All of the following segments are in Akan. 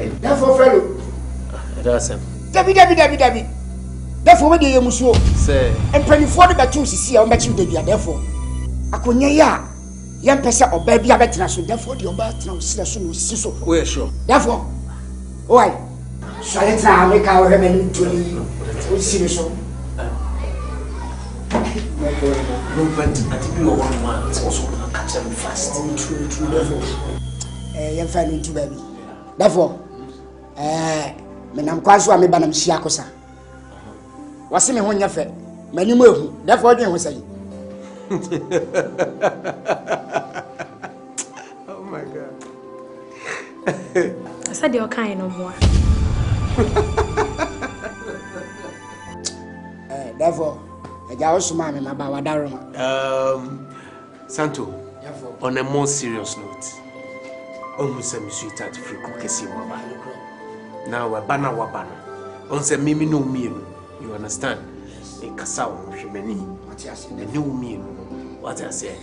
Therefore, fellow. That's him. David. Therefore, when you muso say, and penny for the two see how much you did. Therefore, I could ya young person or baby a veteran, so therefore, your bat now see so. We're sure. Therefore, why? Shall I try make our remedy to see the show? Movement at you 1 month also catch them fast. True, therefore. You're finding too baby. Therefore, I'm quite sure I'm a banam shiakosa. What's in your fair? Many more, therefore, I was saying. Oh my God. I said you're kind no more. Therefore, I also mammy about Santo, on a more serious note, almost a sweetheart free cookie. Now, a banner wabano. On some mimi no meal, you understand? A cassava, many, the new meal. What I say,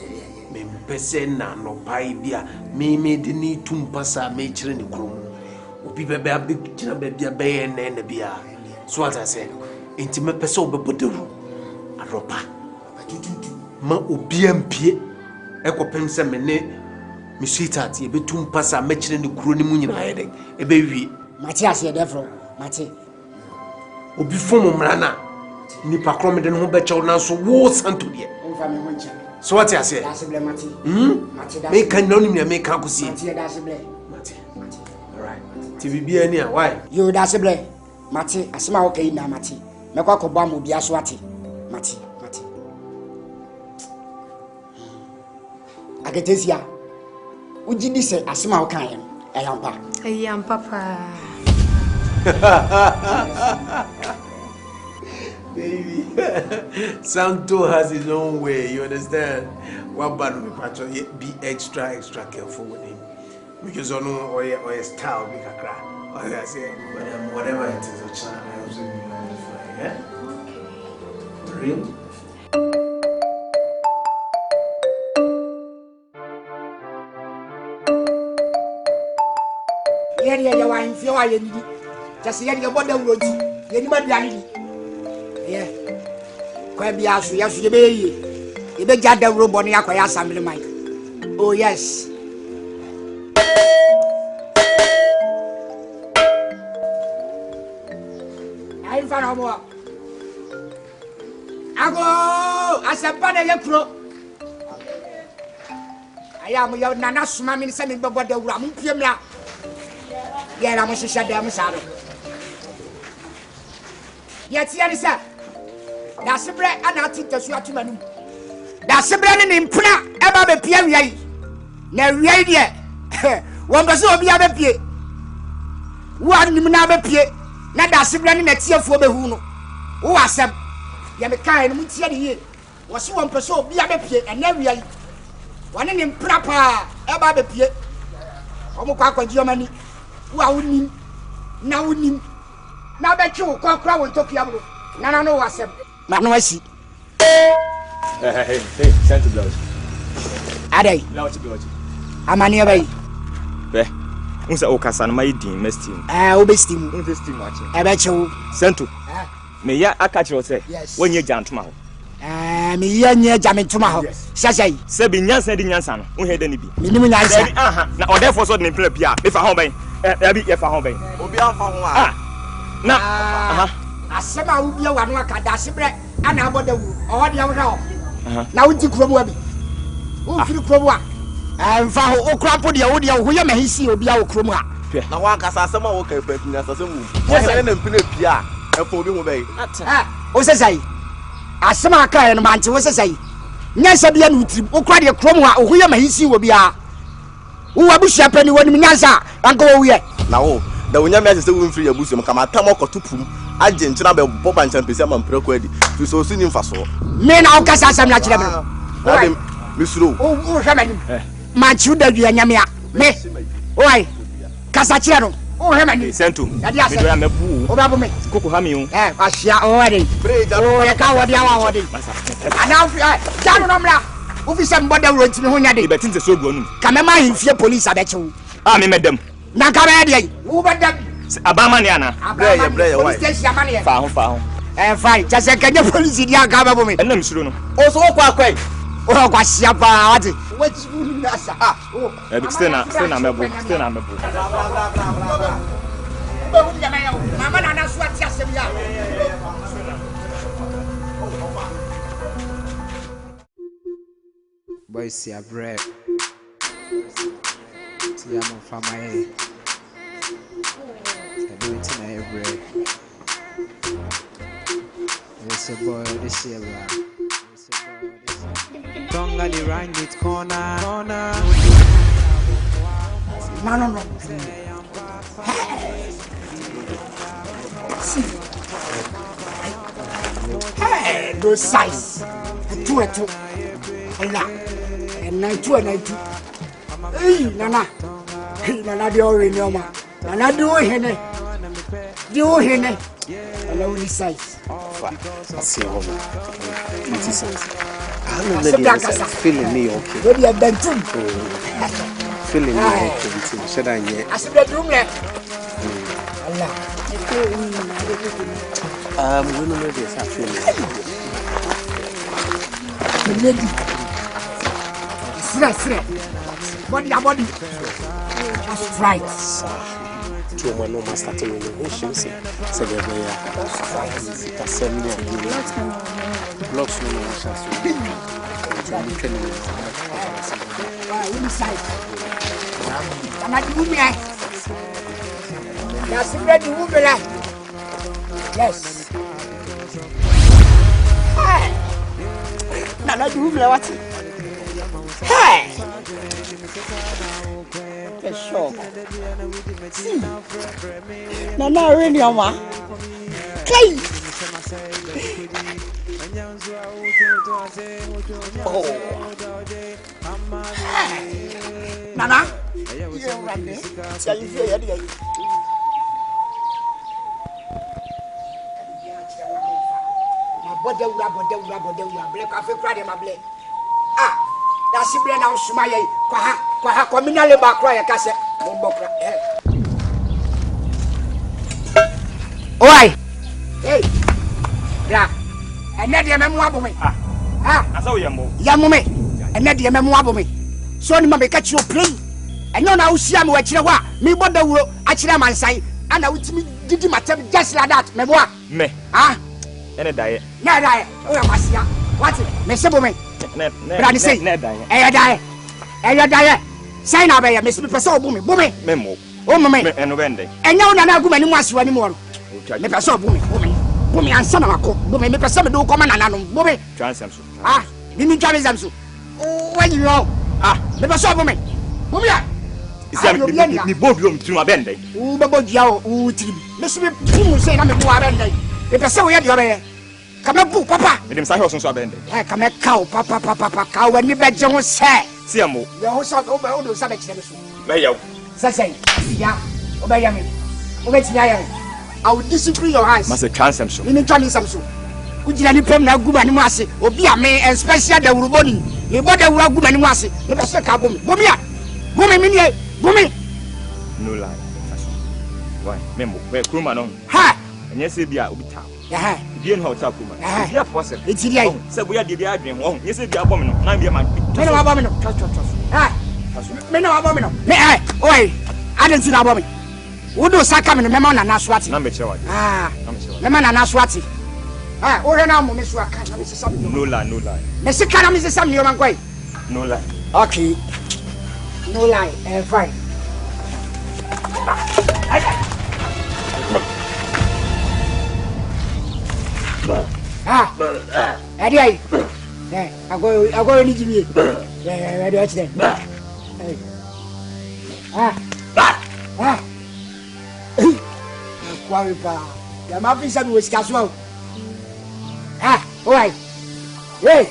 me pesena no pie beer, me made the need to pass a major in the room. Ubi baby, big china baby, a bay and the beer. So what I say, intimate person, but the room. A ropa. Ma ubiempie, echo pensa mene, me sweetheart, ye be too pass a major in the crony moon in hiding. A baby. Matthias, therefore, Matty. Ubi form rana. Nipa crommed and home better now, so what's unto you? So what I say? Make a non make a see. Alright. TVB any why? You that's a blame. Mati, Asama okay now, Mati. Makako Bamu be aswati. Mati. I get this ya. Would you say Asama okay? I am Papa. Baby, Santo has his own way, you understand? What bad we patrol be extra careful with him. Because I know or style make a cry. Or I say, whatever it is, a child, I also be fine, yeah? Real? Yeah, wine, if you are just get your body road. You yeah. Quite be as yes, you be the robot in your assembly, Mike. Oh, yes. I'm Asamoah. I go as a banner pro. I am your Nana Sumami sending Bobo the Ram Pimla. Yeah, I'm a shut down saddle. Yet, sir. That's a bread and I think that's what you mean. That's a bread and impra about a pier. No, radio. One was all be a pier. One never pier. Not that's a bread in a tear for the Huno. Who are some Yamaka and Mutia was one person be a pier and never one in improper about a pier. Omokako Germany. Who are winning now winning. Now that you call Crow and Tokyo. Nana no was a no, I see. Hey, send to blows. Are they? I'm a nearby. Unsa Okasan, my dean, Mestin. Obestim, investing watching. I bet you sent to me. Ya, I catch you say, when you jump tomorrow. Me near jamming tomorrow. Sashay, Sabin Yansan, Yansan, who had any be. Minimum, now, therefore, so name play Pia, if I home, if I home. Now, Asama will be a one worker, that's a bread, and about the wood, or the other. Now, into Kumawood. Who feel Kumawood? And for who crap with the audio, who may see will be our Kruma. Now, one can say, someone will come back in Asamoah. Yes, I didn't put a Pia, and for me, obey. What's I say? Asama and Manchi, what's I say? Yes, I be a nutrib, who cried a Kroma, or who may see will be a. Who will be shepherding when Minasa and go away. Now, the winner is the free abusium, come at Tamoko to Pum. I didn't know about Bob and Champion and Procready. You so soon in Faso. Men of Cassam natural. Miss Lou, oh, Hammond. Manchu de Yamia. Me. Why? Casachero. Oh, Hammond. Sent to. Yes, I am a fool. Obama. Kukuhami. I shall already. Oh, a coward already. And now, Janamla. Who is somebody wrote to me when I did. But in the so good. Come a mind, fear police, I bet you. I met them. Na kabedi. Wo beda. Abama ni ana. Brɛ Police station amane. Fa ho. Fine. Just kenya police dia gaba bo me. Enam suro no. O so kwa kwai. O kwa sia pa ati. What you nasa? Oh. Stay na mebo. Mama na so ati asem ya. Boy see a bread. See I'm from my head. I do it in a bread. This a boy, this year, Tonga the right it corner. No. See. Hey, those size. Two. And 92. Hey, Nana, the orange, Nana, do hene. And only size. I see a woman. It is feeling me okay. Maybe a Bentum. Feeling me okay. Should I yet? I said, bedroom left. You know this. I feel the lady. Straight. Body. That's right. Two more no master to innovation. So they were assembly and blocks no chance to inside. I'm at the woman. That's ready woman. Yes. Hey. Nana do what? Hey. Sure. See. Nana really on ma. Hey. Oh. Nana. You run there. Tell you here. Bode wura black afi kra de mable ah da sibre na usuma ye kwa ha communal ba kra ye ka se bombo kra oi hey bra ene de memu abo me ah asa wo yambo me ene de memu abo me so ni ma be ka chi o play ene na usia me wa kire ho a me bode wuro a kire mansan ana utimi didi matem just like that me boa me ah ene dae na dae o ya masia what me sebo me brad say ne dae eya dae sai na be ya me pese obu me memo o me eno bende enya una na aguma ni mu asewa ni mu no me pese obu me ansa na mako me pese me do koma na no bu me transam so ah ni twa me zamso when you know me pese obu me ya isi mi bobiom tuma bende u bebo dia o tiri me se me pimu sei na me bu abende me pese wo ye dia be kama bu papa edim sa he osun so abende kama kaw papa kaw ani beje ho se siamo ya ho so o do sa be kire so me yaw say ya o be ya me o be tinya ya I will discipline your eyes must transam so ni twa ni sam so ujira ni pem na aguma ni mu ase obi a me special da wuruboni me boda wura aguma ni mu ase me be se ka bomi me ni bomi no lie why memo we kruma no ha enye se bia obi ta ya bien hotel kuma bia possible eti dia se boya de bia adwen ho enye se bia bom no na bia ma me na wa bom no ha me na wa bom no me oi adensi na bom wodo saka me no me ma na naswati na me chewa me ma na naswati o he na mo me so aka na me se sam no lie me se kana me se sam ni o man kwai no lie okay no lie fine Adi ai. Ago ni jibi. Adi watch them. Kwawe pa. Ya ma pisa mi wesika so. Oi. Hey.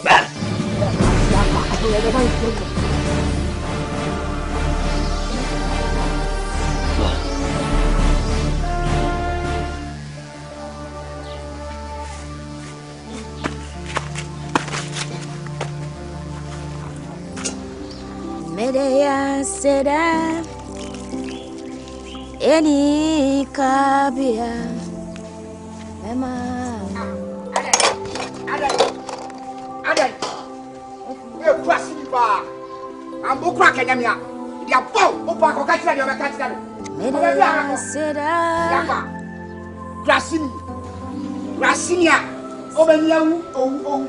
Medea seda Any cabia. Emma. Aday. You cross me bar. I'm book crack and yamia. Ya bow, opa ko catch you catch them. Maybe said Gracinia. Obenia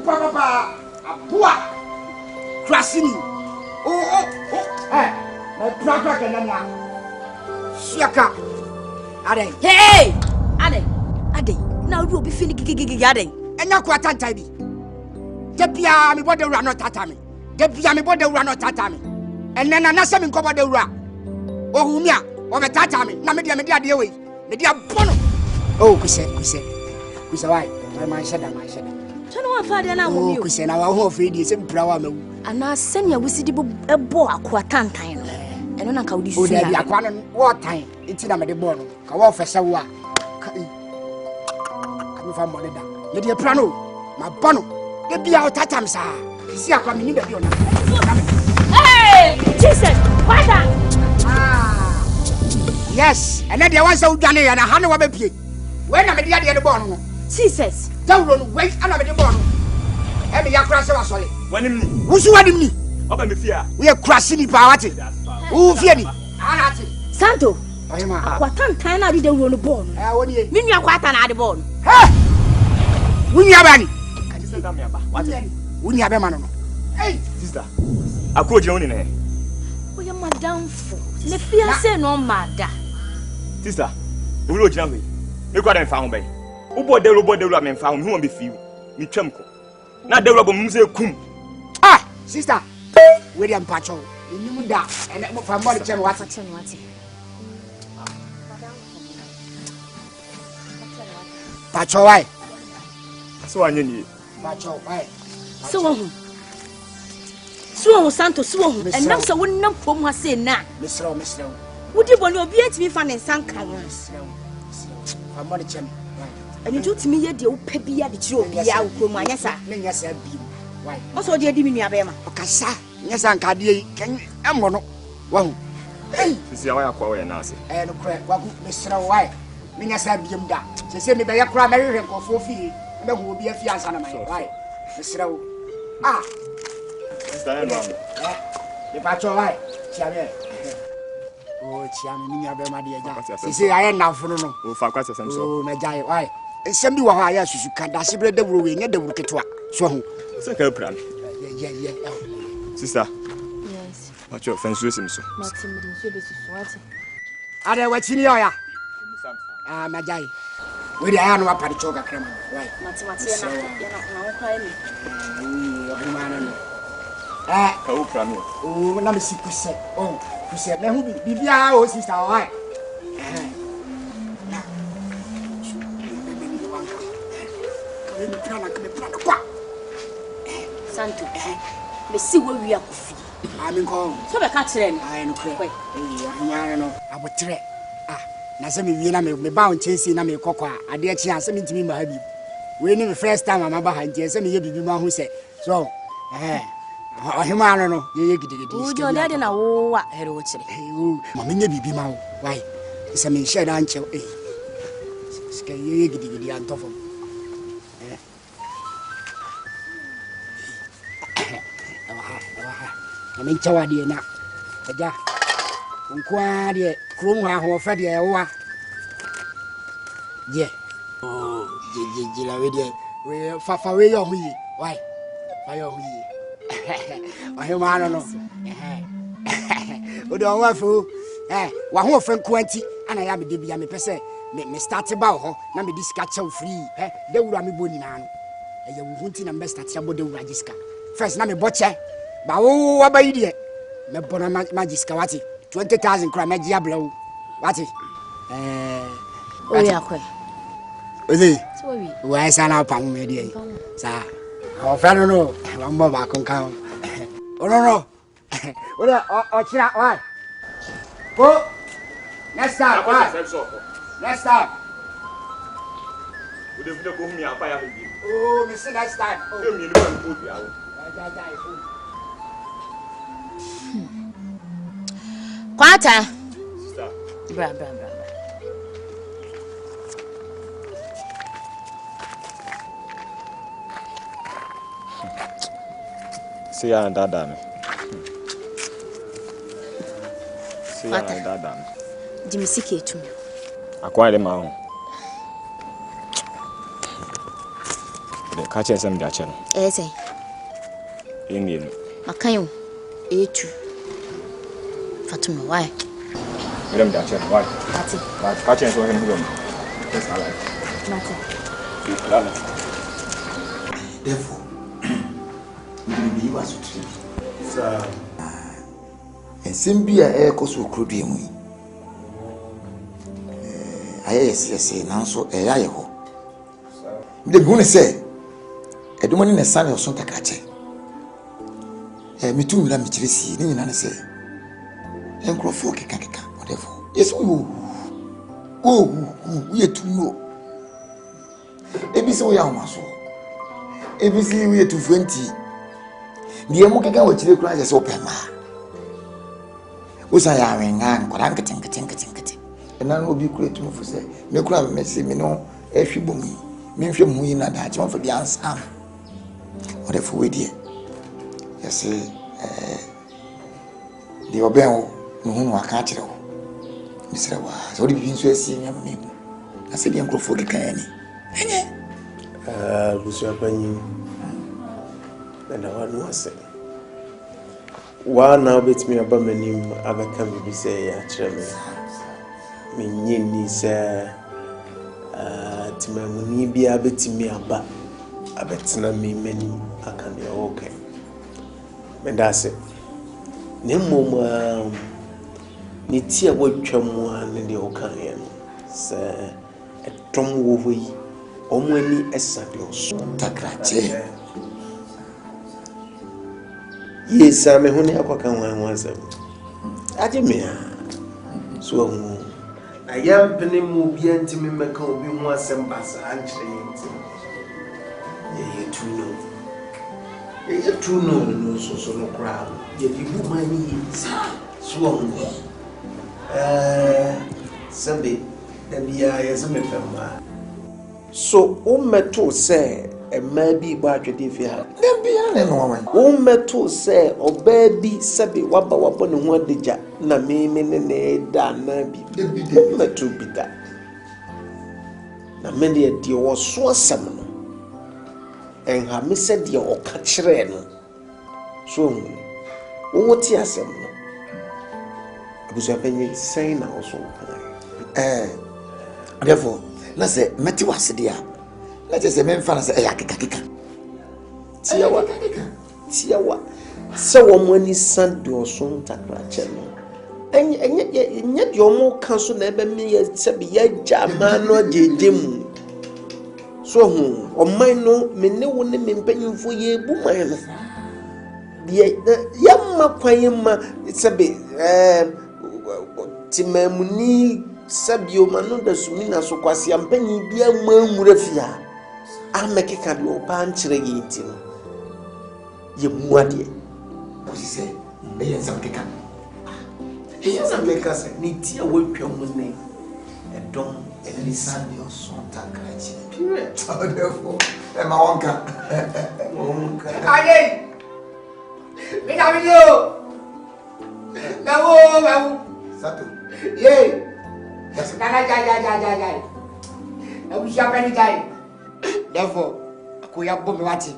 papa. Apua. Gracini. Oh. My brother can yamia. Shaka. Aday. Hey! Ade. Now you will be feeling giggy. And now quite tidy. Debia, me body run not tatami. Debia, me body run not tatami. And then another seven cover the ra. Oh, Humia, or the tatami. Namadia, media, dear way. Media bono. Oh, Kusa, why? My shadow. Turn on father now. Oh, Kusa, our whole feed is in Prawa. And I send you with a boy, a quartan time. And on a cow, this is a quantum war time. It's in a bono. Go off a sawa. Come from Moneda. Media Prano, my bono. They be out at times, sir. See, I'm coming in the building. Hey, Jesus, why that? Yes, and then there was so Ghanaian and a hundred of a pig. When I'm at the other bottom, Jesus, don't run, wait, and I'm at the bottom. Every young crash was solid. When who's you wanting me? Open the fear. We are crashing the party. Who fear me? Santo, I'm a quartan time. I didn't run the bone. I want you. Mean your quartan at the bone. Hey, we have any. What? We have a man. Hey, Sister, I called you in here. We are madame for. Le fiancé no matter. Sister, we will jump me. You got them found by. Ubo de Robo found who will be few. Me chumko. Not the Robo Muse Kum. Ah, sister, William Pacho. You knew that, and from what you want. Pacho, why? So I need. Pacho, why? So Santo, and now so wouldn't know from her say now. Miss Row. Would you want to be at me fan and some colors? I'm money channel. And you do to me yet the old peppy at the show. Yeah, yes, sir. Yes, I be. Why? Also, dear Dimmy Abema. Okay, sir. Yes, I'm Cardi. Can you? I'm one. Wow. Hey, this is how I call it now. And crack, what Mr. White. Minas have been that. She said me by a primary and for 4 feet. No, will be a fiance on my wife. Mr. Ah. If I try, oh, Chiam, my dear. See, I am now for no. Oh, for quite some so, my giant. Why? And send me what I ask you can dash bread the ruin at the Wicketwa. So, it's a good plan. Yeah. Sister, yes. What's your friends with him? So, are they watching you? Ah, my giant. With the animal parichoga crema. Right, Mathematics, you're not crying. Go from you. Oh, let me see, Kuset. Oh, Kuset, now who be our sister? Why? Santo, we see where we are. I'm in call. So I can't tell I am crazy. I would tread. Ah, Nasami, me bound chasing a me cocoa. I dare chance me to me, my baby. We knew the first time I'm behind you, and you be one who said so. Him, I don't know. You get it. Your dad and I will what head watch it. Mamma be my why? It's a mean shed until eh. Scare you get the antofum. I mean, Chawadi now. Ja. Unquadi, Kruma, who fed you. Yeah. Oh, Gila, we far away on me. Why? Why are we? I don't know. What do I want for? One more friend 20, and I am a DB. I'm a person. Me start about her. Now me this catch free. They will be born now. And you won't in a best at your body Rajiska. First, now me butcher. But oh, what about you? Me born a Magiska. What 20,000 crime at Diablo. What it? Oh, yeah, quite. Why is an upon me? Sir, our fellow no, one more back on count. Oh, no. What? Why? Go. Next time. Next time. Oh, Mr. Next time. Quarter. Bra. See ya dada me. See ya dada me. Jimmy Siki to me. Akwa dem ahụ. The catch some da chen. Say. Indian. Makayo. Etu. Fatuma, why? Dem da chen, why? That's it. But catch so him go. That's all right. Nothing. Therefore, we was to treat. Sir. And Simbia air cost will crowd him. Yes, now so a yaho. The gonna say, a woman in a son of Santa Cache. Me too, let me see, and say, and grow for Kaka, whatever. Yes, we are too low. ABC, we are muscle. ABC, we are 220. The Amoka, which they cry as open. Was I am and Koranka. And I will be great to move for say, no crime, Messi, me no, if you boom me, if you move in a Dutch one for the answer. Whatever we did. Yes, the Obel, no, I can't tell. Mr. Was, what have you been so seeing me? I said, Uncle for the canny. Lucia Penny. And I want to say, why now beats me about my name, other can be say, actually. Menyini sɛ timamuni bia betimi aba abetena me mani aka ne okay me da se ne mmom ne ti a watwam a ne de okan ye no sɛ etom wo ho yi omani esade oso takrache yesa me ho ne akwaka wan asem aje me so hu I am penny mu bi antimi meka obi ho asem basa ankyere yenti ye tu no so no kra ye bi bu mani so hu sabe da bia ye se me pemma so o meto se e ma bi ba atwede fi ha da bia ne no wan o meto se oba bi sabe waba ne ho adegya na me ne da na bi meto bi da na me de wo so asem no en ha me se de o ka kire no so wo ti asem no abusu apenye sai na o so therefore na say meti wase dia na say me mfa na say ya keka tiawa se wo mo ani san de o so ntakrache no enye de o mo kan so na ebe me ye se be ya jama no jejemu so hu o man no me ne wo ne me mpanyimfo ye bu man no ye yamma kwanyema se be timamuni sabio manu da sumina so kwase ampanyi bia manwura fia amekeka de opa nkyere yenti no ye muade o si say e yen sam keka e yen sam keka se ni ti a watwam ne edom Elisa de Asante krachi period therefore e ma wonka aye me na video bawo sato ye yes na ja e bu sha pani jai therefore ko ya bo me wati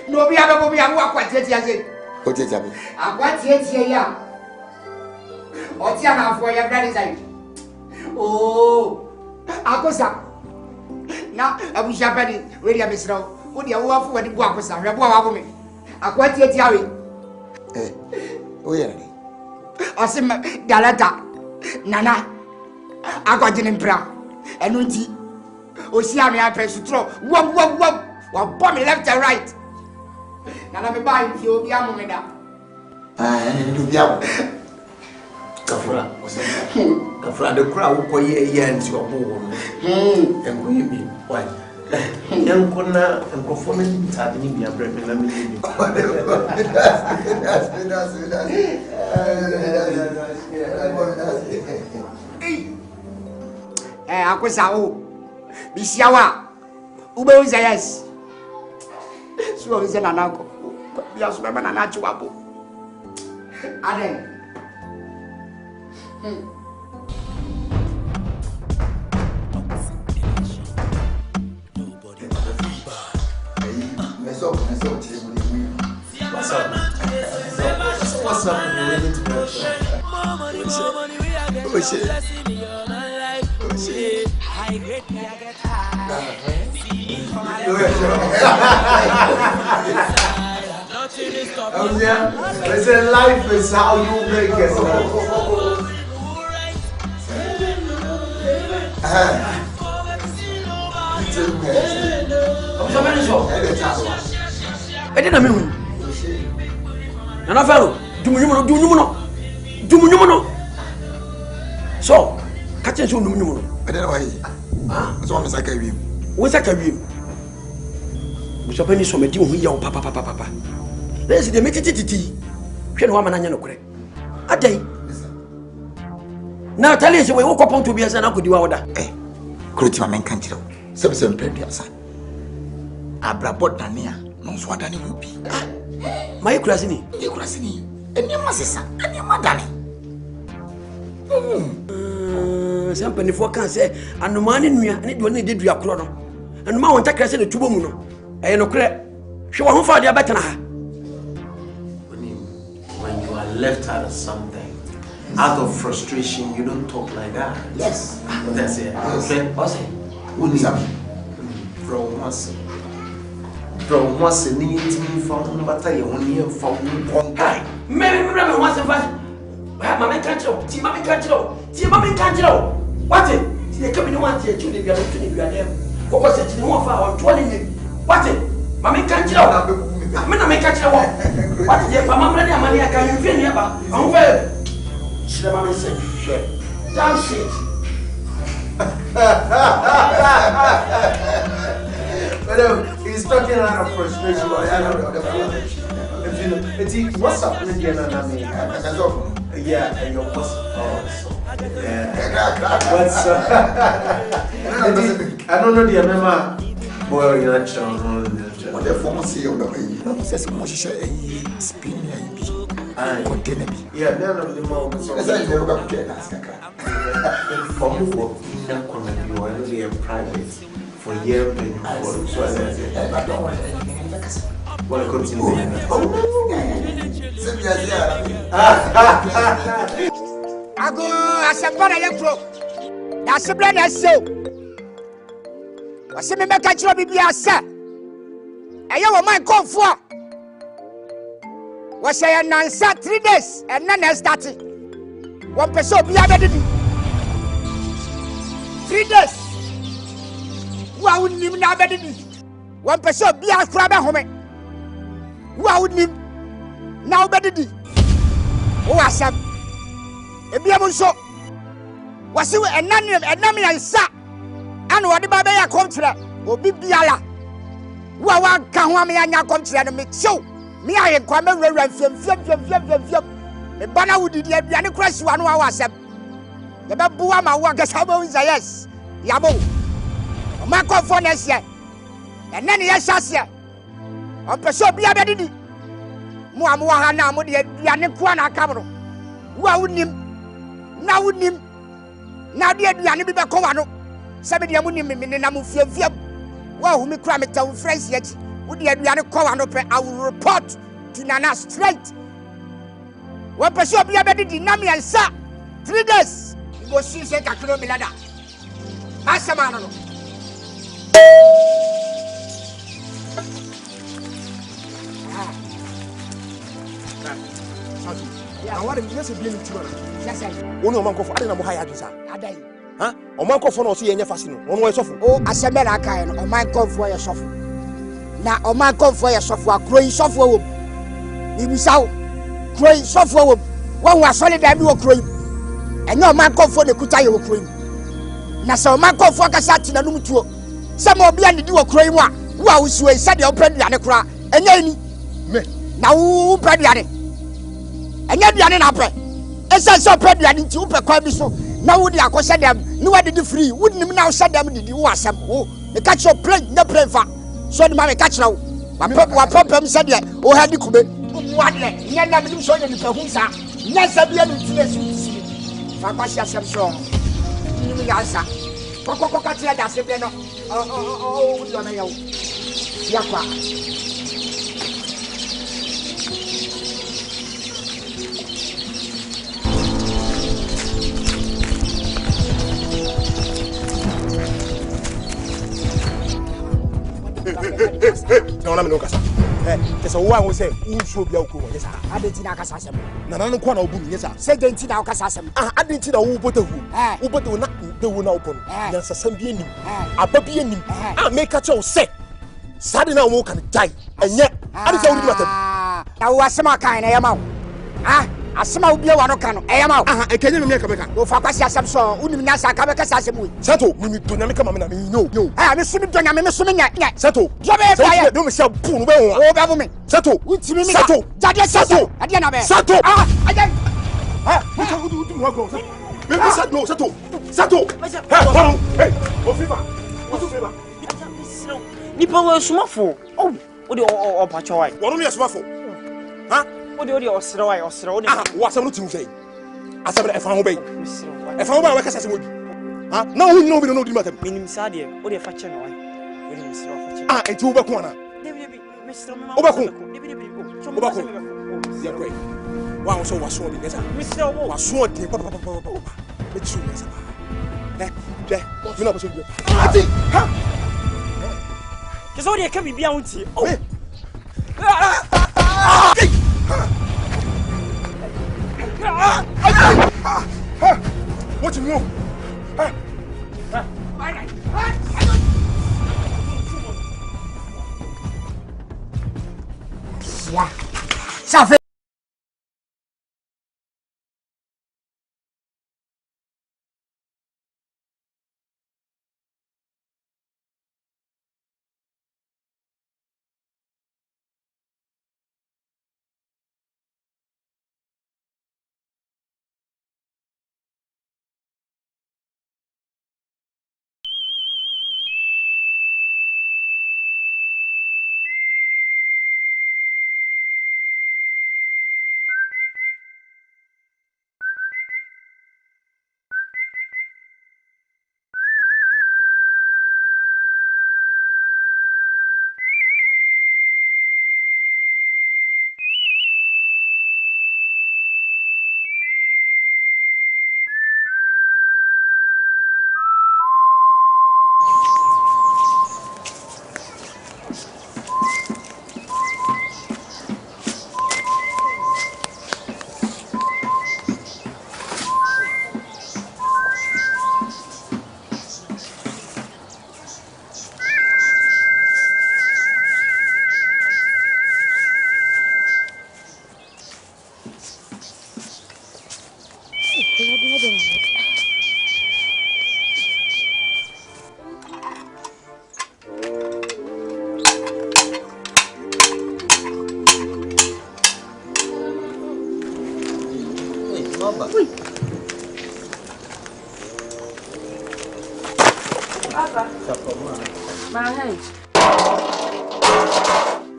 no bi abebo bi awu akwati eti ase o ti jabe akwati eti ya o ti ana afo ya brother jai akosa na abu sha pani we dia mesra o dia wo afu wadi bu akosa hwe bo wa bo me akwati eti awe o yere ni asim dalata nana agwajene mpra enu nti o si ame apre sutro wam wa bomb left and right nana me buy fi obi amu da ene do bia kafra de kura wo koye nti obo wo enko yibi why enko na enko fo na tade ni bia bre me na me ni akosa o bisiawa ube unza yes so unza nanako Bias member na chiwabo. Aden. What's up? You're ready to go? Oh shit. They say life is how you make it. I didn't mean. And I fell. Do you know? So, catching you no. I don't know why. So I'm like a dream. What's that a dream? We shall finish from a deal with your papa. There's the metity. Can woman and no a day. Now tell us we woke up to be as an uncle do order. Eh, Crotima men can't tell. Some previous. Abrabot Dania, no swadani will be. My Crasini, and your master, and your madani. Something if I can say, and the man in me, and it only did your chrono. And Mount Tacras in the Tubomuno. I know correct. She won't find your better. When you are left out of something, out of frustration, you don't talk like that. Yes. That's it. What's it? From once a need me from but I only from one guy. Maybe remember once and fast. Mamma can't you? See, Mamma can't you? See, Mamma can't you? What it? See, they come in once here, 2 days, you are there. What was it? You want for 20? What it? Mamma can't you? I'm going to make you walk. What is it? Mamma, I can't feel near. I'm well. She never said, damn shit. He's talking out of frustration. What's up with you? Yeah, and your boss. What's up? I don't know the mema. Boy, you're not sure. What the former CEO of the way says, spinning container. Yeah, none of the moments. For you are really a private. For year and I don't want to continue. I go as a brother. That's a brother. So, what's the make a job? Be a sir. I have my call for. Was I answer 3 days and then I started. 1 person be added 3 days. Who would name now better? 1 person be a crab at home. Who would name now better? Oh, I said, a beer so was you a nanny and sa and what the Babaya contra or be Biala. Who I want Kawami and your country and make so me I am coming around film. The banner would be a crash 1 hour. The Babuama workers have always a yes. Yabo. My conference here, and then yes, here. On person be a baby. Muamuahana, Yanikwana Camero. Who would him? Now would him. Now, dear Yanni Bacovano. 70 Yamunim, Fiam. Well, me cram it down, friends yet. Would the Yanikova open? I will report to Nana straight. 1 person be a baby, Nami and Sa. 3 days. You go see Santa Kilomilada. Asamoah. I want to be a tomorrow. Yes, I want to go for I don't know how I do that. Huh? O man for no see any fashion. One way of oh, Asamoah kind of man come for your soft. Now, o man come for your software, crowing software. You miss out crowing software. One was solid and you were crowing. And no man come for the Kutai of crowing. Now, so man come for Asante and Numu. Some more behind the do a crowing one. Who are you said your bread and a cry? And then, now who bread and yet the other. As I saw bread and two per quabiso. Now would you acquire them? No, I did the free. Wouldn't you now send them? Did you want some? Oh, the catch your plate, no play for. So the mammy catch now. Wapopem said, oh, had the Kube. What? Never so you can say, yes, I be able to Fakasha some song. You will answer. Cococatia does it, oh, you know. Yakwa. No, I'm no casa. There's a one who say, who should be okay. Yes, I didn't know Cassam. Nana Kwana Boom, yes, Say, didn't know Cassam. I didn't know who put the who put the not the one open. Yes, a Sambian, a Babian, I make a show say. Sadina walk and die, and yet I don't know what. Now, what's my kind? I am out. Ah, Asamoah be one can. I am out. I can't make a better. No, Fakasha some song, Unimasa Kabaka. Settle, we need to make a man. No, I'm assuming I'm assuming that. Settle, don't miss out. Poon, oh, government. Settle, which me settle, settle. I didn't have settle. I don't. Maybe settle, settle, settle. Hey, oh, fever. What's the fever? Nipa wa sumafo. Oh, what do you pacho why? What only a sumafo? Huh? What do you osro why osro? What's up to say? I said, if I obey. If I obey, I can say, huh? No, we know we don't know the matter. Minim Sadia, what do you fetch no why? We didn't sro. Ah, and two back one. Mr. Obako. Yeah, great. Wow, so was sworn, yes, Mr. Was sworn, it's true, yes. You know what you do. Just only can be beyond here. Oh, what you know? Yeah. Suffer.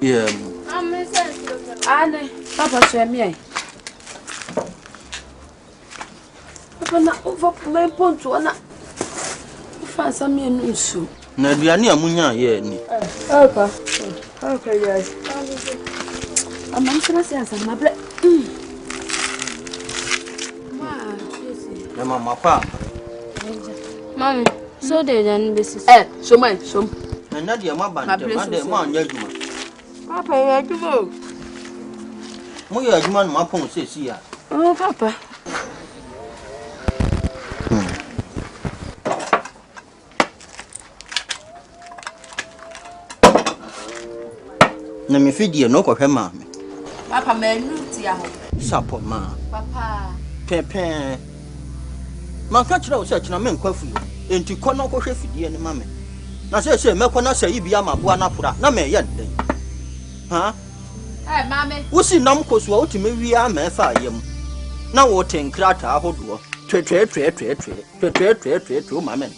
Yeah. Anne, Papa, share me. Papa, na over my point to Anna. Find some news. Na duane amunya ye ni. Papa. Okay, yes. I'm not sure say my bread. Na mama pa. Mommy, so they done this. So my so. Na dia mabante, ma de ma anya adwuma. Papa, you adwuma. Mo ya adwuma no mapon sesi ya. Oh, Papa. Na me fidie no ko hwe ma me. Papa, me nuti ya ho. Sapo ma. Papa. Pepe. Ma ka kira o se kina me nkwafu yo. Enti ko no ko hwe fidie ni ma me. Na se me ko na se ibi amaboa na pura na me ye den. Ha? Eh, mame. Wosi nam koso a otime wi a ma fa yam. Na wo tenkrata ahodo. Twetwe o ma me.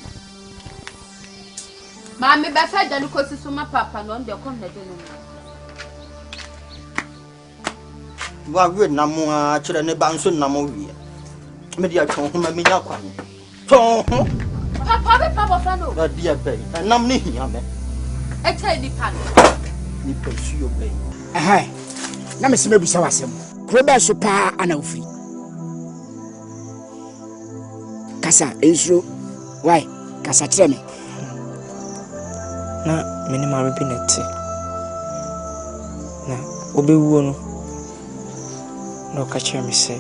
Mame be fa janu kosi so ma papa no nde kom na de no. Wa we na mo a kire ne ba nso na mo wie. Me dia twon ho ma me nya kwan. Twon ho. Papa be papa fano. Na dia be. Nam ne hia me. E tell ni pan. Ni pursue be. Na me se mebusa wasem. Kro be so pa ana ofri. Kasa enso. Why? Kasa kire me. Na meni ma bi nete. Na obewuo no. No ka kire me se.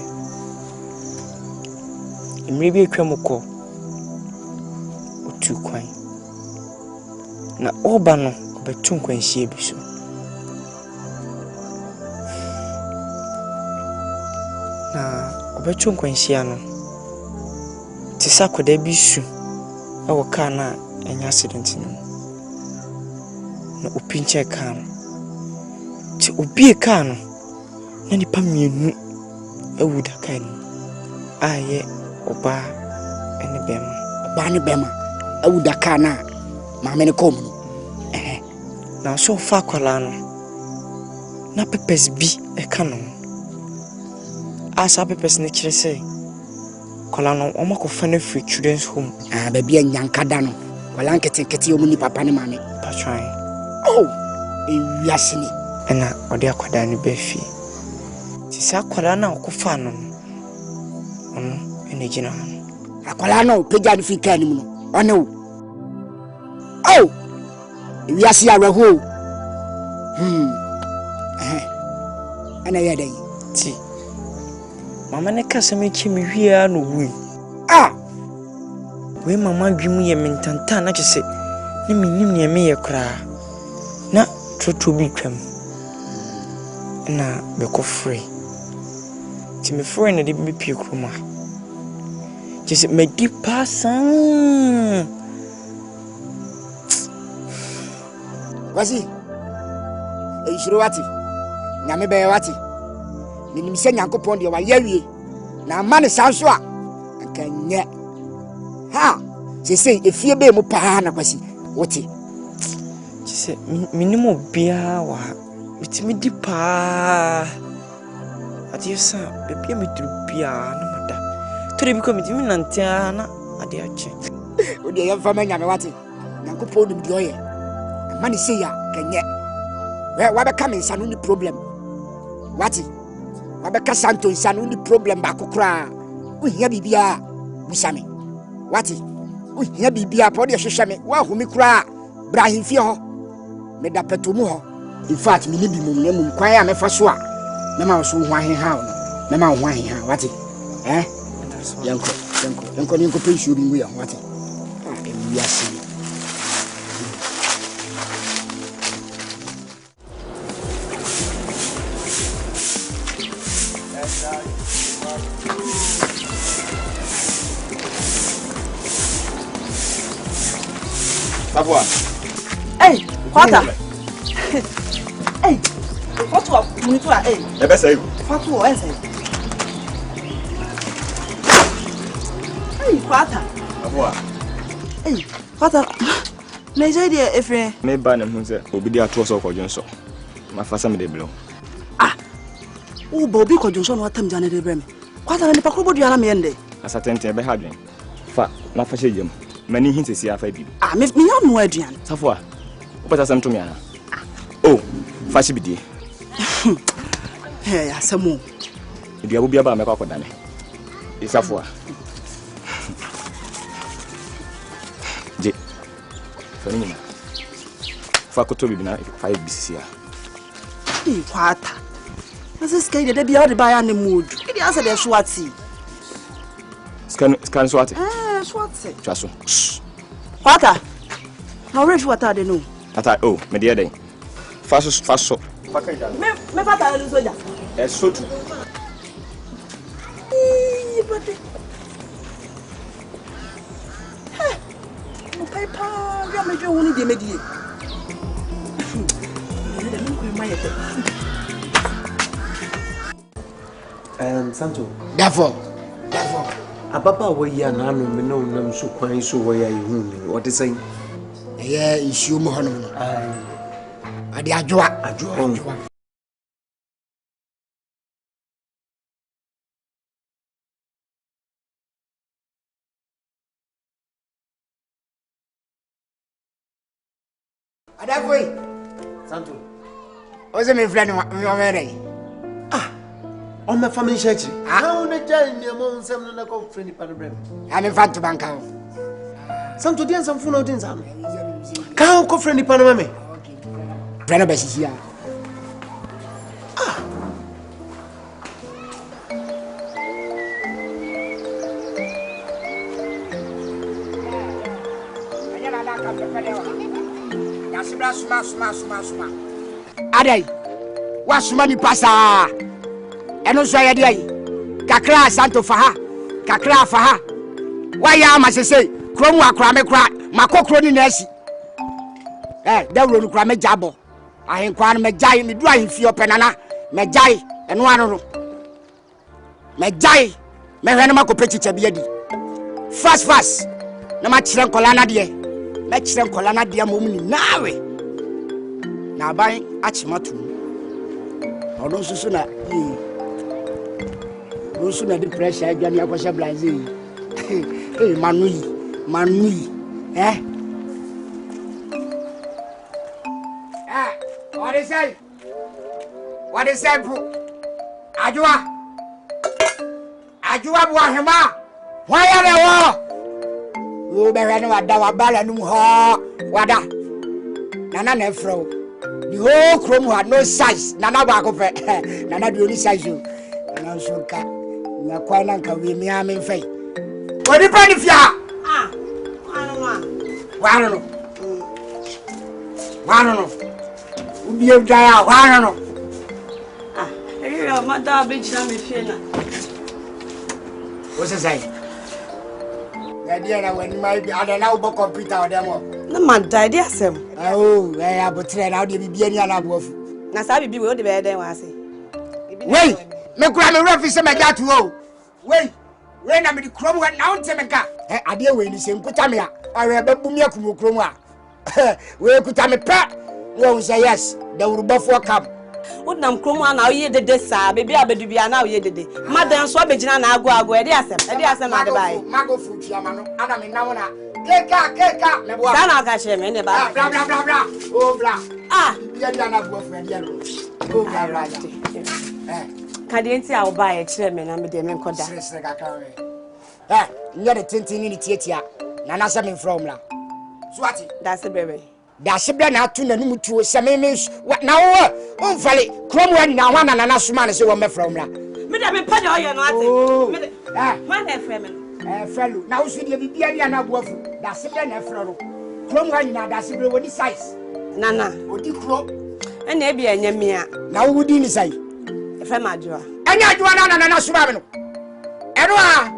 Imri bi atwa mukọ. Otu kwan. Na oba no obetu kwanhie bi so. Na obetu kwanhie no. Tisa koda bi su. Awo ka na enya accident no. Na opinche ka no. Ti obi ka no. Na nipa mienu awuda ka ni. Aye oba ene bema. Oba ne bema. Awuda ka na maame ne kom no. Na so fa kwala no. Na pepes bi e ka no. Asa pepes ne kire say. Kwala no omakofa na free children's home. Baby nyankada no. Kwala nkete omu ni papa ne maame. Patron. Oh, ewiasini. Ena odi akwada ne ba fi. Ti sa kwala na okofa no. Ono ene gina no. Akwala no peja ne fi kan ni mu no. Ono. Oh! Ewiase aweho. Ana ya dai. Ti. Mama ne kasa me chi me hwia no wu. We mama dwimu ye mentanta na kyese. Ne menim ne me ye kra. Na toto bi twam. Na be ko free. Ti me free na de me pie kroma. Kyese me di pasan. Wasi. Shiro wati. Nyame be wati. Minim se Nyankopon de wa yawie. Na amane sanso a nkanye. Ha, se efie be mu pa na kwasi. Wote. Kyese minim obia wa. Bitimi di pa. Ati sa bebia medru bia na mada. Tore bi ko mitimi nantia na ade ache. Odi ye fama Nyame wati. Nyankopon nim de oye. Mani say ya kenye. Wa be come insanu ni problem. Wati? Wa be ka santo insanu ni problem ba kokra. Uhia bibia busame. Wati? Uhia bibia pa de hwehwe me. Wa hu mi kra. Brahim fie ho. Me da petomu ho. In fact, me ni bi mum na mum kwan ya me fa so a. Me ma so ho ahenha no. Me ma ho ahenha. Wati? Yanko ni ko pension bi mu ya. Wati? Emi asi. Savoir. Hey, Kwata. Hey, Kwata, munitu a hey. Ebe say. Kwata, ense. Hey, Kwata. Savoir. Hey, Kwata. Me je dia efre. Me ba na hu se obi dia to so kwadwo nso. Ma fa sa me de blo. O bobi kwadwo nso no atam jane de brem. Kwata ne pakro bodu ana me ende. Asatente ebe ha dwen. Fa na fa hye mani hintesi afa bi. Me nya no aduan. Safo opata sam to me ana. Oh, fa hye bidie. Hey, Asamoah. Edia bo bia ba me kwa kodane. Isafo Je. Fani ni. Fa ko to bi na 5 BCC a. Kwata. Asa skai de bia de ba ya ne mood. Kidi asa de swati. Scan swati. Swati. Chaso. Kwata. Na reach water de no. Tata oh, me de den. Faso. Fakaya. Me fata de soja. Sotu. Bate. No paper, ya me jo woni de medie. Santo. Therefore. Ababa we ya na anu me no nam so kwan so we ya yehu ni. What is saying? Issue mo hono no. Ade adwoa. Adafoi. Santo. Ose me friend me omere. On my family church. How on a giant near Mount Sam and a call friendly panagram. I'm a fan to bank. Santo dance some phone out in Sam. Can't call friendly panama. Friend of here. Adai, what's money passa? And also, I did Kakra Santo Faha, Kakra Faha. Why am I say, Cromwa Crame Crack, Macocroni Nessie? Eh, there will cram a jabbo. I inquire me jay me dry for your penana, me jay and one me jay, me renamaco petty chabiedi. Fast, no match them colana dear, match them colana dear mummy now. Now buying Achimatu. Or no sooner, no sooner the pressure again, I was a blazing. Hey, Manui, eh? What is that? What is that? Ajua, Wahima. Why are they all? You better know what Dawabala no Wada. Nana Nefro. The whole chrome had no size. Nana Bakofe. Nana the only size you. And I'm so cat. Na kwana ka we mi am fai. What the penny fia? Wano. Ubi e daya wano. Eri ma da be chira me fie na. What's say? Ya dia na when my be ada na ubo computer o dem o. Na man die dey asem. Oh, eh abotre na o de bibia ni ana abofu. Na sa bibi we o de be den wa ase. Wait, me kura me refi se me gatu o. Wait na me di krom wa na onte me ka. Ade we ni se nkuta me a. Awe be bumi akumu krom a. We kuta me pa. No say yes, the urubafo kam. Wodnam krom a na oye dede sa, bebi abedu bia na oye dede. Madan so abegina na ago e dey asem na de bai. Mago fruit ya mano. Ana me na wona. Keka me bo. Sa na ka che me ne ba. Bla. Oh bla. Bia dia na bo friend ya no. Oh bla. Kadienti a oba e kire me na me de me nkoda. Sre kakra we. Nya de tentini ni tietia. Na na se me from la. Swati. That's the baby. That's the na tu na numu tu se me na wo on fale krom wa na wana na suma na se wo me from la. Me de me pa de oye no ate. Me de man e frem no. Fellow. Now so de bibia dia na boafu. That's the na frem no. Krom wa na that's the wo di size. Nana. Odi krom. E na e bia anya mi a. Na wo di ni sai. E frem adwoa. Anya adwoa na suma me no. Eno a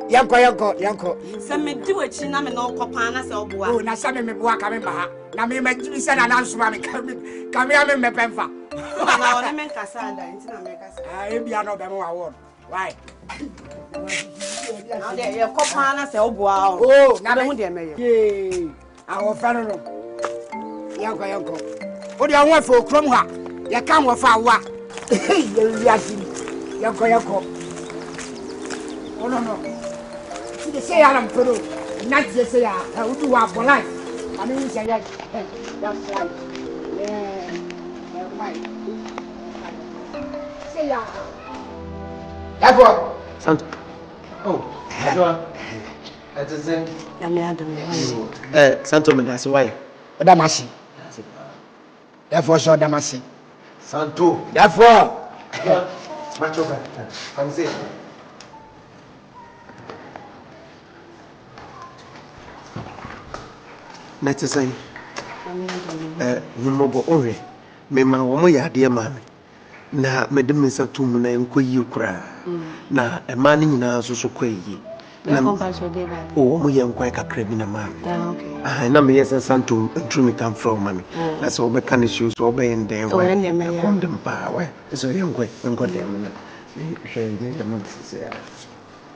yanko. Se me di wachi na me no kopa na se oboa. Oh, na sa me boa ka me ba ha. Na me magimi se na suma me ka me me pemfa. Na one men kasa da nti na me kasa. E bia no be mo award. Why? Na de ye kopa na se oboa o. Oh, na me hu de me ye. Awo fero no. Yanko. O de awon fo krom ha. Ye kan wo fa wa. Ye wi asiri. Yanko. Oh no. You say I'm pro. Not just say I would do a polite. I mean, say that's right. Yeah. Say ya. Therefore, Santo. Oh, that is it. Santo, me that's why. Damasi. Therefore, so Damasi. Santo. Therefore, Machoka. I'm saying. Let us say, Numobo Ore, Mema Womoya, dear mammy. Na Madame Satum and Quay cry. Na a man in us so quay. Oh, my young quack a criminal man. I know me as a son to truly come from mammy. That's all mechanic shoes obeying them when they may want them power. So young quack and got them.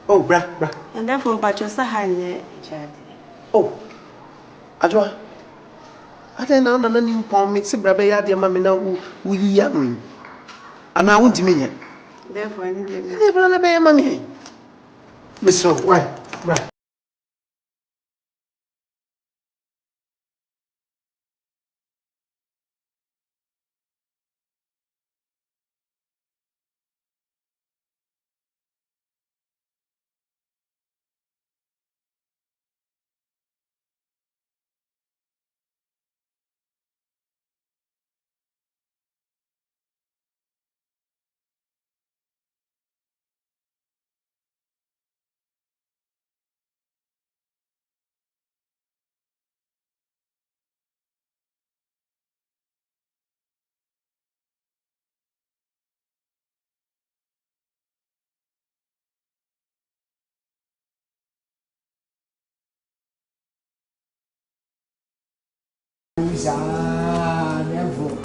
Oh, bra. And therefore, but you're so high, child. Oh. Ajwa. Ade na na ni pon me se brabe ya de ma me na wu yiya mu. Ana wonti me nya. Therefore, ni de. E brabe ya ma me. Me so, why? Right. never.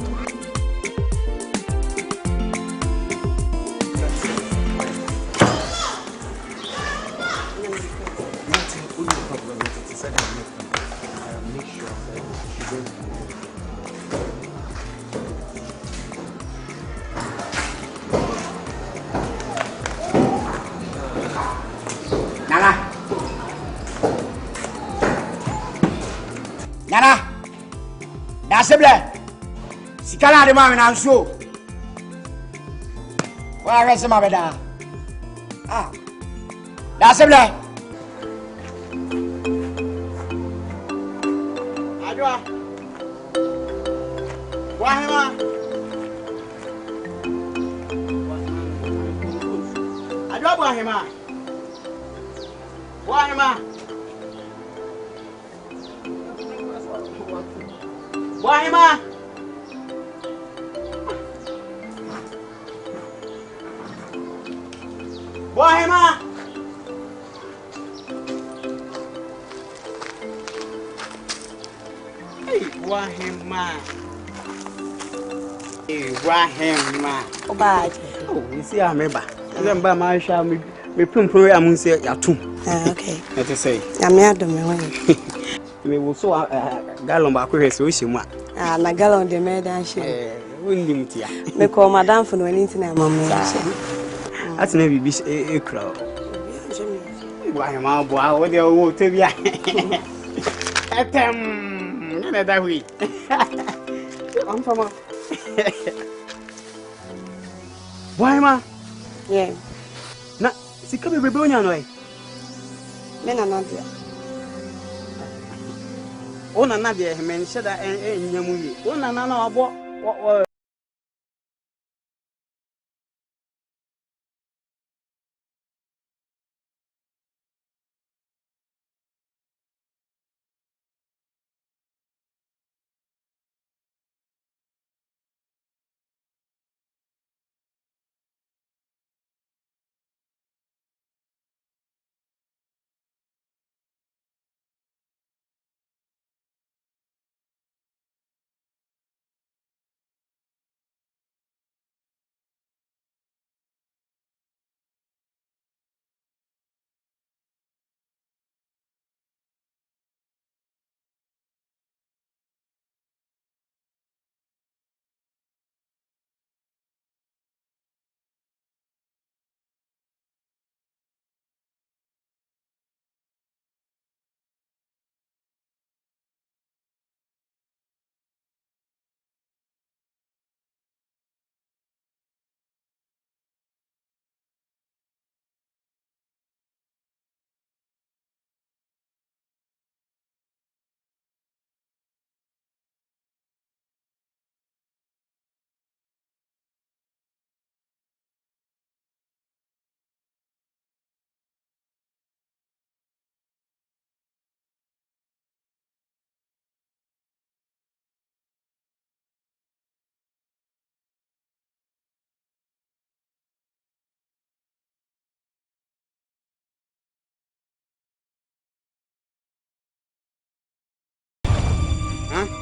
Nana, that's a black. Sikala de mama now so. Why rest my bed? Ah, that's a black. Adwa. Wahima. Adwa Wahima. Wahima. Wahima. Wahima. Hey, Wahima. Hey, Wahima. Oba. Oh, you see, I'm a ba. I'm by my shall me pump for a moon say, Yatum. Okay. Let us say, I'm here to me. We will so a gallon back with his wish. Ah, na gallon de medan she. Wouldn't you? Me call madam for no anything I'm on. That's maybe a crowd. Why am I boy? What do you want to be? At them, that way. I'm from a. Why am I? Yeah. Not see, come be rebellion away. Men are not there. Oh, na dear, men said that in Yamu. Oh, no, what?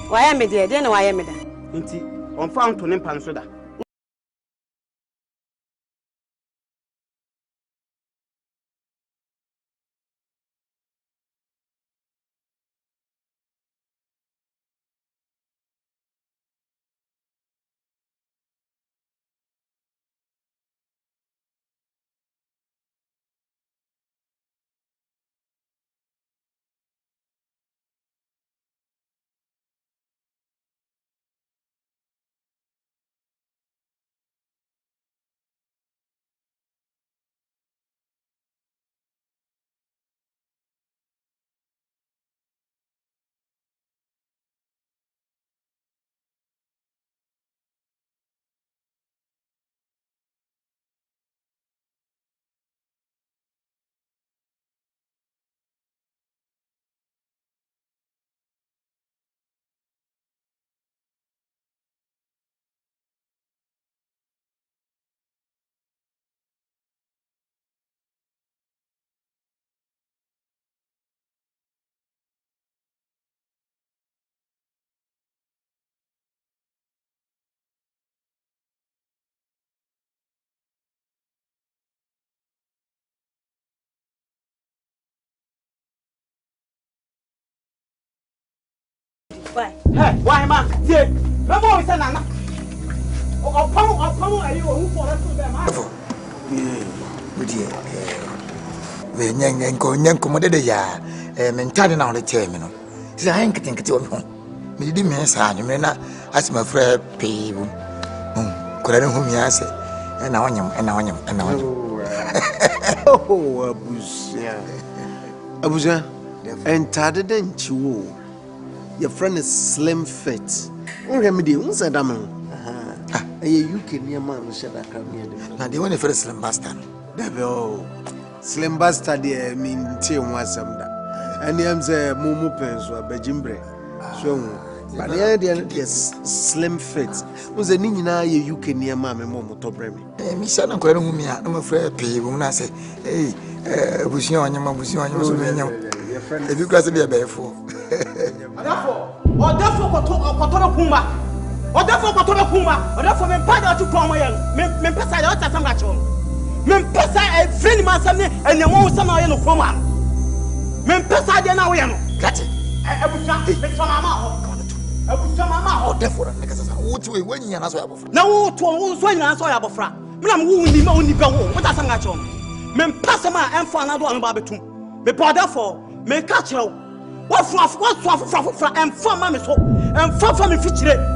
Why am I there? Then why am I there? On found to Nimpansoda. Why ma? Yeah. No more say nana. Opo ayi o for that to them. We nyanko de ya mentade na on tell me no. Say I ain't think o me ho. Me di me sa anwumre na asima frɛ pee bu. Kora ne hu mi ase. Na wonyam. Oh, Abuja. Entade den chiwo. Your friend is slim fit. Remedy, who's a dame? You can near man, said I come here. Now, the one first slim bastard. Devil. Slim bastard, dear, mean tea was some that. And the M's a mumu pens or bejimbre. So, but the idea is slim fit. Was a nina, you can near mamma, Momo Tobremi. Miss Anna Corumia, I'm afraid, pay when I say, hey, Busion, your friend, if you got to be a bear for. Therefore, me pada tu kwa moyen me pesa ya ota sanga chon me pesa e friend man samne enya mo sama ye no koma me pesa de na wo ye no gati ebusa me sama ma ho ebusa mama ho therefore na kasa wo ti we wanya na so ya bofra na wo to wo so nya na so ya bofra me na wo ni ma oni ba wo ota sanga chon me pesa ma emfa na do an ba betum me pada for me ka chew what from emfa ma me so emfa fa me fichire.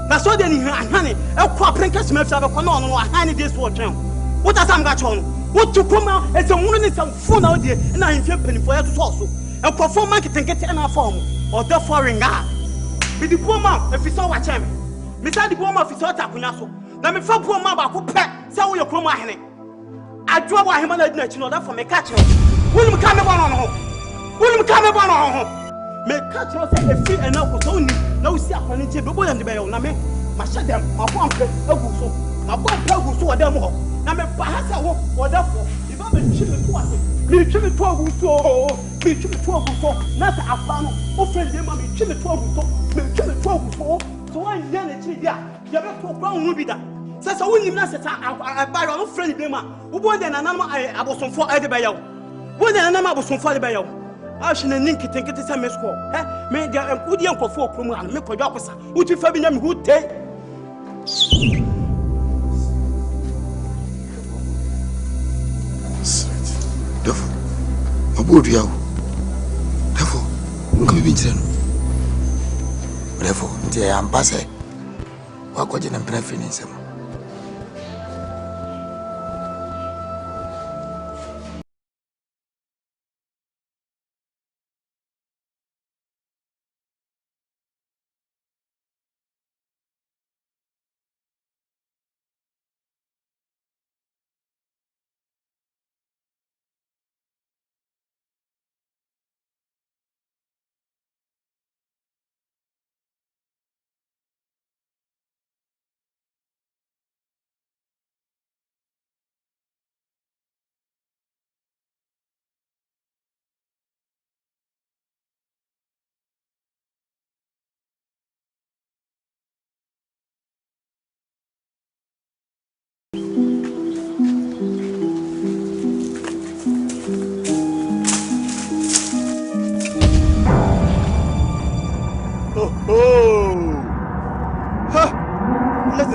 Na so de ni ahane e kwa prenkas me fia be kwa no ahane de so otwen what asam ga chon what to come e se wunu ni sam fu na odi na himfe penifo ya to so e kwa form market nkete na form or the foreign ga be the poor man e fi so wa chem me say the poor man fi so takunya so na me fa poor man ba ko pe se wo ye krom ahene adwo wa ahema na di na chi no da for me ka che wonu ka me bono no wonu ka me bono ho me ka che say e fi ena ko so ni na usi akwani nche be boya ndibe yo na me ma shadem ma bo ampe agu so na bo ampe agu so odem ho na me pa ha se wo odafo iba me chimi to ase me chimi to agu so na ta afa no o friend dey ma me chimi to agu so so wan nya na chi dia ya be to kwa hu bi da se wonim na se ta ba yo no friend dey ma wo bo dey na na abosonfo ade be yo wo dey na na abosonfo ade be yo ashine ninki tenkete sa mesko me dia udi enkofo okromu an me kodwa akosa uti fa bi nya me hute Dofo obodu yawo dofo nko bi ntire no dofo ntie ampase wakoje na mpena fini nsem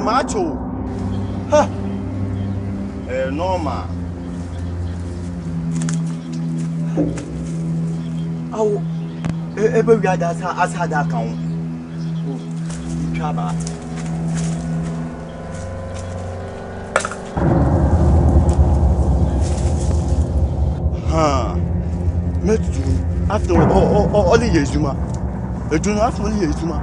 macho. Ha. Normal. Aw. Ebe wi ada asa da kan. Oh. Ikaba. Ha. Metu. After all yezuma. Edun after all yezuma.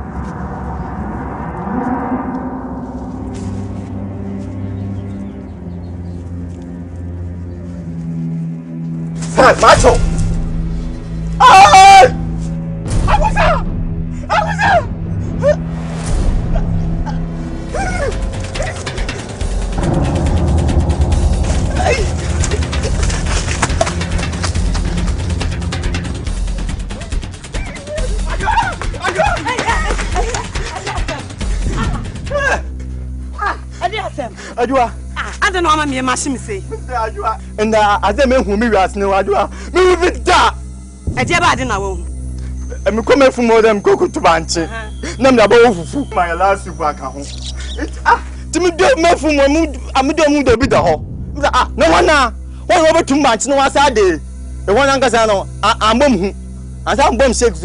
Macho! Ay! Abusa! Ajua. I don't know me machine say. Ajua. And I say me hu me wiase ne ajua. Me wi da. E je ba de na wo. me come from more than cocoa to banche. Nam da bo fufu. My last soup aka ho. Timi do me from am do mu do bi da ho. No one na. One over too much no asa dey. The one ankasa no ambom hu. Asa ambom shake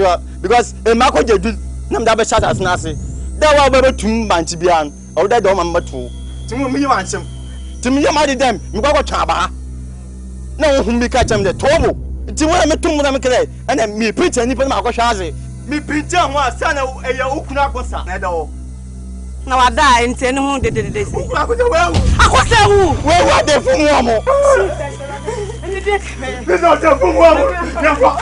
because e mako jedu nam da be chat as na ase. Da wa be tum banche bia no. O da do mama to. Timi me yansem. Timi yama de dem. Me kwa twa ba. Na wo hum bi ka cham de tobo. Timi wa me tum na me kre. Ana me preach ani pe ma kwa hwaze. Me preach ho asa na e ya okunu akosa. Na da wo. Na wada ente no hu de se. Akosa wewu. Akosa hu. Wewu ade fu mu amo. This is the fu mu amo. Never.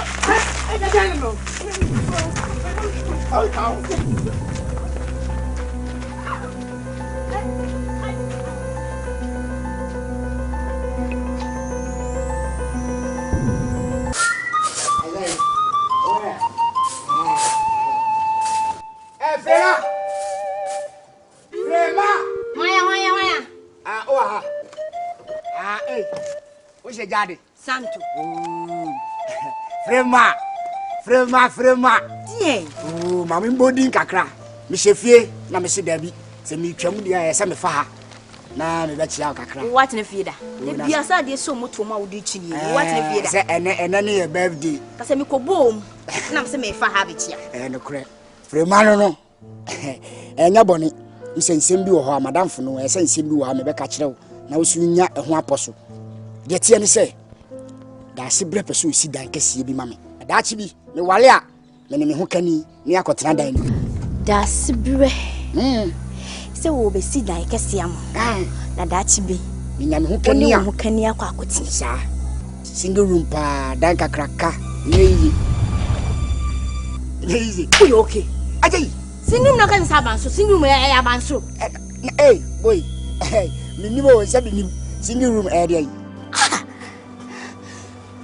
Jadi Santo. Frema. Tie. Mami mbodi kakra. Mi chefie na me se dabi. Se mi twam dia ya se me fa ha. Na me be chia kakra. What na fie da? E biasa de so moto ma wodi chi ni. What na fie da? Se ene ne ye birthday. Ka se mi ko bom. Na me se me fa ha be chia. No kre. Frema no. Enya boni. Nsensem bi wo ho madam fo no. Nsensem bi wo ha me be ka kirew. Na wo su nya ho aposo. De tie ne se da se bre peso si dan kese bi mame da chi bi me wale a me ne me ho kani ne akotena dan ni da se bre se wo be si dan kese am na da chi bi me nya me ho kani a ho kani akwa akoti sa single room pa dan kakraka yeyi uyo okay ajay single room na kan sa ban so single room ya ban so boy me ni mo se bi ni single room area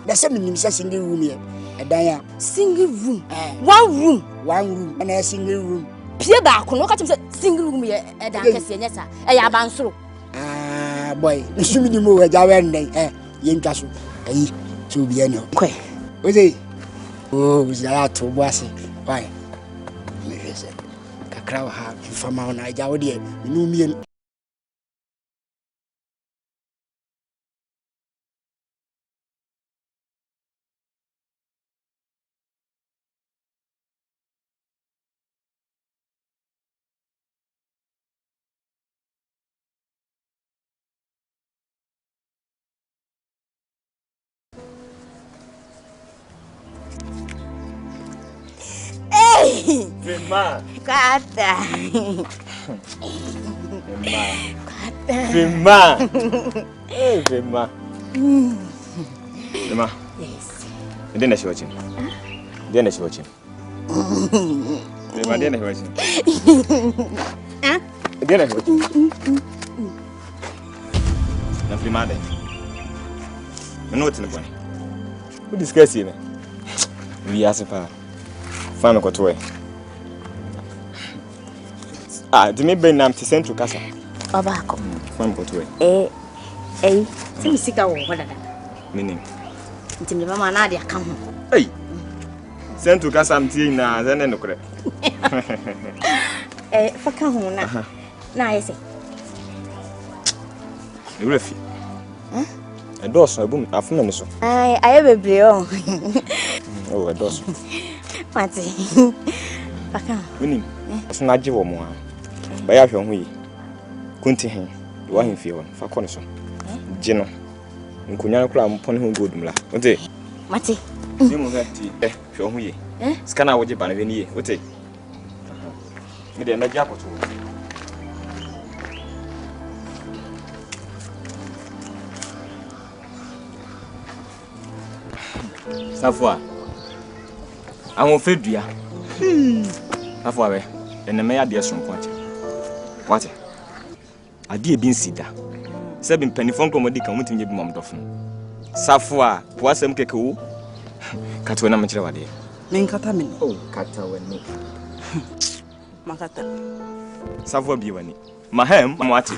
That's a single room here. A single room. One room. And a single room. Pierre back, no catch single room here. A dance, yes, sir. A yabanso. Boy, you see me move a Javan day. Yen Castle. To be any. Quay. Was he? Oh, was that to was it? Why? Kakra ha from our Niger. You know me. Fema. Kata. Fema. Fema. Fema. Yes. Then she watching. Then she watching. Fema, then she watching. Then she watching. Na Fema then. Me know what's in the bunny. Who discuss here? We are super. Fan of Kwadwo. The me ben nam to Central Casa. Obako. Fan Kwadwo. See me sika wo wada da. Meaning. Ntimi mama na dia kan ho. Hey. Central Casa am tie na zene no kre. Fa kan ho na. Na yese. Refi. A dosso abum afuna me so. Aye bebre o. Oh, a dosso. Mati. Paka. Wini. So na je wo mo a. Ba ya hwe ho yi. Kunti hen. Wa hen fie won. Fa kɔ ne so. Je no. Nkunya kura mpɔ ne ho godum la. Ote. Mati. Si mo hati. Hwe ho yi. Skana wo je ba na we ni ye. Ote. Me de na je akoto. Safwa. Awon fedua. Safwa we. Ene me ya de sonko ache. What? Ade e bi nsida. Se bi mpanifon komodi kan mutim ye bi mamdofo. Safwa, poasem keke wo. Katwe na mchire wade. Men kata men. Oh, kata wani. Makata. Safwa bi wani. Mahem amwati.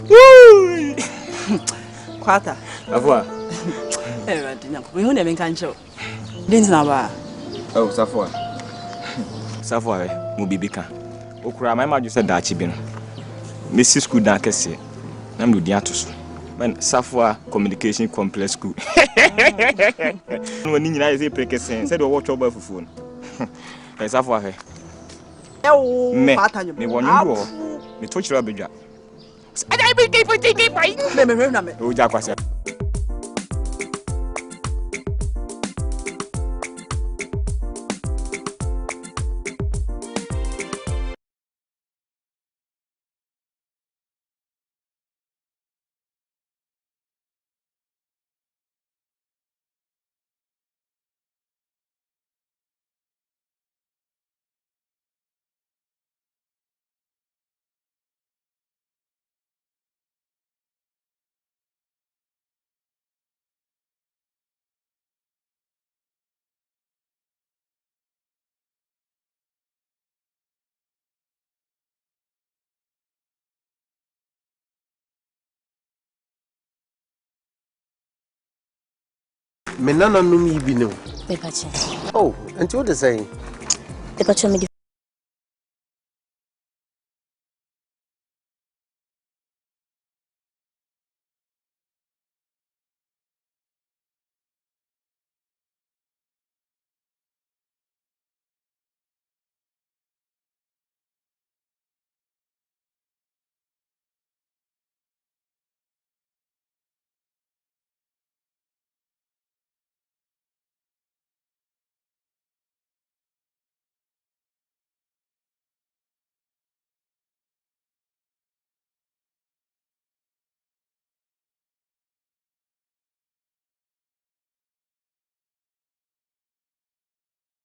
Kwata. Safwa. Radina. We hu na men kan cho. Didn't na ba. Oh, Safwa. Safwa mo bibika. Okura my maju said that chibino. Mrs. School dan kese. Na me odi ato so. Man Safwa Communication Complex School. No ni nyina say prekesen. Said watch over fufu. Safwa he. Me wonyo do. Me to chira bedwa. Ada bi dey pai. Me na me. O ja kwase. Menana no mi bi no. Pepache. Oh, and what they saying? Pepache me.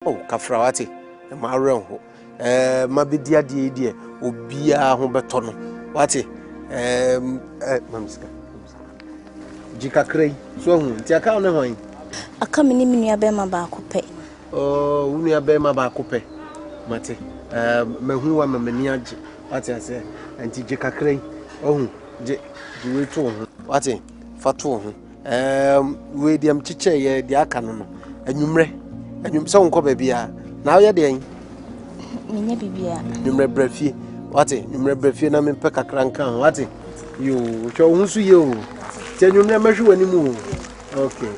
Oh, Kafrawati, the Maran ho. Mabidia de obia ho betono. Wati? Mamiska. Jika krei. So hu, ti aka one hoyin. Aka me ni nua be ma ba akopɛ. Oh, nua be ma ba akopɛ. Mate. Mehu wa mamani age. Wati ase. Anti jika krei. Oh, je we to ho. Wati? Fa to ho. We diam chiche ye di aka no no. Anwumre. Anwum se wonko ba bia. Na wo ye de en. Menya bibia. Numre brafie. Wati? Numre brafie na me pe kakra nkan. Wati? Yo, cho hunsu ye o. Ti numre mahwe wani mu. Okay.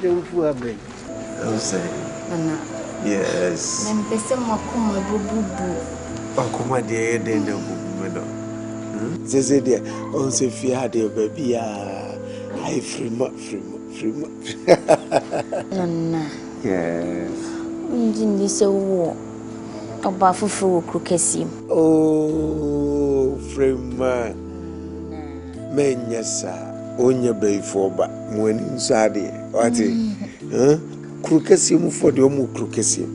Jumfu abe. I'm saying. Nana. Yes. Na mpese makoma bububu. Akoma de bubu do. Zeze de on se fia de baby ai frima. Nana. Yes. Ndi se wo. Oba fufu krukesi. Oh, frima. Menyasa. Onye beifo ba. Mwani nsade. Wati? Krukesi mu for de omu krukesi.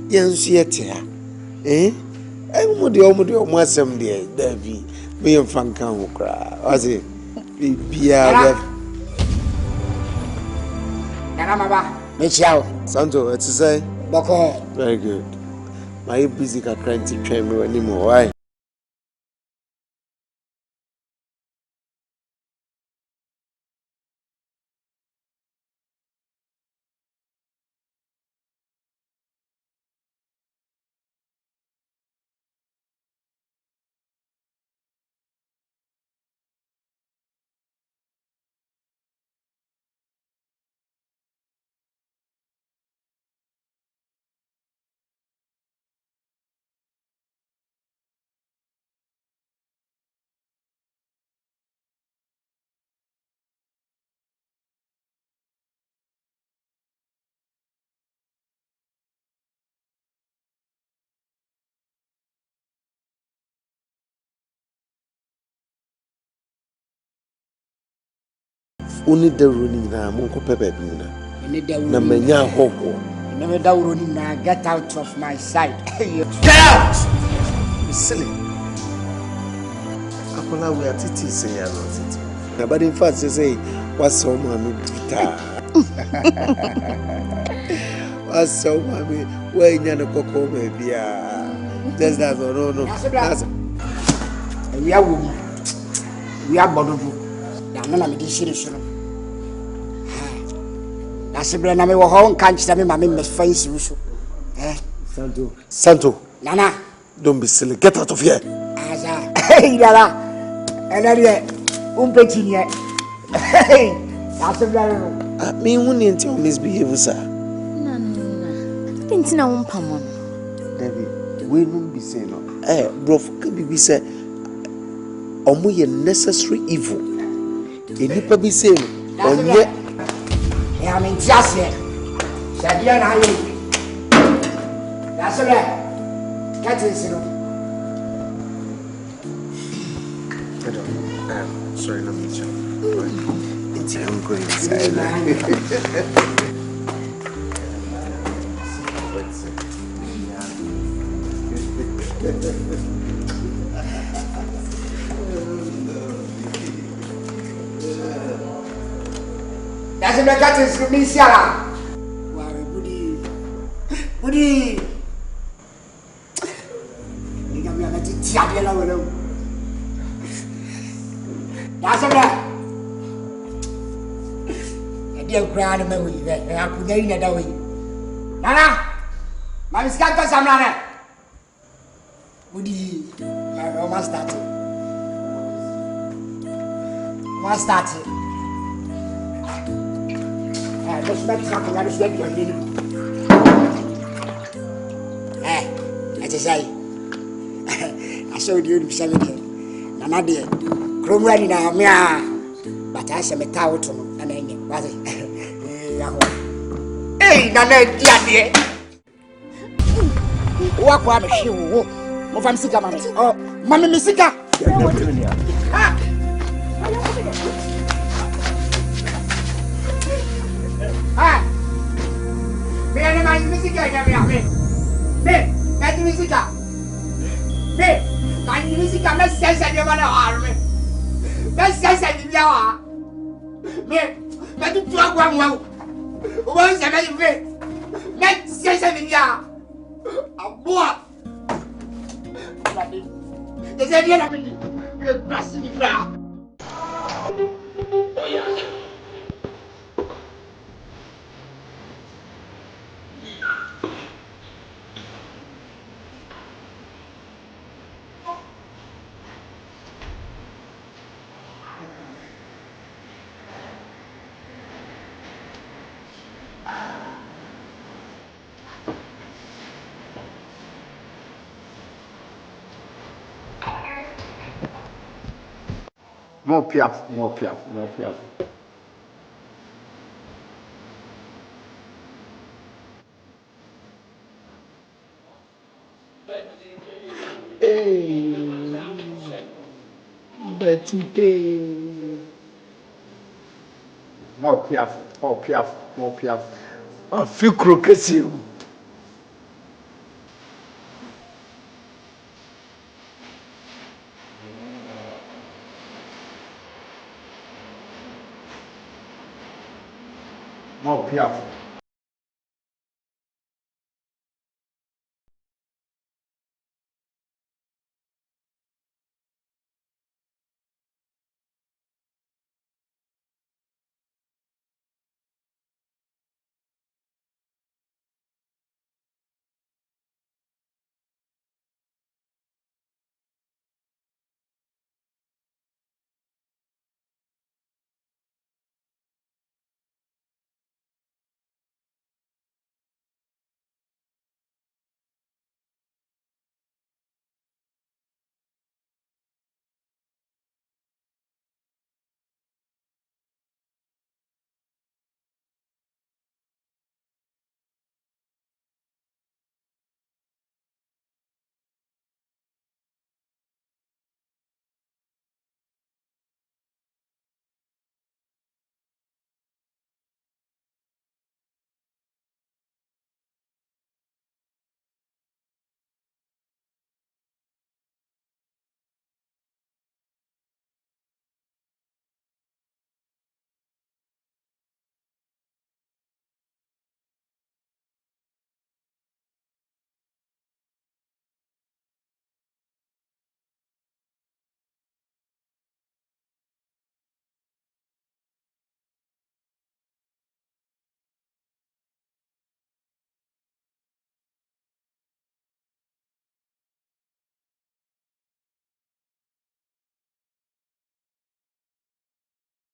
Yensu yete ha. Omu de omu asem de Davi. Me yemfanka ho kra. Wati? Bibia Nana maba, me chiao. Santo, it's say. Boko. Very good. My busy ka trying to train me anymore. Why? Only the running now, Monko Pepe. Na menya hoho. Never da running now, get out of my sight. Get out! You silly. Akola we are titi say ya no titi. Na bad in fact say what's so mommy guitar. What's so mommy where nya no koko baby just that no. That's we are bodobu. Na na me di shiri shiro. Asibre na me wo ho nka nkyere me ma me fancy so. Santo. Nana, don't be silly. Get out of here. Asa. Hey, Nana. Enare umpeti ni. Hey. Asibre no. Me who need to misbehave, sir. No. Pintina umpamon. David, we don't be saying no. Bro, can be say omo ye necessary evil. Enipa be saying onye I mean just here. Shadia na ye. That's right. Catch it, sorry, let me check. I'm going inside. That's the cat is me, Sarah. Goody. You got me a little tiabella with him. That's a bad. A dear grand memory. I could get in that way. Nana, my scatter some nana. Goody. I almost started. Just make something out of your name. I just say, I saw you to 70. Nana dear, Cromwell now, but I shall make out to me and then was it? Hey, Nana, dear. What one is she? Move from Sika, Mammy. Oh, Mammy Missika. Me and my music, I never have me. That music. Me, my music, I'm not sense and you want to harm me. That's sense and you are. Me, but you talk one. Once I make me, that's sense and you are. A boy. There's a real ability. You're passing me now. Oh, yeah. More piaf. Hey, but today, more piaf. I feel croquet. More piaf.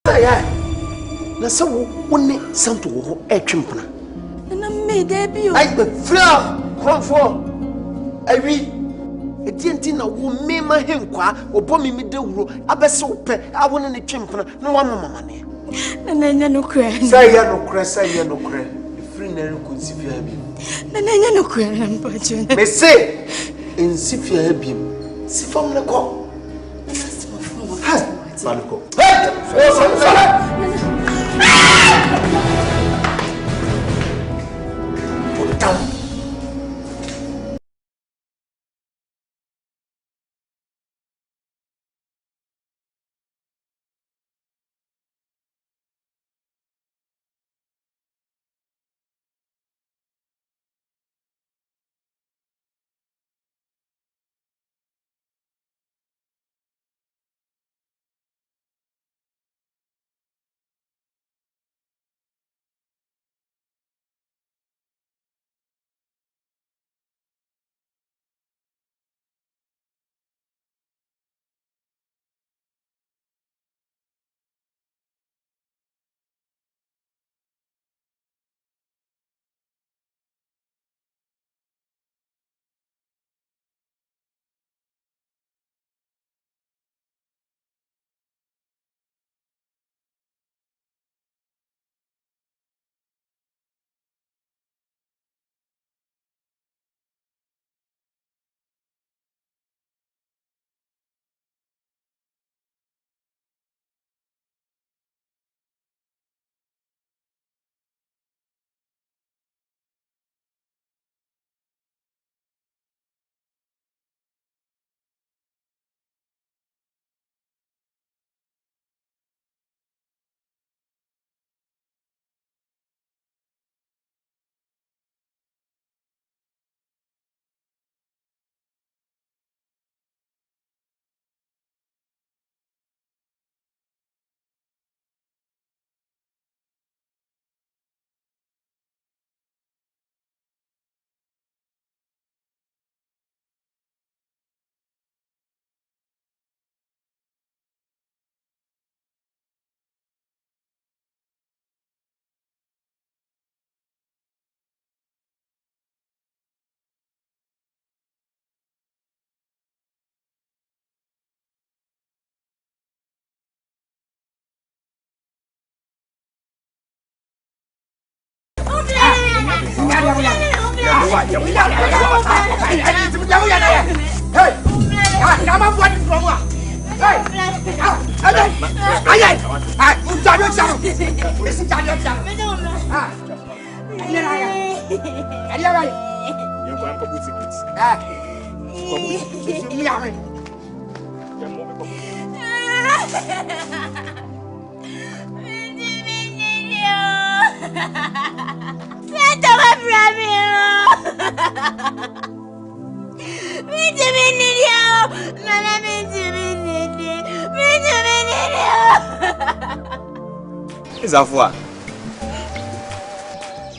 Na so woni santo ho etwempena. Na me dey bi o. Ai be fra kronfo. Awi enti na wo me ma henkwa obo me me dawuro abese wo pe awone ne twempena na wa mama ne. Na nya no kra. Say ya no kra, say ya no kra. Free na ko nsifia bi. Na nya no kra na mpacho. Me say nsifia bi. Sifam ne ko. Ha, Malko. Hey! Put down.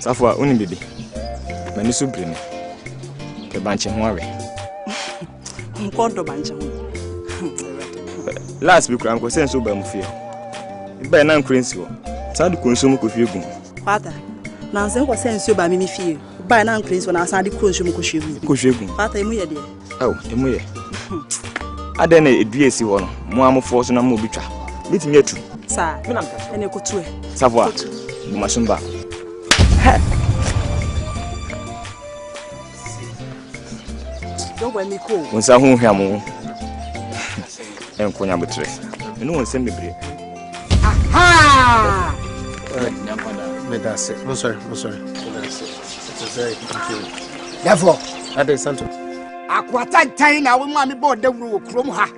Safwa, uni bibi. Mani subrine. Ke banche hwawe. Nkondo banche ho. Last week am ko senso ba mu fie. Iba na nkrensi ho. Sadu konsumu ko fie gun. Father, na nsen ko senso ba mi fie. Ba na nkrensi na asade konsumu ko hwe gun. Ko hwe gun. Father, emu ye de. Oh, emu ye. Ade na edue si ho no. Mo amofo so na mo bitwa. Bitimi atu. Sa, ene ko tu e. Safwa. Bu masumba. Don't let me go. Onsa hu hwamu. Enkonya betre. Enu wonse mebre. Aha! That's it. No sorry. That's it. It's very confusing. Therefore, that is Santo. Akwata tan na wo ma me bo dawuru wo krom ha.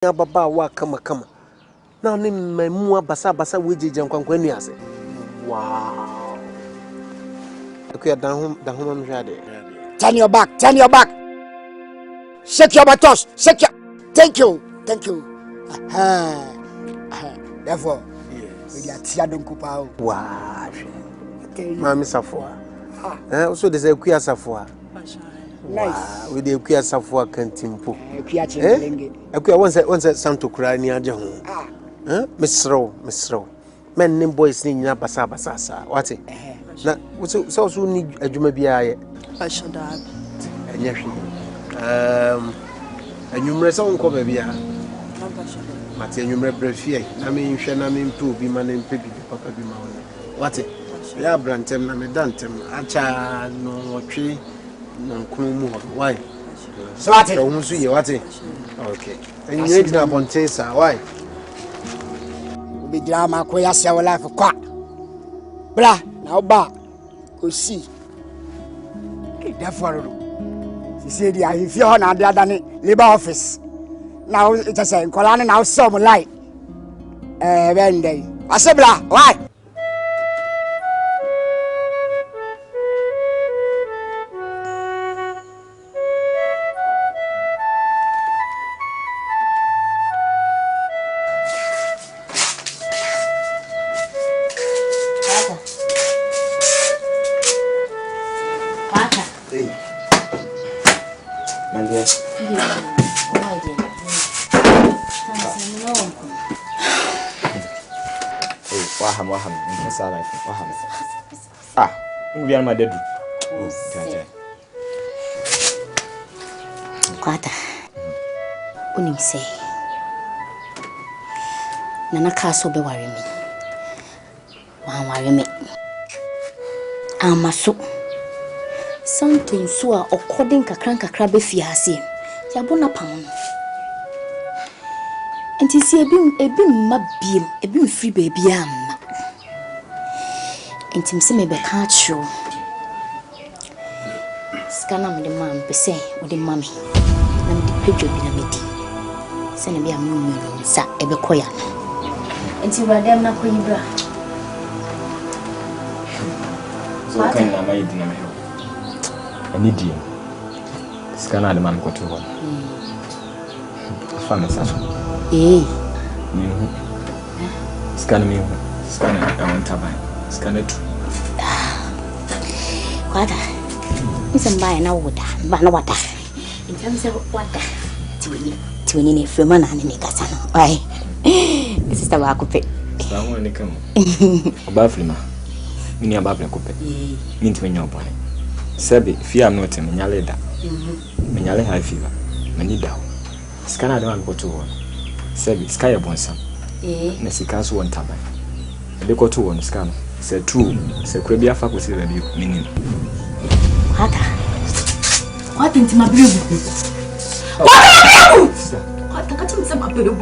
Baba wa kama. Now name my mua basa weji jankwankwa ni ase. Wow. Okay, down home mjade. Turn your back. Shake your buttocks. Thank you. Therefore, we are tia don kupa. Wow. Mami Safwa. Also there's a kuya Safwa. Nice. We the kuya Safwa kantimpo. Kuya chengelenge. Kuya once Santo kura ni aje ho. Misro. Men name boys ni nyina basa sa. Wate? Na so ni adwuma bia ye. Ashoda. Enya hwe. Anwumre so nko ba bia. Mate anwumre brefie. Na me nhwe na me mpe obi ma na mpe bibi papa bi ma wona. Wate? Ya brantem na me dantem acha no wotwe na nkunu mu ho. Why? So wate? So hu so ye wate? Okay. Enye dina bonte sa. Why? Be drama ko ya se life kwa. Bra, na oba. Osi. Therefore, she said, if you're on the other labor office, now it's a saying, Colana now some light. When they, I said, why? Waham. Ah, we are my dead. Kwata. Unim say. Nana kaso be worry me. Wan worry me. Amaso. Something so according kakra be fiase. Yabona pam. Enti si ebi mabiem, ebi mfiri baby am. Enti mse me be ka atro. Skana me de mam be say wo de mami. Na me de pedwo bi na me di. Se ne be am no nsa ebe koya. Enti radem na koyi bra. So kan na mai di na me. Ani di. Skana de mam ko to ho. Fa me sa. Scan me. Scan I want to buy. Scan it. What? It's a buy now water. But no water. In terms of water. Twinny from an enemy casano. Why? This is the work of it. Someone they come. Baflima. Mini a babla coupe. Mint when you're born. Sabi, fear I'm not a minyaleda. Minyale high fever. Manida. Scan I don't go to one. Sabi sky abonsa na sika so won taban de ko to won scan say true say kura bia fa ko say baby meaning what into my blue what ka tim say my blue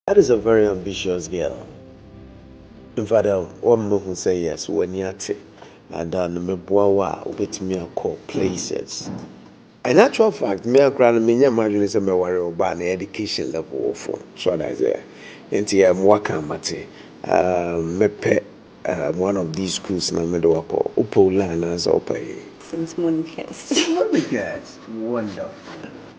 That is a very ambitious girl. In fact, one more who say yes when you're and then me boa with me call places. In actual fact, me grand me imagine say me worry about the education level of so that is nti am waka mate me pe one of these schools na me do up Upola na so pay. Since Monicas. Monicas. Wonderful.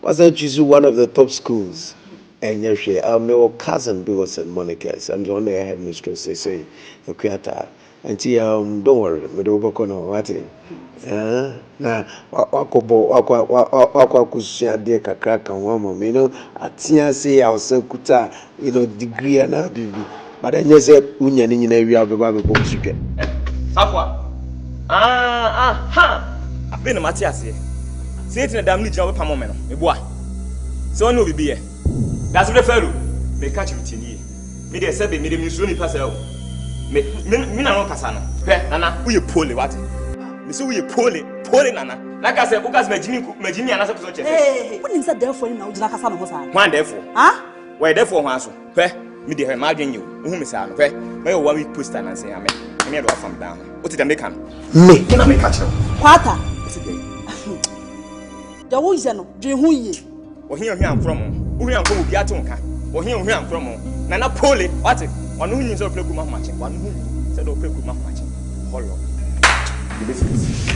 Was that choose one of the top schools? And yes, my cousin was at Monica's. I'm the only headmistress. They say, "Okay, until don't worry, we don't work on what it." Na wako kushia dia kakaka wamo. You know, atia say I was kuta, you know, degree na bibi. But then you say unya ni na wi abeba be box you get. Safwa. Ha. Abe no mate ase. Say it na dam ni jina we pamo me no. Me boa. So no bibi e. That's the fellow. Me catch him tini. Me dey say be me dey misu ni pasel. Me na no kasa no. Hwe nana, who you pole what? Me say who you pole nana. Like I said, ukas majini anasa so chese. Hey, what is that therefore na ujina kasa no ho sa? One therefore. Huh? Why therefore ho aso? Hwe, me dey ma adwen you. Who me say no. Hwe, me yo 1 week poster na say amen. Me do afam down. What did I make am? Me. Na me catch him. Kwata. The wo is no, dwe hu ye. Ohia am from. Ohia am from obi atonka. Ohia am from. Nana pole, what? One who needs to play kuma match. One who said to play kuma match. Hollow. The business.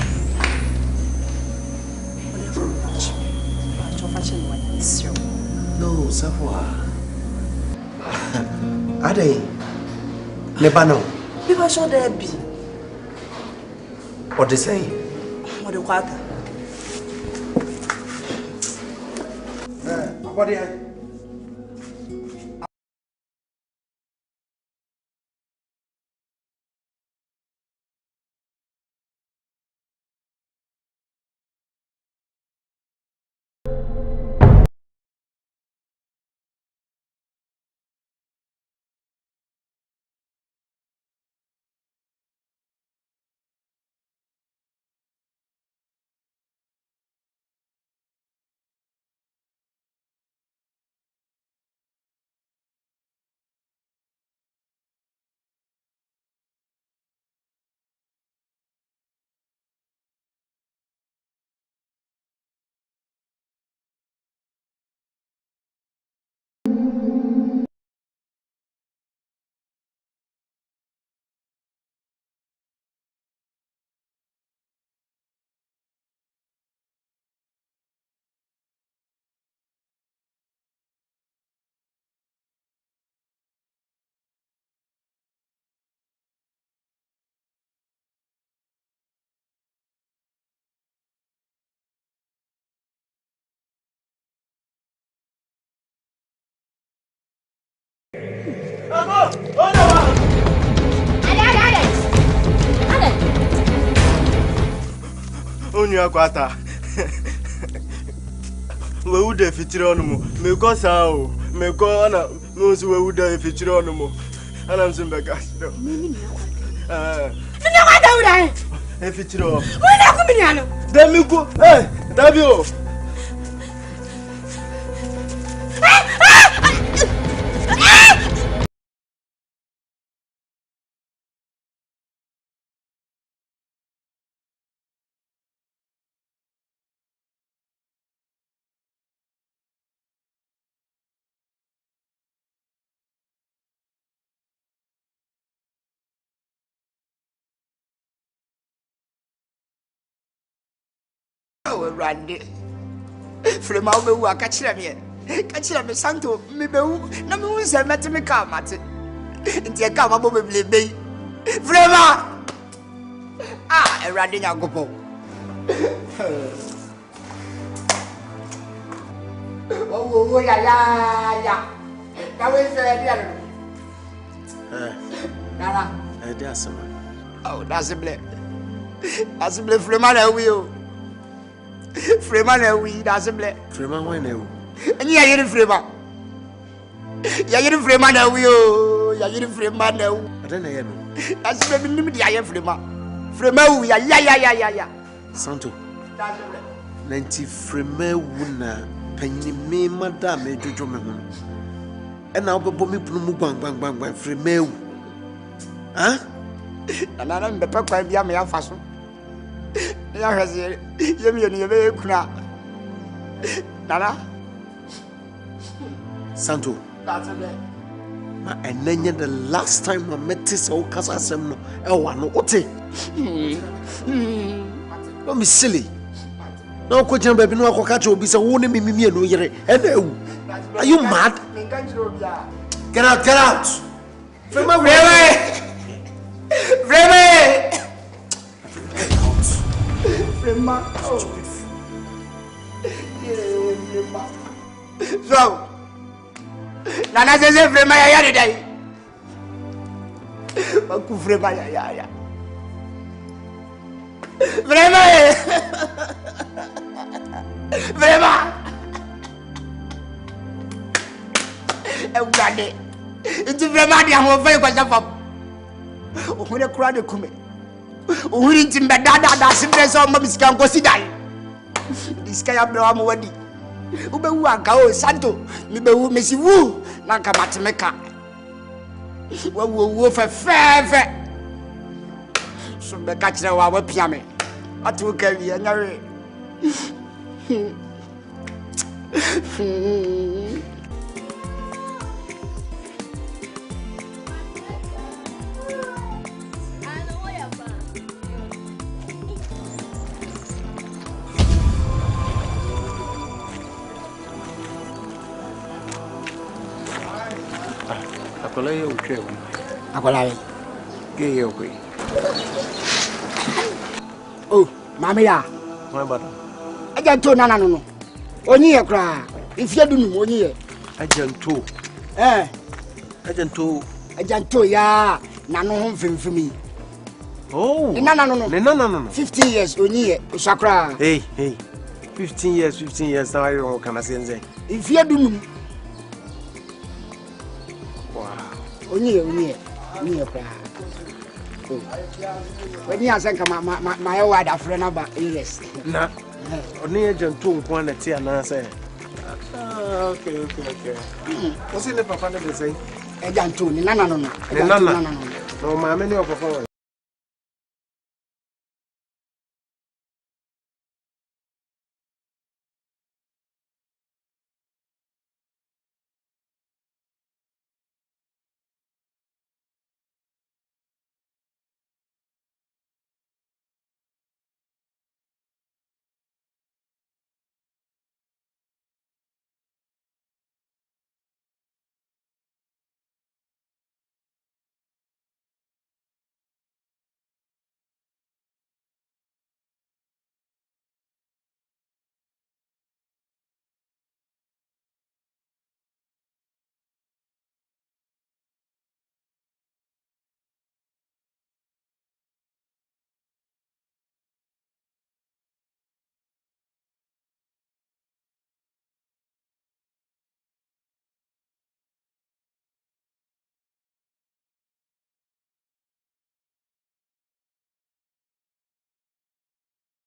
No, Safwa. Ade. Nebano. People show there be. What they say? What the kwata? What they Onye akwata. We ude fitiri onu mu. Me ko sa o. Me ko na no si we ude fitiri onu mu. Ana msimbe kasi. Mimi ni akwata. Ni akwata ude. E fitiri o. Wena ku mi ano. Demi ko. Dabi o. Randy. From our way, catch them Santo, me no moons and met me come at it. Until I come above me, baby. Frema! Ah, a Randy Yagopo. Oh, yeah. Now is the Nana. Oh, that's a blip. That's a blip from my wheel. Freeman, we that's a blip. Freeman, when you? And you are Freeman. You are Freeman, you are Freeman. I don't know. That's the limit. I am Freeman. Freeman, yeah. Santo. Nanti Freeman, wuna, penny me, madame, Jojo. And now me punu bang free meu. Huh? And I don't be pepper be a fashion. Ya has ye kuna. Nana Santo. That's a bit. And then the last time I met this old casa sem no one ote. Don't be silly. No question baby no catch will be so only me no yere. Are you mad? Get out. Frema So Nana says Frema ya today. Aku Frema ya. Frema. Ewade. Itu Frema dia ho fa kwasa fam. Ohune kura de kume. Ohuri ntimbe dada simbe so ma bisika nkosi dai. Diska ya bra ma wadi. Ubewu aka o Santo, mi bewu mesiwu na nka matemeka. Wo fe. So be ka kire wa pia me. Atu ka wi anyare. Akola ye utwe. Akola ye. Ge ye okwe. Oh, mama ya. My brother. Ajanto nana no. Onyi ye kra. Ifie dunu onyi ye. Ajanto. Ajanto ya nano ho mfimfimi. Oh. Nana no. 15 years onyi ye usakra. Hey. 15 years now you can say nze. Ifie dunu. Onye kra. When you ask my word afre na ba yes. Na. Oni ajanto nko na ti ana say. Okay. What's in the papa na say? Ajanto ni nana no. No ma me ni o papa.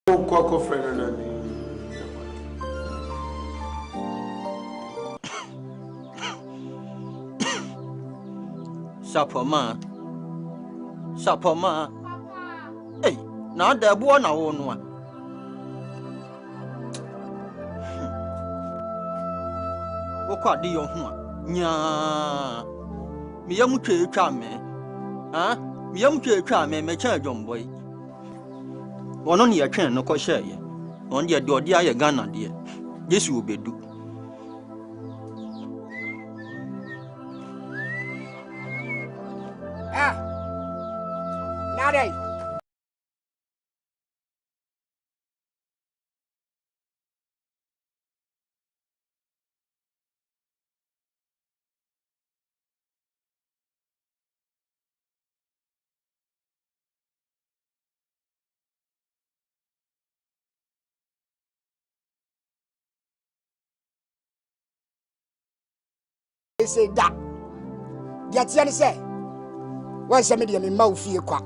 Kwako friend nani? Sapoma. Hey, na da buo na wo no a. Wo kwa de yo ho a. Nya. Mi yam twa me. Ha? Mi yam twa me me cha dwomboy. Wono ne yetwen no ko hye. On de odi aye Ghana de. Jesu obedu. Nade. Say that. Yatiane say. Why say me de me ma ofie kwa.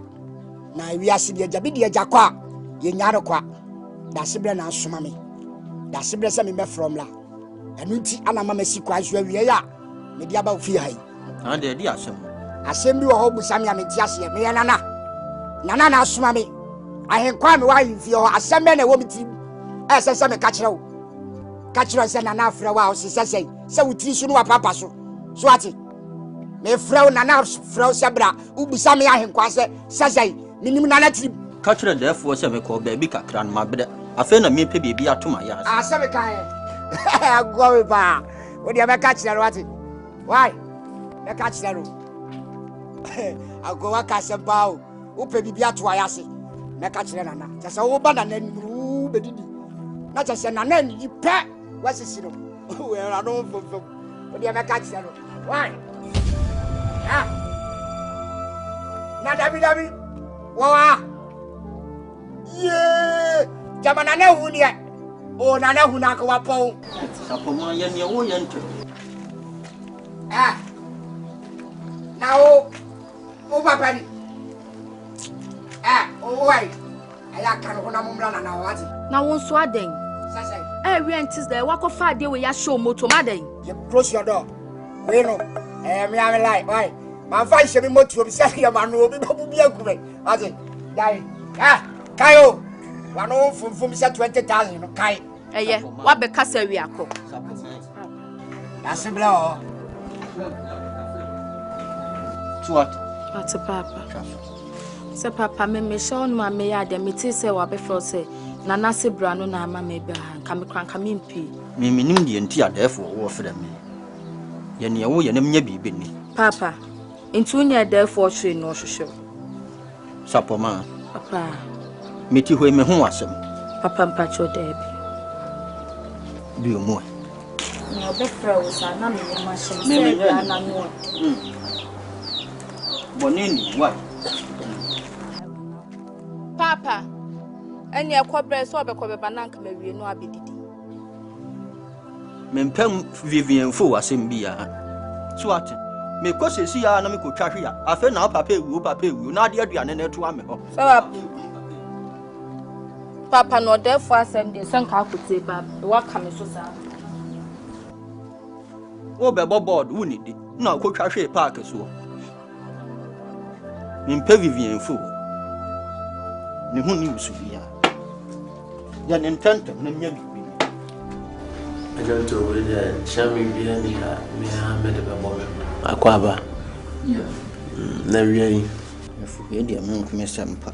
Na wiase de agya bi de agya kwa. Ye nyaare kwa. Da sebre na asoma me. Da sebre se me from la. Enu nti ana mama si kwa so awie ya. me dia ba ofie hai ande di asem bi wo ho busami amenti ase me ya nana na asoma me ahenkwa me wa yimfie ho asem be na wo miti se me ka kire wo ka kire se nana afra wa o se wutiri so no wa papa so ati me frau nana frau sebra ubusami ahenkwa se minim nana tiri ka kire therefore se me ko ba bi kakra no mabede afa na me pe bi atoma ya ase me ka agwa ba o dia me ka kire ro ati why me ka kire ro agwa ka se ba o pe bi ato ayase me ka kire nana se wo ba nana nuru bedidi na se nana ni pe wasisi no we ra no fofo o dia me ka kire ro why na dabi wawa ye jamana na hu ni o na hu na ko wa pon sapoma ye ne wo ye nto na o papa ni o wai aya kan ho na mumra na wati na won so aden sasa we antis there wa ko fa de we ya show moto maden you close your door we no me am like why man fa she me moto bi say ya man obi babu bi akube ati dai kayo wano fumfum say 20,000 no kai eye wa be kasa wi akọ asibla o what ati papa se papa me show no ma me ya de me ti say wa be fro say nana sebra no na ama me ba ka me kranka me mpi me nim de nti adefo wo frɛ me ye ne wo ye nem nya bibi ni papa ntu nya adefo hwe no hwehwe sapoma papa meti ho me ho asem papa mpacho debi bi o mo no be fra wo sa na me ma hye se bra na no bonini why papa eni ekwobre so obekwobe bananka mawie no abedidi mempem Vivian fo asem bia so ate me kwasesi ya na me ko twahwe ya afa na papa ewu na ade aduane na to ame ho so papa no defo asem de sanka akote ba wa kame so sa wo be board wuni di na ko twahwe park so mempem Vivian fo ni hu ni usubia ya nintento na nya bibi I don't know whether Shami Biania may have met a moment. Aquaba. No, really. If we had a monk, Miss Sampa.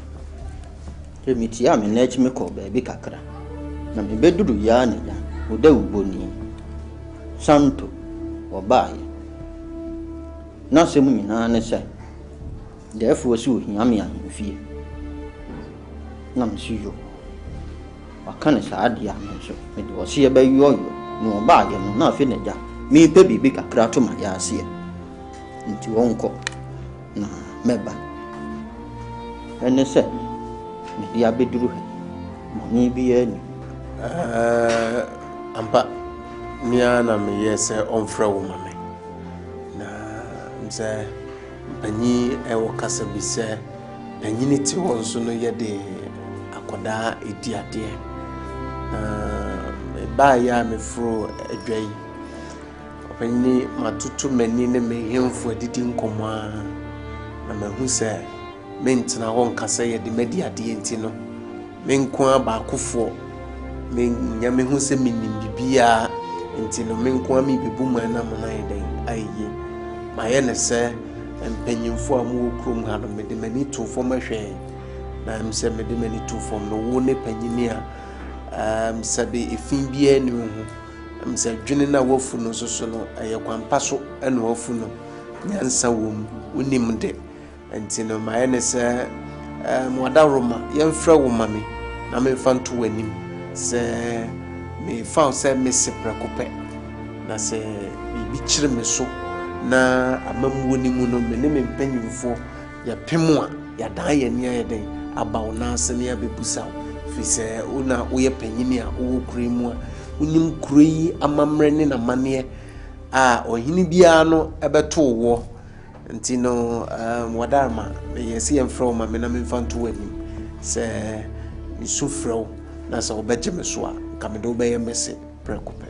Tell me, Tiam and let me call baby Cacra. Na me bedu yani o de uboni. Santo or buy. Na se mu nyina ne se. Therefore so hiame an fie. Na msiyo. Wakane sa adia menso. Me do se be yoyo. No ba ye no na afi na ja. Me pe bibi kakra to ma ya ase. Nti wonko na meba. Ene se me dia beduru he. Moni bi ani. Ampa nia na me yese onfra wo mame. Na mse panyi e wo kasa bi se panyi ni ti won so no ye de akoda edi ade. Ba ya me fro adwai. Panyi matutu mani ne me hemfo adidi nkoma na mahu se mentina won kasa ye de medi ade enti no menko abaakofo nya me hu se minim bibia enti no menko ami bebu mu na mo na yeden ayi ma ye ne se empanyimfo amu okrom ha no mede mani to fo mahwe na mse mede mani to fo no wo ne panyini a sabe efin bia ni hu mse dwene na wofu no so no aye kwampa so ene wofu no nyansa wom unim de enti no ma ye ne se modaroma yemfra wo mame na me fanto wanim se me fa se me sepra kopɛ na se bibi kyire me so na amamwo ni mu no me ne me mpanyimfo ya pemu a ya dan ya nia ya den abawo na asem ya bebusa fi se una wo ye panyini a wo kure mu a unim kure yi amamre ne na mane a ohini bia no ebeto wo nti no wadarma me yesi emfro ma me na me fanto wanim se mi sufro na so obeje me so a ka me do be ye mese prekope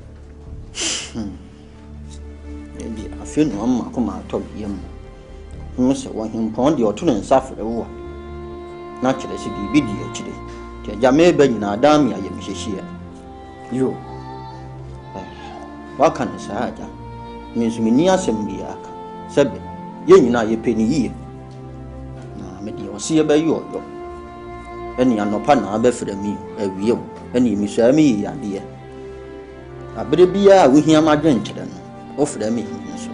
Maybe I feel no one come out of him. Must want him pound your two and suffer a war. Naturally, she be biddy actually. Jamay Ben, I damn ya, you. What can I say? Means me near some beak. Sabe, you know, you penny ye. Now, maybe you'll see about you. Any no partner before me, a wheel, any miss me, dear. I better be we hear my grandchildren. Offer them so.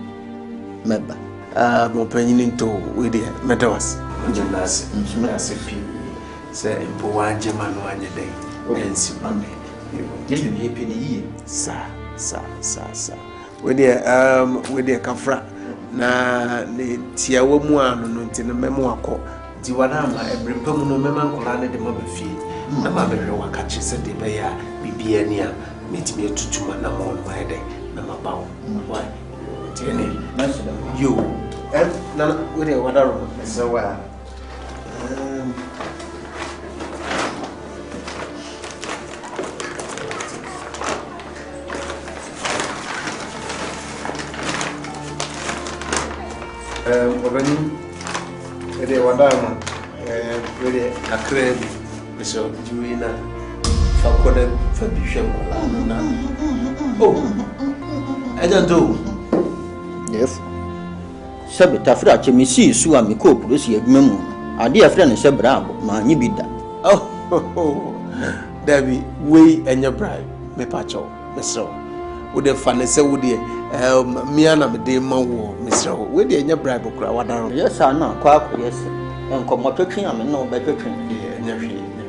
Member. No penny into with the Meadows. Gymnasium, say, Boa German 1 day. And Simone. Give me a penny, sir. With the Kafra. Na the Tiawa Muan, no memoir call. Diwanama, every permanent member colana de Mobbefi. No matter what catches said the Bayer, be near, meet me to Manamon my day. Nama bow. Why? You. And none with a water. So well. With a wonderman, with a crab, so Juina Falcon Fabian. Oh, I don't do. Yes. Sabita Frache, me see Suami Cope, Lucy Memo. Our dear friend is a bravo, my Nibida. Oh, Debbie, we and your bride, me pacho, me so. With the funny say, would you, Miana, de Mawo, Mr. With the your bride, yes, I know, quack, yes, and come what talking, I'm no better train.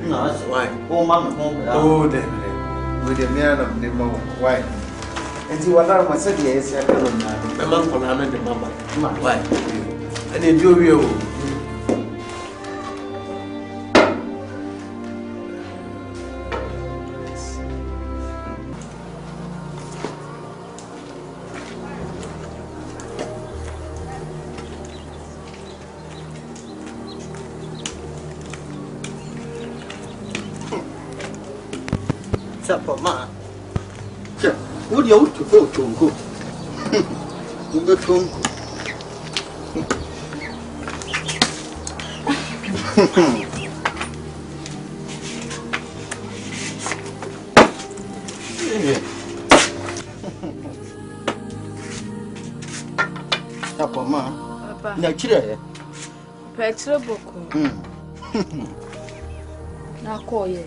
No, that's why. Oh, Mamma, oh, then, with the Miana, de Mawo, why? And you are not my city, yes, I don't know. My mom for Anna, the Mamma, why? And you do you. Ma, would you to go to go? You go to Ma, Nature Petra Poku. Now call ye.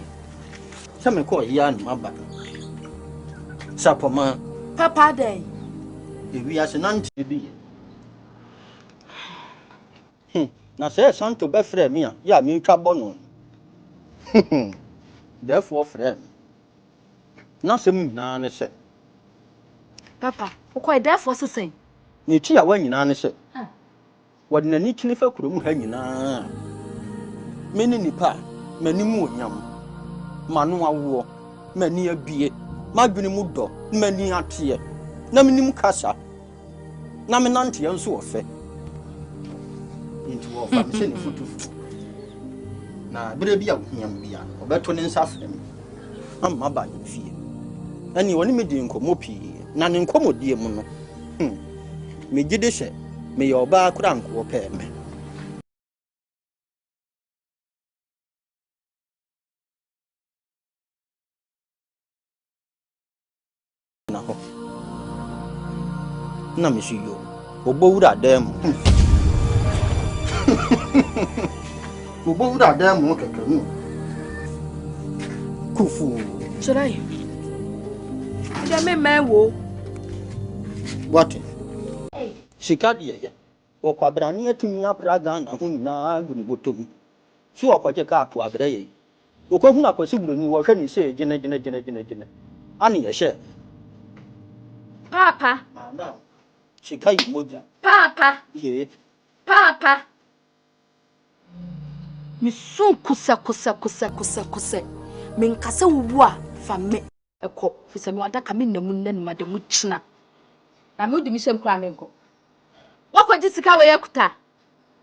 Some call Yan, my back. Sapoma, Papa day. If we are an auntie be. Now say Asante be friend me, ya me trouble. Therefore, friend. Nothing none say. Papa, quite therefore to say. Nitia when you none say. What in a niche if I could hang na. Many nipa, many more yam. Manua war, many a beer. Magni mudo, many at here. Naminim casa. Naminanti and so fair. Into a family foot. Now, baby, I'm here, or better than suffering. I'm my bad in fear. And you only made in Comopi, none in Como dear mono. Me jidishe, may your bar crank or pay me. Na me see you. Obo that damn. Obo that damn okay. Kufu. Should I? There may man wo. What? She can't hear. O Quabrania to me up Ragan, whom now I'm going to me. So I put a car to a day. O Comuna possibly what can you say, Jenna. Annie, a share. Papa. She can't move. Papa. Yeah. Papa. Me so kusa. Me nkasa wuwa fa me ekọ. Fisa me wada ka me namu nna madamu china. Na me odi mi sem kra me nko. Wakwaji sika we yakuta.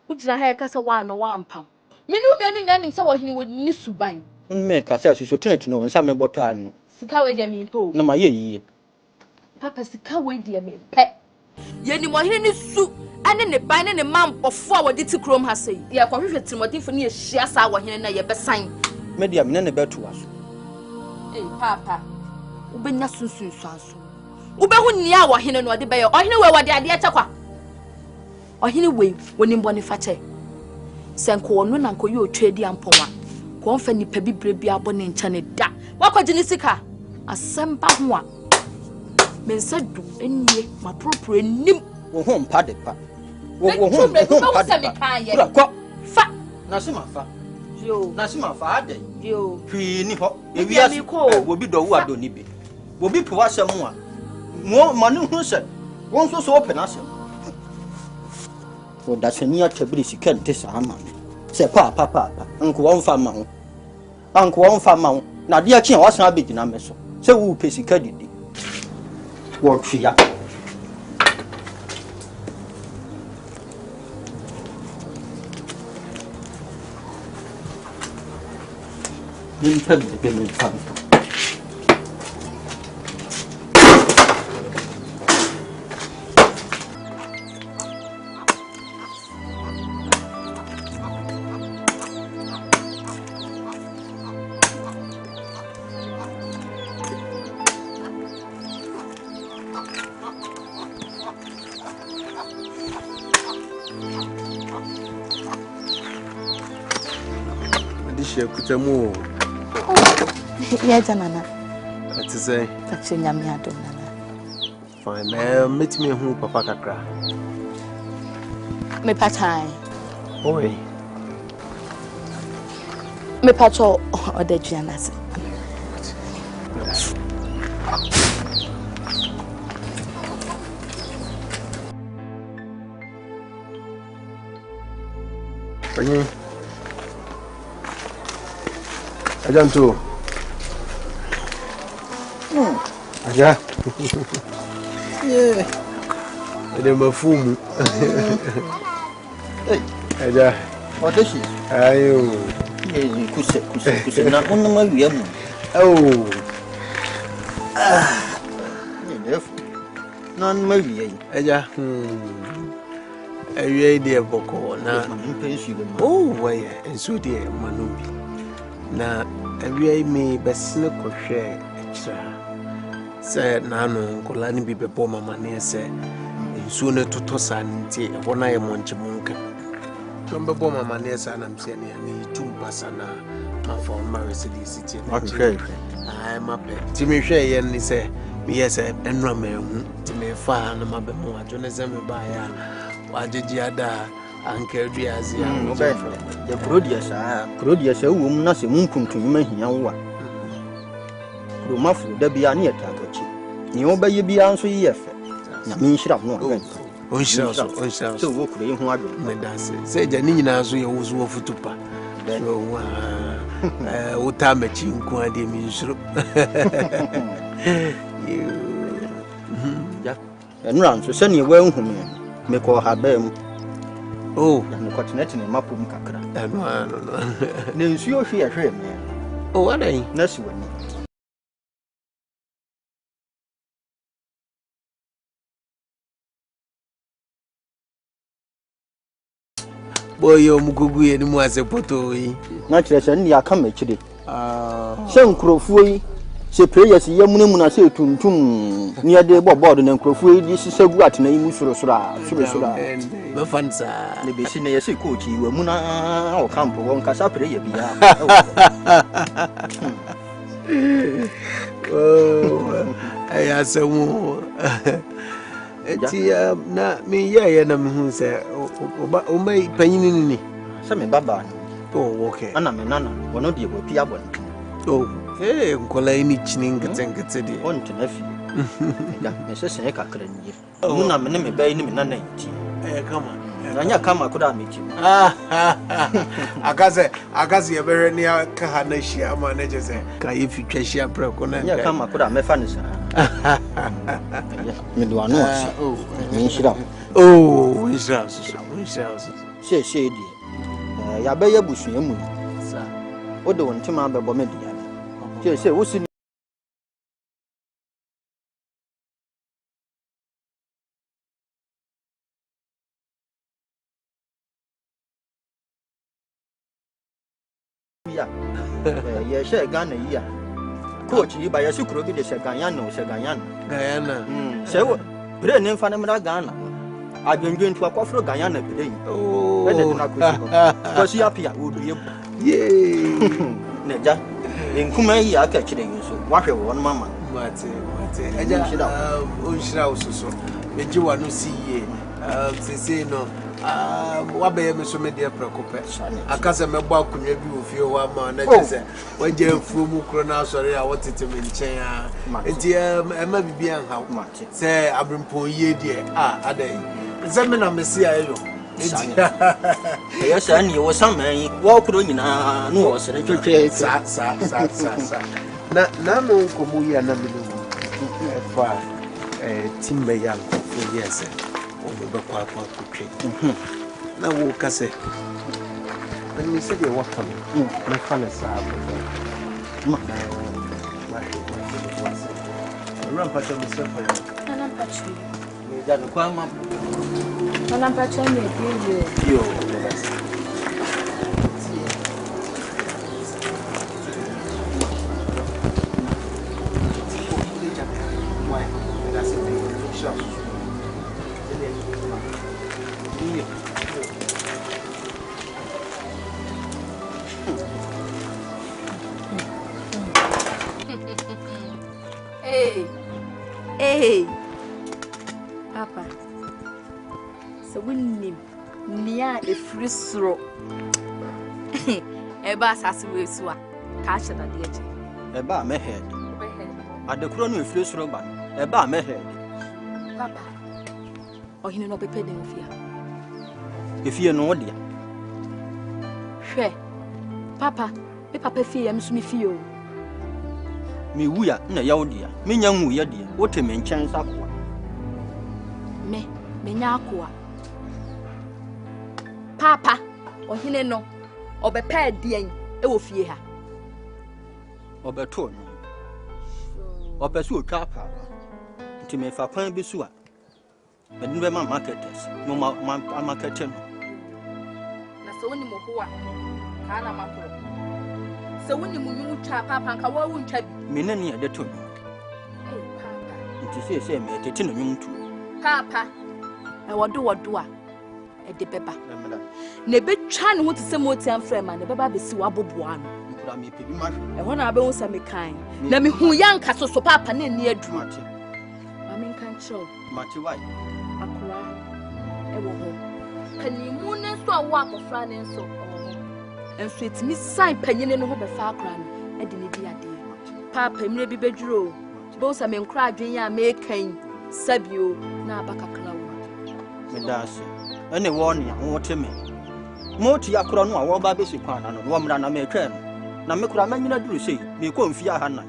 Ujina ha yakasa wa no wa mpam. Me nu me ni nani sa wo hini wo ni suban. Me kasa so tenant no nsa me boto anu. Sika we je mi to. Na ma ye yi. Papa sika we de me pe. Yeni mo hene ni su ane ne ban ne mampofo a wodi ti krom ha sei. Ye kwahwehwe timodinfo ne ehia sa wo hene na ye besan. Media me ne beto aso. Papa. Ubenya sunsun so. Ubehu nia wo hene no ode be ye. Ohene we wode ade etakwa. Ohene we woni mbone fache. Senko ono na nkoyi otwedi amponwa. Ko mfa nipa bibre bia abone ncha ne da. Wakwaje ni sika. Asemba ho a. Mensa du enie mapropro enim. Wo ho mpa de pa. Wo ho mpa de pa. Ko fa. Na se ma fa. Yo. Na se ma fa ade. Yo. Twi ni ho. Ewi as wo bi do wo ado ni bi. Wo bi po asem a. Mo manu hu se. Won so so open asem. Wo da se ni atabiri sika nte sa ama. Se pa. Nko won fa ma ho. Anko won fa ma ho. Na de achi wa san abegina me so. Se wo pe sika didi. Wo twa. Nin pa de me fa. Kutamu. Yes, Nana. What to say? Actually, I'm here, Nana. Fine. Meet me who Papa Kakra. Me patai. Oi. Me pacho or the Gianas. Ajanto. Aja. Yeah. Ede mafumu. Aja. Odeshi. Ayo. Ye kuse na onno ma wiya mu. Oh. Def. Na ma wiya. Aja. Awiya de boko na. Oh, why? Enso de manubi. Na awiya me besine kohwe ekira. Se na no kola ni bi bebo mama ne se enso ne toto santi e wona ye monche monka. Tombe bo mama ne se na mse ne ni tumpa sana ma for ma residi city. Okay. Ai ma pe. Ti me hwe ye ni se me ye se enra ma hu ti me fa na ma be mu ajo ne se me ba ya wajeji ada anke duazi ya no be de krodia sa wo mu na se munkuntu ma hia wo a kro mafu da bia ne yata bochi ni wo ba ye bia nso ye fe na me nhira no ga onshira so wo kro ye hu ado me da se ja ni nyina so ye wo so futupa so wo ta ma chi nku ade mi nsuro ya enra nso se ne wa hu me ko ha ba mu oh ya ne continent ne mapum kakra no ne nsuo hwe ya hwe me oh adai na si wani boy yo mugugu ye ni mu ase poto yi na kire se ne aka ma kire se nkrofo yi se prayers ye munemu na se tuntum ni ade board na nkrofo yi di sisagu atena yi mu suro me fansa ne be si ne ye se coach yi wa mu na o camp won kasa prayer bia oh ay Asamoah eti na me ye na me hu se o mai panyini ni se me baba oh okay ana me nana wono de go pia bon oh nkola ini chinin getse de on tena fi ya me se sen kakra ni mu na me ne me bai ni me nana nti kama anya kama koda me ti akaze ye behwe ni aka ha na hia ma na jese ka ye fitwa hia preko na anya kama koda me fa ni sa me do anu ase me nhira nhira se di ya be ye busua mu sa o de won tima be bo me di se wo si bia. Ye share Ghana yi a. Coach yi ba ye su kuro bi de Ghanaian. Say what? Bre ne fa na mra Ghana. Adwendwen to akofro Ghanaian pede yi. Oh. E de na kwesi. Kwesi apia odue. Yay. Neja. Nkuma yi aka kire yi so. Wahwe wo no mama. Mate. Eja onshira osuso. Meji wa no siye. Sese no. Wabe me so me de prekope. Akase me bọ akunwa bi ofie ho ama na jese. Waje afuo mu kro na asore a wotete me nchen a. Enti ema bibia nha mate. Se abrempon ye de adai. Se me na mesi ayo. Yes, and you was some man walk in no sa. Na no komu ya na me no. Fa timbe ya ko yes. Obekwa kutwe. Na wo kase. When we say they work for me, my father said, run patch myself for you. I'm patching. Me that no kwama. I'm patching you. Why? That's it. Sure. Hey, Papa. So we name near a free throw. Eba sasiwe suwa. Kasha na dieti. Eba me head. Adekro no free throw ban. Eba me head. Papa. Ohine no bepe den ofia. Efie no dia. Hwe. Papa, me papa fie ya mso me fie o. Me wuya na yawo dia. Me nya nwu ya dia. Wote me nchen sakwa. Me nya akwa. Papa, ohine no obepe den e wo fie ha. Obeto no. Opesu otwa pa. Nti me fa kwan bi so a. Me den be ma marketers. No marketing. Na so woni mo ho a. Ka na makro. So woni mu nyu twa papa nka wa wu ntwa bi. Me na ne ade to. Papa. Nti se me tete no nyum tu. Papa. E wodo a e de beba. Na betwa ne ho te se motiam frame na beba besi wa boboa no. Nkura me pebi ma hwe. E ho na abehu sa me kan. Na me hu yanka so papa na ni adu. Ma me kan chiro. Mati wai. Akura e wo ho. Kanimu ne so awo akofra ne so. Enso etimi sign panyene no ho be fa akura no. E de ne di ade. Papa mire bi bedwuro. Bo sa me nkura adwen ya me kan sabio na abakakra wo. Me daase. Ene wo ne ho wote me. Moti akura no a wo ba be si kwana no wo mra na me twa no. Na me kura manyina duru sei. Me ko mfi aha na.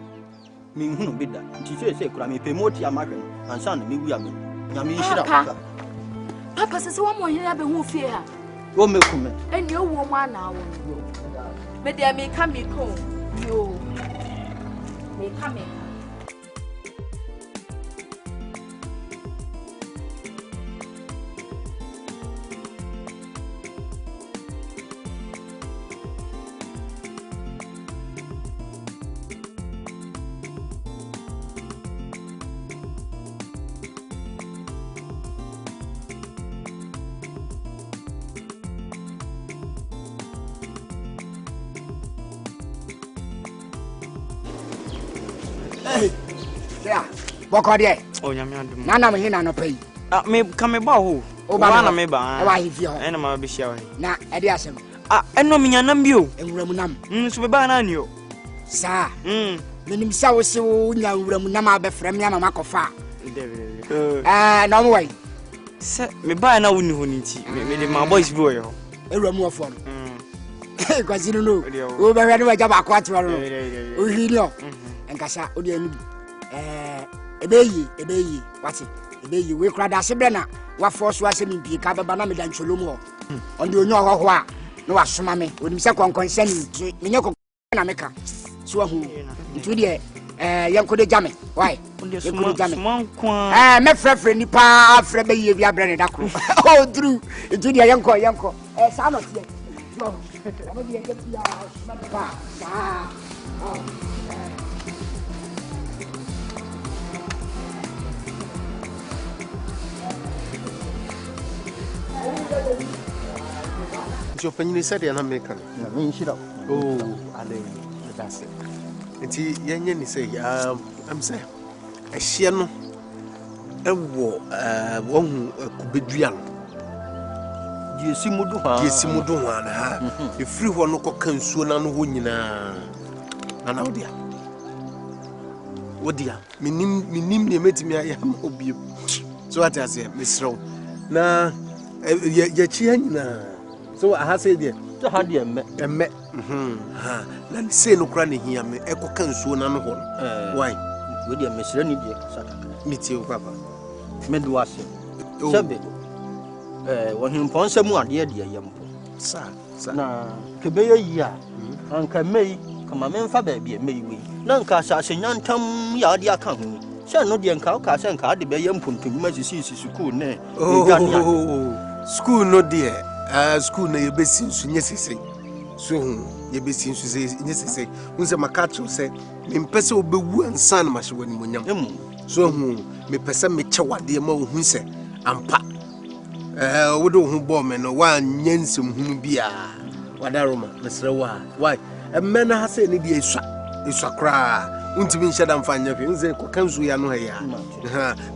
Me hunu bi da. Nti se kura me pe moti amahwe no. Ansa na me wu ya me. Nya me nhira papa. Papa se wo mo hira be hu fie ha. Wo me kume. Eni owo mo ana wo. Me de me ka me ko. Yo. Me ka me. Yeah, boko de. Oh, nyame adum. Na me hina no pay. Me ka me ba ho. O ba na me ba. E wa hifie ho. Na ma be hia wa. Na e de asem. Eno me nyanam bi o. Enwuramu nam. So be ba na ni o. Sa. Menim sa wo se wo nya nwuramu nam abefra me ama makofa. Na mo wai. Se me ba na woni ho ni ti. Me de my boys bi o yo. Ewuramu ofo no. Kwasi no. O be hwe no wa jaba akwa twa no. O hiri o. Enkasa o de ani. Ebeyi wati ebeyi we kra da sebre na wa force wa se mbi ka baba na me da ntwolom ho onde onyo ho a na wa soma me onim se konkonsa ni menye ko na meka so wa hu ntu de yanko de jame why yanko de jame me frefre ni pa afre be ye bia bre ne da kro oh true ntu de yanko sa no tie Your penny said, and I'm making. Oh, that's it. And he say, I'm saying, a shiano, a war, one could be drian. Yesimuduan, a free one no can soon and winina. And out there. What dear, minim made me, I am obi. So what I say, Miss Rowe. Now, you're cheering. So I have said, dear, so how do you met? Then say no cranny here, me echo can soon and why? Would you miss any dear? Meet you, Papa. Medwasi. Sabe, when him upon someone, dear young. Sir, na kebe ya anka mei kama memfa ba bia mei we na nka asase nyantam ya de aka ho se no de nka ka se nka de be yam puntum asisi school ne school no de school na yebesi nsu nyesese so yebesi nsu se nyesese unse makacho se me mpese obewu ansan ma hye wani monyam so me pese me kyewade ma ohun se ampa wodo hu bo me no wa nyensem hunu bia wadaroma mesrewa why emena ha se ne dia eswa kra untimi nhyada mfanya pe unse ko kanzu ya no ya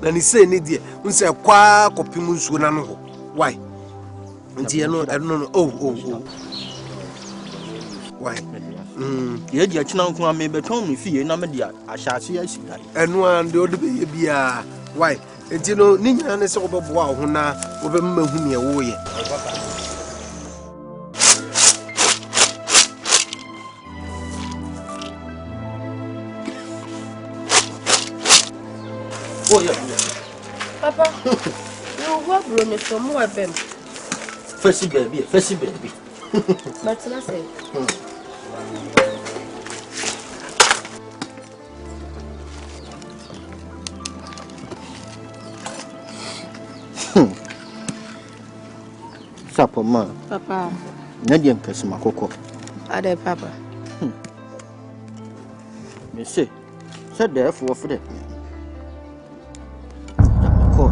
na ni se ne dia unse kwa kopim nsu na no ho why nti no why ye dia china nko ame beton me fie na me dia ahyase asida eno and ode be bia why nti no ni nyina ne se obeboa ho na obemma hu ne wo ye oh yeah Papa you go bro me from where bem first baby but na say Sapoma. Papa. Nadi nkasi makoko. Ade papa. Me say, said therefore for that. Ko.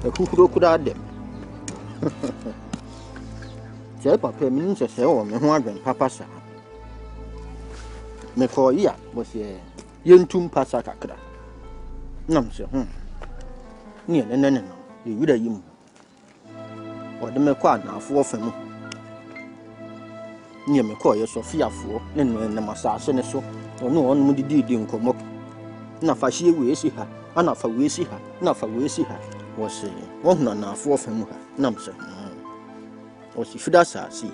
E kukudo kuda dem. Say papa me nse say o me ho adwen papa sa. Me ko ya bo se yentum pasa kakra. Nam se ni ne e wira yim. Ode me kwa na afo ofam ni me kwa ye sofia afo ne ne masase ne so ono onu didi nkomo na fa hie we esi ha ana fa we esi ha na fa we esi ha wo se wo huna na afo ofam ha na mse o si fida sa si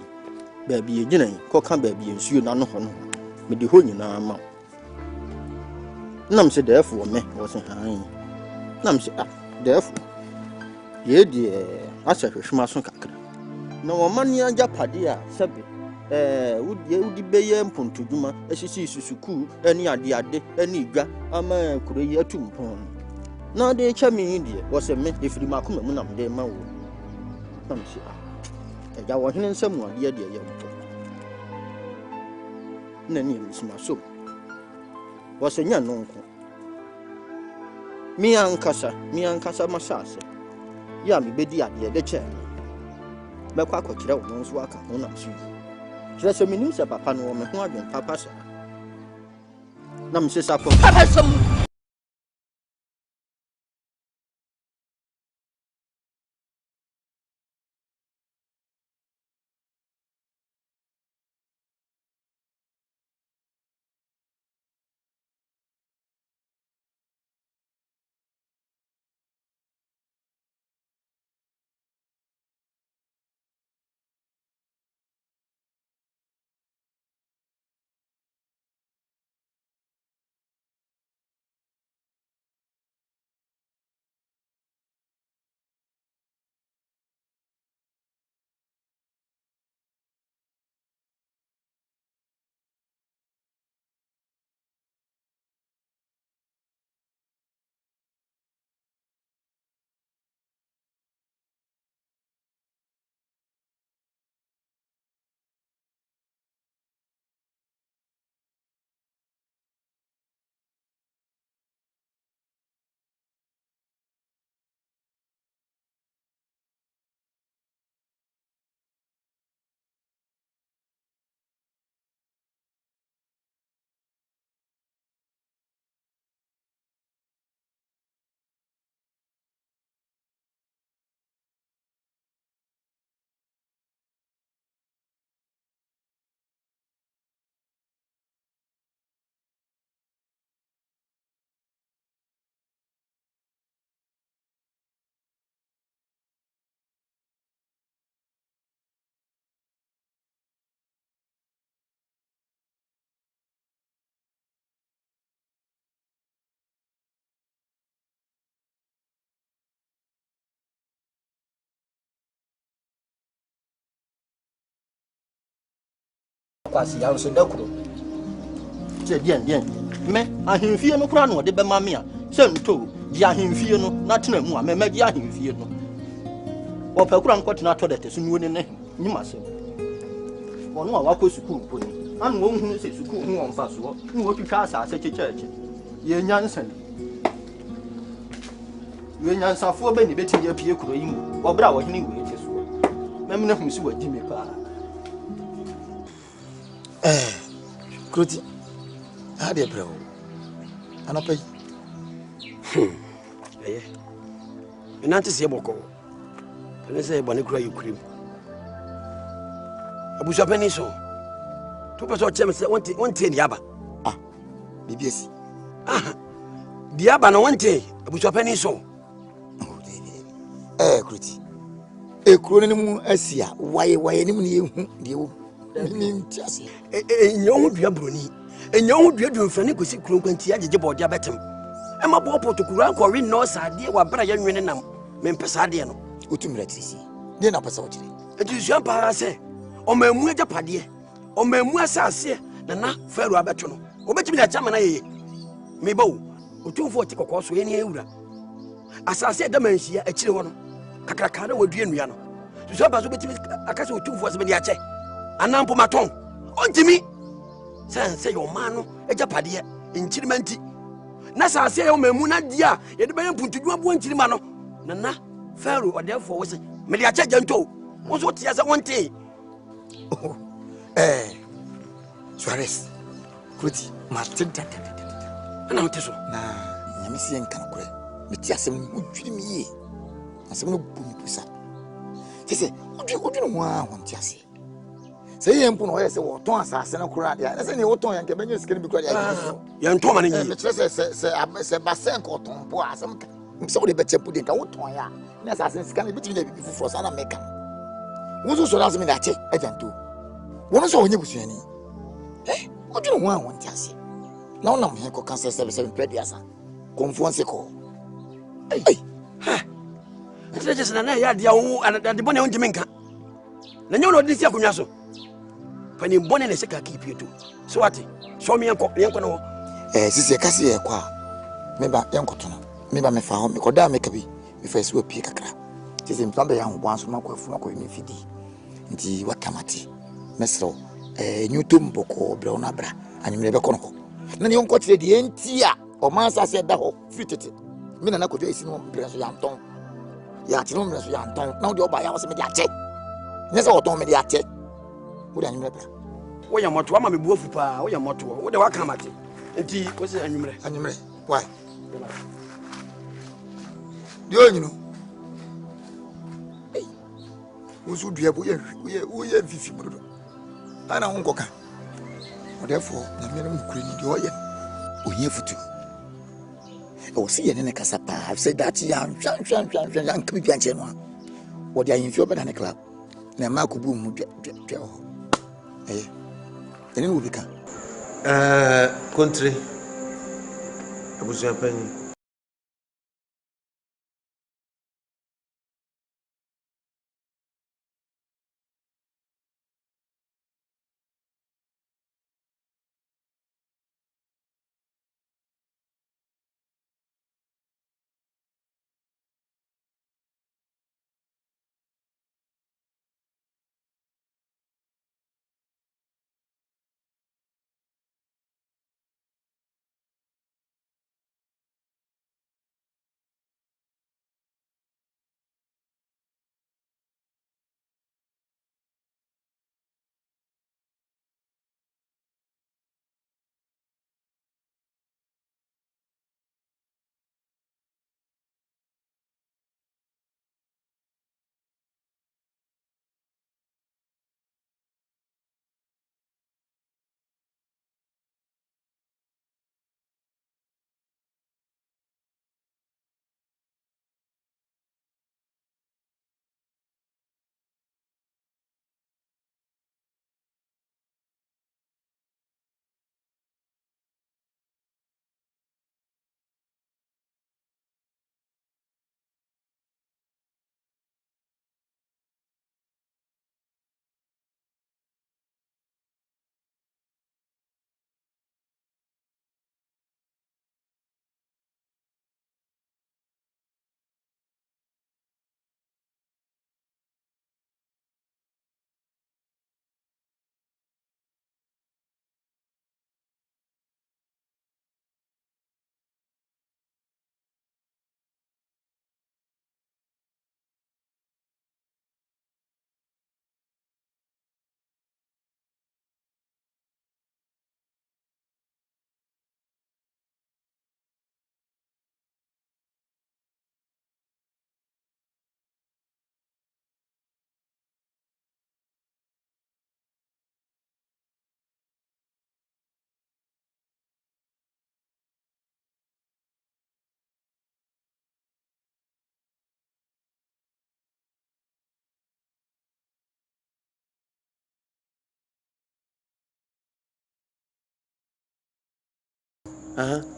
ba bi egina ko kan ba bi ensuo na no ho no me de ho nyina ma na mse defo me wo se han na mse defo ye die asa hwehwema so kakra na womani anja pade a sebe wudi beye mpontoduma asisi susuku ani ade ani igwa ama kuro yi atumpon na de chami die wo se me efiri makoma mu na mde ma wo na msi eja wo hene nsam ade de ye mpo na ni misima so wo se nya nonko mi ankasa masase ya mi bedi ade de che mekwa akokire wo nso aka ho na msi kire se minim se papa no wo me ho adwen papa sa na msi sapo papa som kwasi ya so da kuro je dien me ahemfie no kura no de be ma me a se nto ji ahemfie no na tena mu a me ji ahemfie no wo pa kura nko tena to de tesu nuo ne ne nyima se wono a wakɔ sukuu mponi anu wo hunu se sukuu hu won fa so ni wo twitwa asase checheche ye nyansa ye nyansafo be ni beti ye pie kuro yi mu obra wo hene wo eche so memne hu si wadi me pa Kroti ade brɛ wo anɔpa yi menante sɛ bɔkɔ ɛne sɛ bɔne kura yɛkurim abusuapani so to pɛ sɛ ɔkyerɛ me sɛ wontie diaba biribi asi diaba no wontie abusuapani so Kroti ekuro no mu asi a waye nim ne yɛhu deɛ wo menti ase ɛnyɛ ho dua buroni ɛnyɛ ho dua dumfrane kɔsi kuro nkwanti agyegye bɔɔde abɛtem ɛma bɔɔ pɔtokura nkɔwe nnɔ saa adeɛ wabra yɛ nwene nam mempɛ saa adeɛ no wotumira tirisi deɛ na pɛ sɛ wokyerɛ ɛnti sua paa sɛ ɔmaamu agyapadeɛ ɔmaamu asaseɛ nana faro abɛto no wobɛtumi de akyɛ ma no yɛyɛ meba o ɔtumfoɔ ɔte kɔkɔɔ so ɛne awura asase ɛda manhyia akyire hɔ no kakraka na wadua nnua no sua paa so wobɛtumi aka sɛ ɔtumfoɔ sɛ mede akyɛ anaa mpo matɔn ɔntimi sɛ yɛ ɔmaa no agyapadeɛ nkyirima nti na asase ɛyɛ ɔmaamu no adi a yɛde bɛyɛ mpuntudwuma boɔ nkyirima no nana faro ɔdeɛfoɔ wo sɛ mede akyɛ gyantɔ wo so woteɛ sɛ wontee Suarez Kroti mate ana wote so na nyame sɛ yɛnka no korɛ meti asɛm no wodwiri me yie asɛm no bu me pusa sɛ wodwiri ho a wonte aseɛ sɛ yɛ mpo na ɔyɛ sɛ wɔtɔn asase no koraa deɛ ɛsɛ ne wɔtɔn yɛnka bɛnya sika no bi koraa deɛ yɛntɔn ma no yie mekyerɛ sɛ basɛ nka ɔtɔn mpo a asɛm ka sɛ wode bɛkyɛ mpo deɛ nka wotɔn yɛ a ne asase no sika no bɛtumi nya biribi foforɔ saa na meka no wo nso sɔre asɛm de akyɛ agyanto wɔno sɛ ɔnyɛ busuani wodwene ho a wonte aseɛ na wonam he kɔka sɛ mpɛ duasa kɔmfoɔ nse kɔɔ ɛkyerɛ kyɛ sɛ nana ɛyɛ adeɛ wo ade bɔne wontimi nka na nyɛ wo na ɔde si akonnwa so pani bɔne na ɛsɛ kaka pie to so wate sɛ ɔme yɛnkɔ no hɔ sisi ɛka sɛ yɛkɔ a meba yɛnkɔto no meba mefa hɔ mekɔda a meka bi mefa ɛsɛ wapie kakra sisi mpa bɛyɛ ahoboa nso makɔafu makɔyɛ ne mfidi nti wakamate mɛserɛ nyuto mbɔkɔ brɛ wo no abra anwummerɛ bɛkɔ no hɔ na ne yɔnkɔ kyerɛ deɛ ɛnti a ɔma asase ɛda hɔ firi tete me nana kɔdwa ɛsi no mbrɛ so yɛantɔn yɛakye no mbrɛ so yɛantɔn na wode ɔba yɛ wɔ sɛ mede akyɛ nyɛ sɛ wɔtɔn mede akyɛ wode anwummerɛ bra woyɛ mmɔtoɔ ama mebu afu paa woyɛ mmɔtoɔ wode waka mate nti wo sɛ anwummerɛ why deɛ ɔnyino wo so dua bo woyɛ mfifi mu dodo ana wo nkɔka ɔdɛfoɔ nyame no mukure ni deɛ ɔyɛ no ɔhia futu ɛwɔ sɛ yɛne ne kasa paa sɛ daakye yɛanhwɛ anka bibia nkyɛ no a wɔde ahemfie ɔbɛda ne club na ɛma akɔbu mu dwa wɔ hɔ ɛyɛ ɛne ne wɔ bi ka kontre abusuapanyi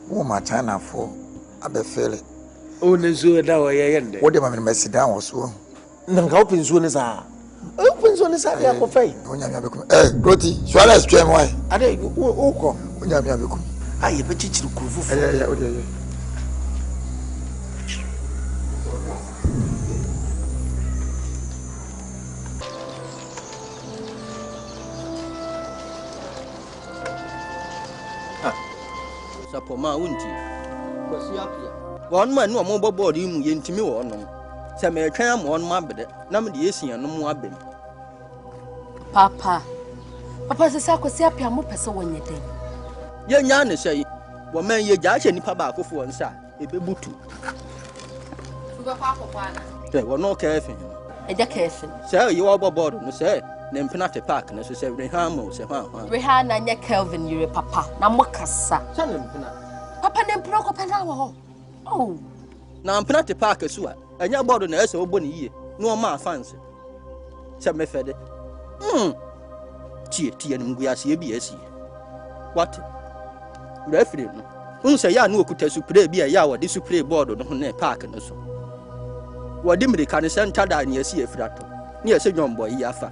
Woman China for Abefele. Oh, Nezu, now I end. What do I mean, Messi down was so? Open soon as I. Open soon as I have a fay. Groti, swallow stream why? I did Oko. I have a teacher to Kufu. Sapoma unti. Kwasi apia. One man no mo board mu yentimi wo no. Se me twan am on mabede na me de esia no mu abem. Papa se sa kwasi apia mo pese wonye den. Ye nya ne sei. Wo man ye gya hye nipa ba akofo nsa ebebutu. Fuga kwa akokwana. Wo no ka efin. Eja ka efin. Se ye wo board no se ne mpena te park na so se rehamo se ha. Rehana nya Kelvin yure papa na mo kasa. Se ne mpena. Papa ne mpena ko pena wo. Oh. Na mpena te park so a enya board na ese obo ne yie. No ma fans. Se me fede. Tie no ngu ase bi asi. What? Referee no. Unse ya no okuta supre bi ya wo de supre board no ho na park no so. Wo de mirika ne center da ne asi afirato. Ne ase dwombo yi afa.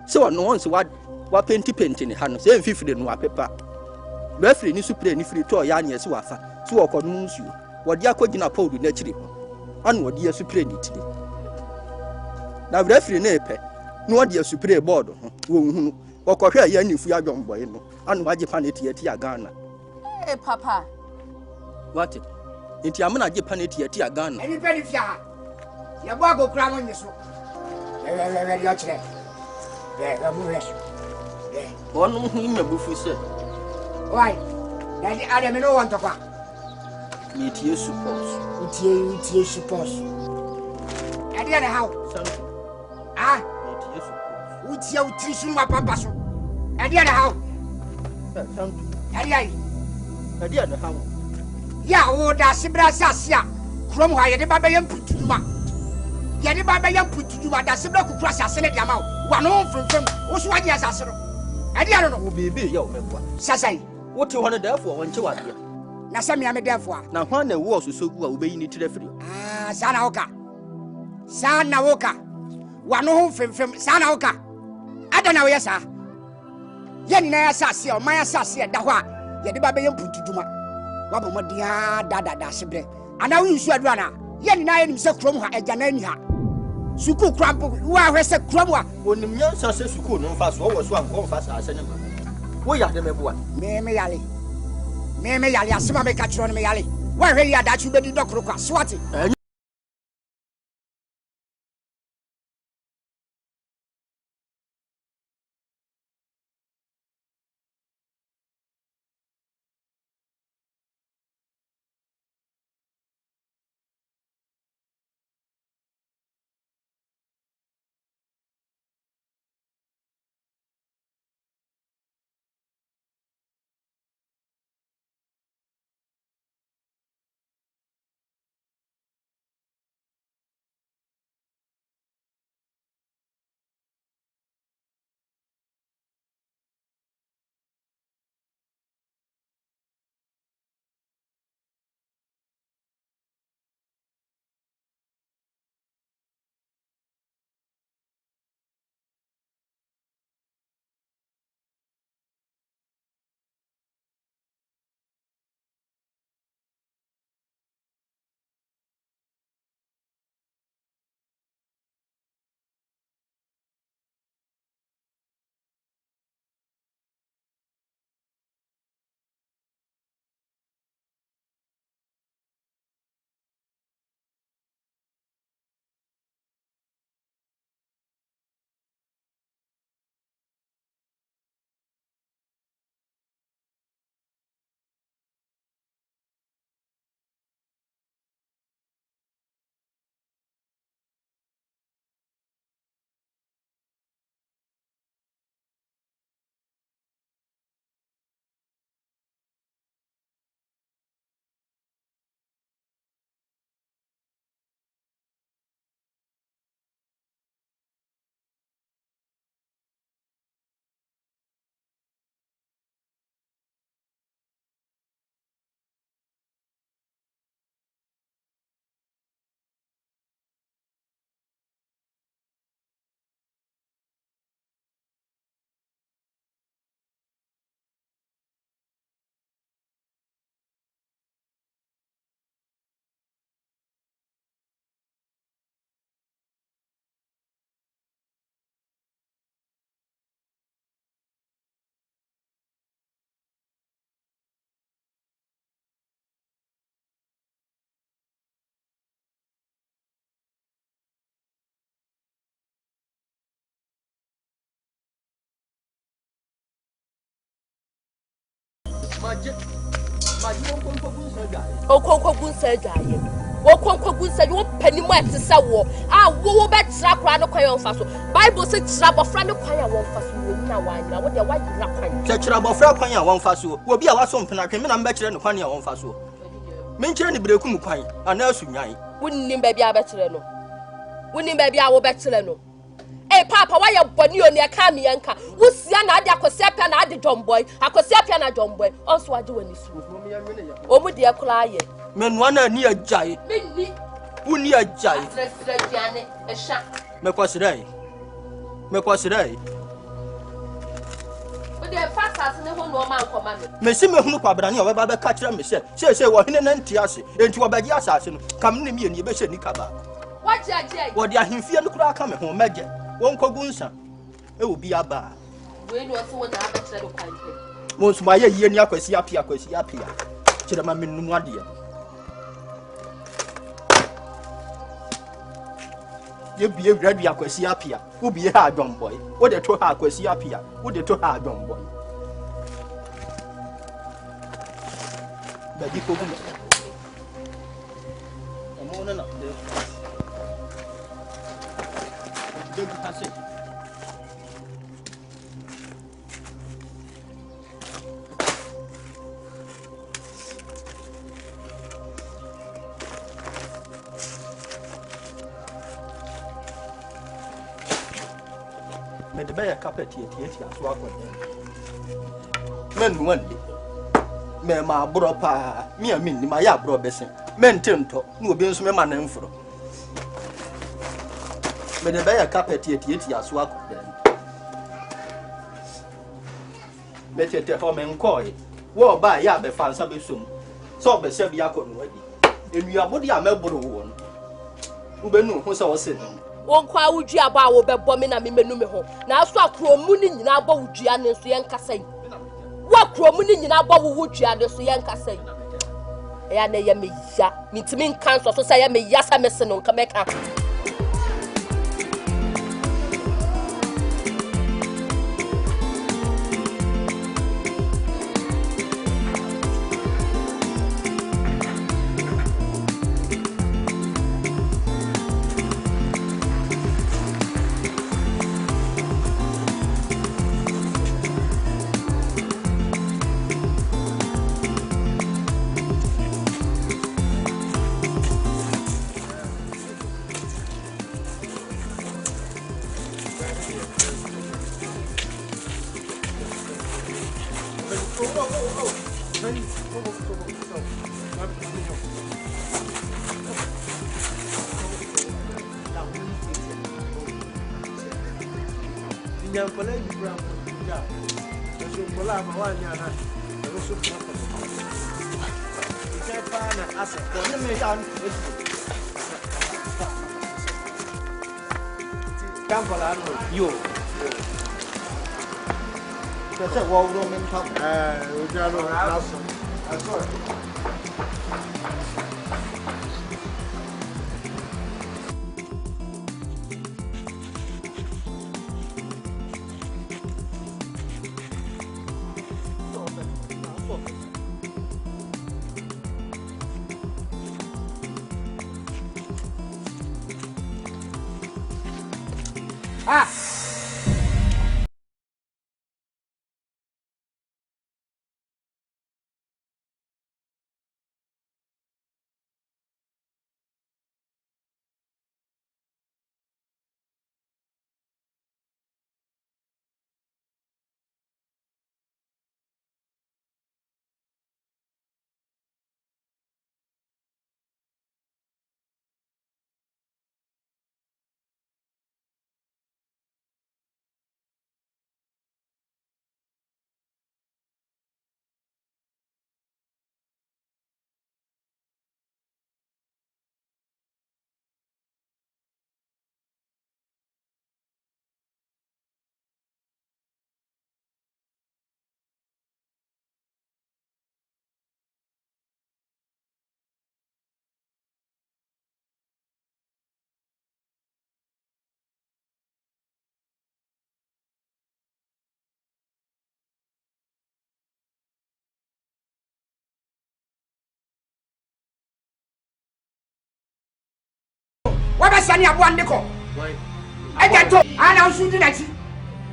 Se wo no once wa penti ne ha no se mfifire no apepa. Referee ni supre ni free to ya ne ase wafa. Se wo kono nsuo. Wo de akogina powder na chiri ho. Anu wo de supre ni tiri. Na referee na epe. No wo de supre board ho. Wo hunu. Wo kohwe ya nifu ya dwombo yi no. Anu waje paneti ya Ghana. Hey papa. What? Inti amuna je paneti ya Ghana. Eni peni fia. Ya bo go kra mo nyeso. Ya chire. Ya mu reso. Wonu hu ime bufu se. Why? Daddy Adam no want to kwa. Metie support. Utie support. Daddy na how? Ah? Metie support. Utie suma papa so. Daddy na how? Daddy na how? Ya wo da sibra sasia. Krom ha ye de baba yam putuma. Ye de baba yam putuma da sibra kukura sase ne dia ma wo. Wa no mfemfem. Wo so waje asase no. Daddy no. Wo bebe ya wo mekwa. Sasai. Wo te hono da fo wonche wa dia. Na se me amedefo a. Na hwan na wo sosogu a wo beyi ni tire firi. Ah, sana woka. Sana woka. Wa no mfemfem. Sana woka. Ada na wo yesa. Ye ni na asase o man asase da ho a ye de baba yam putuduma. Wa bo modia da sebre. Ana wo nsu adu ana. Ye ni na ye nim se krom ha agya ni ha. Suku krampo wa hwese krom a onim nyansa se suku no mfa so wo so anko mfa sa ase ne ma. Wo ya de meboa. Me yale asema me ka chiro no me yale. Wa hwe ya da chu bedi dokoro kwa swati. Okonkogunsa you penny mo etisa wo wo betra kra no kwan onfa so bible say tira bofra no kwan a wonfa so wo na wanyira wo de wanyira kwan tira bofra kwan a wonfa so wo bi a waso mpena twen me na mbe kire no kwan a wonfa so me nkire ne breku mu kwan ana asunwan wonnim ba bia betre no wonnim ba bia wo betre no papa why you boni oni aka me yanka wo sia na ade akosepia na ade domboy akosepia na domboy onso ade wani su o mu de kula ye menua na ni ajai menni uni ajai stre diane ehya me kwasirai o de fast ne ho no ma nkoma me me si me hunu kwabra ne obeba be ka kire me se wo hene na nti ase enti wo bagi asase no kam ne me ni be she ni kaba wajaje wo de ahemfie no kura aka me ho meje won kogunsa e obi aba we no so wo na abetre do kwan pe mo nsuma ye yie ni akwasi apia kire ma menum ade ye bie gradu akwasi apia wo bie ha adwomboy wo de to ha akwasi apia wo de to ha adwomboy da di ko gumo amo na de passé me de be carpet here aso akwade men wande me ma bro pa mi amin ni ma ya bro besen men tento na obi nso me ma na mfro me de be carpet here aso akwade me tete ho me nkoi wo ba ya be fansa be som so be se bi akonu wadi enu abodi a me bro wo no wo be nu ho se wo se won kwa wudwi aba wo bebo me na me menu me ho na aso akromu ni nyina aba wudua ne so yen kasai wa kromu ni nyina aba wudua ne so yen kasai ya na ya me ya mitimi nkan so so ya me ya sa me se no nka meka yo se wo ro men tap o jalo lasso Ah! sani aboa ndeko ejeto ana usu di nachi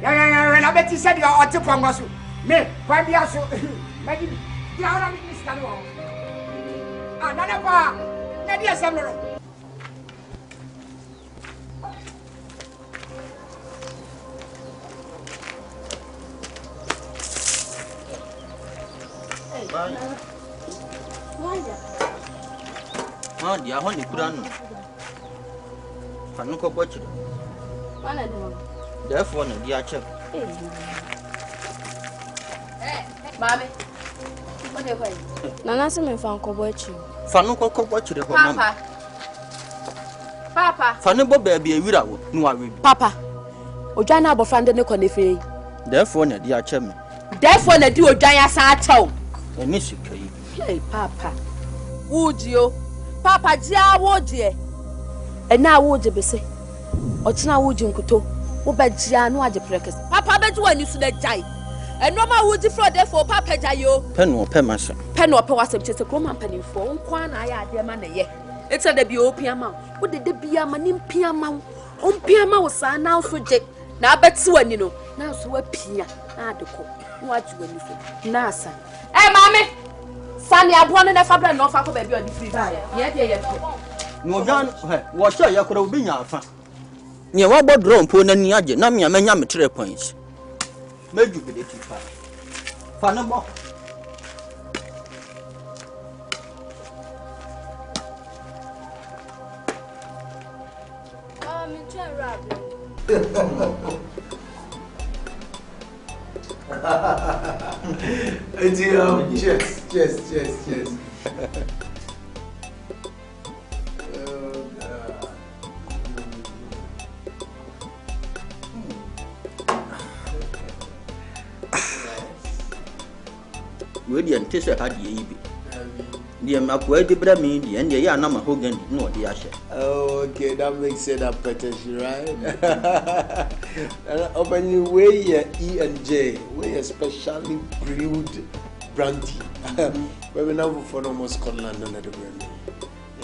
ya na beti said ya oti pongo so me kwa bia so magi ya ora mi skalo ah nana pa na dia samro dia ho ni kura no fanu ko bochiro Mana do? Therefore na dia check. Mami. What dey for? Nana se me fan ko bochiro. Fanu ko bochiro ho mama. Papa. Fanu bo ba bia wira wo no wa we. Papa. Odwan na abofra nde ne ko ne fe. Therefore na dia check me. Therefore na di odwan asa achew. Eni sika yi. Hey papa. Wujio. Papa dia wodie. Ena wodie bese. Otina wuji nkuto. Wo ba dia no age prekes. Papa beji wani su na jai. Eno ma wuji fro therefore papa jayo. Pen pe masa. Pen pe wasem chese kroma mpanimfo. Nkwa na aya ade ma na ye. Etsa da bi opia ma. Wo de bia ma ni mpia ma. Ompia ma wo sa na so je. Na abeti wani no. Na so wa pia. Na adeko. No age wani so. Na asa. Mami. Sani aboa no na fabra no fa ko ba bi odi free ba. Ye de ye. No jan wo sha ya kura obi nya afa. Nye wa bodro mpo na ni age na me amanya me 3 points. Meju be de tifa. Fa no bo. Me try rap. Cheers. We di antese ha di yibi. Di makwa di bra mi di ende ya na mahogany no di ahye. Oh, okay, that makes it a Patricia, right? Open you way E&J, way especially brewed brandy. We now for almost Scotland under the brand.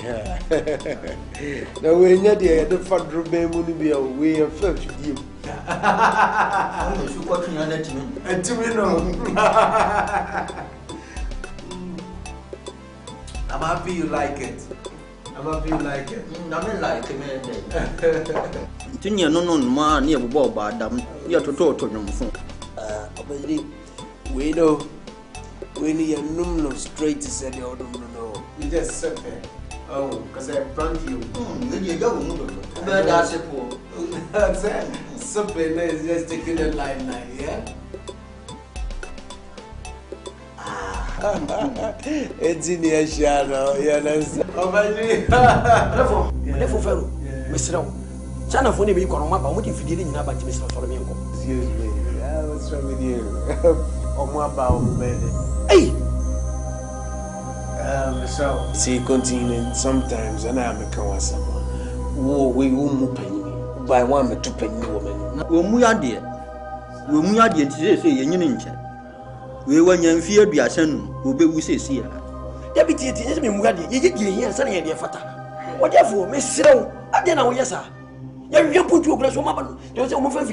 Yeah. Now we need the fat rube money be a way of felt you. I'm so quoting on that me. And to me no. I'm happy you like it. I like it. I mean like me. Tinye no ma na ebobo ba adam. Ya toto nyomfo. Obedi we know when you no straight to say the odom no. You just sit there. Oh, cuz I brand you. You go mu do. Be da sepo. That's it. Something is just taking a line, yeah. It's in your shadow, you understand? Therefore, Pharaoh, Mr. China for me, Kono, what if you didn't have a Mr. Solomon? Excuse me, what's wrong with you? Oh, my about baby. Hey! So, see, continuing sometimes, and I'm a Asamoah. Whoa, we won't pay me. By 1 to penny woman. Omuya de. Omuya de say yenyin nche. We wanya mfie aduasa nu obewu sesi ya. Deputy is me muga de. Ye here san ye de fata. What therefore, Miss Siro, ade na wo yesa. Ya put you okra so ma ba. You say o mo fa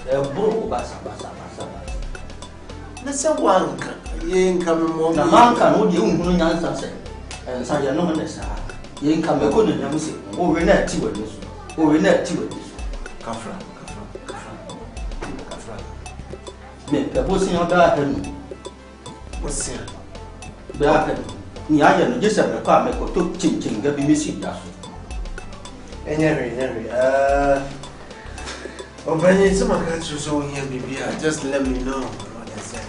bro basa. Na se wanka ye nka me mo na manka no de unhunu nyansa se ensa ye no me sa ye nka me ko ne nyam se o we na ati wani so kafra me pe bo sin oda hanu o sin ba ka ni aye no je se me ko me ko to chinchin ga bi me si da so Enyewe Obanye some can so here baby just let me know what I said.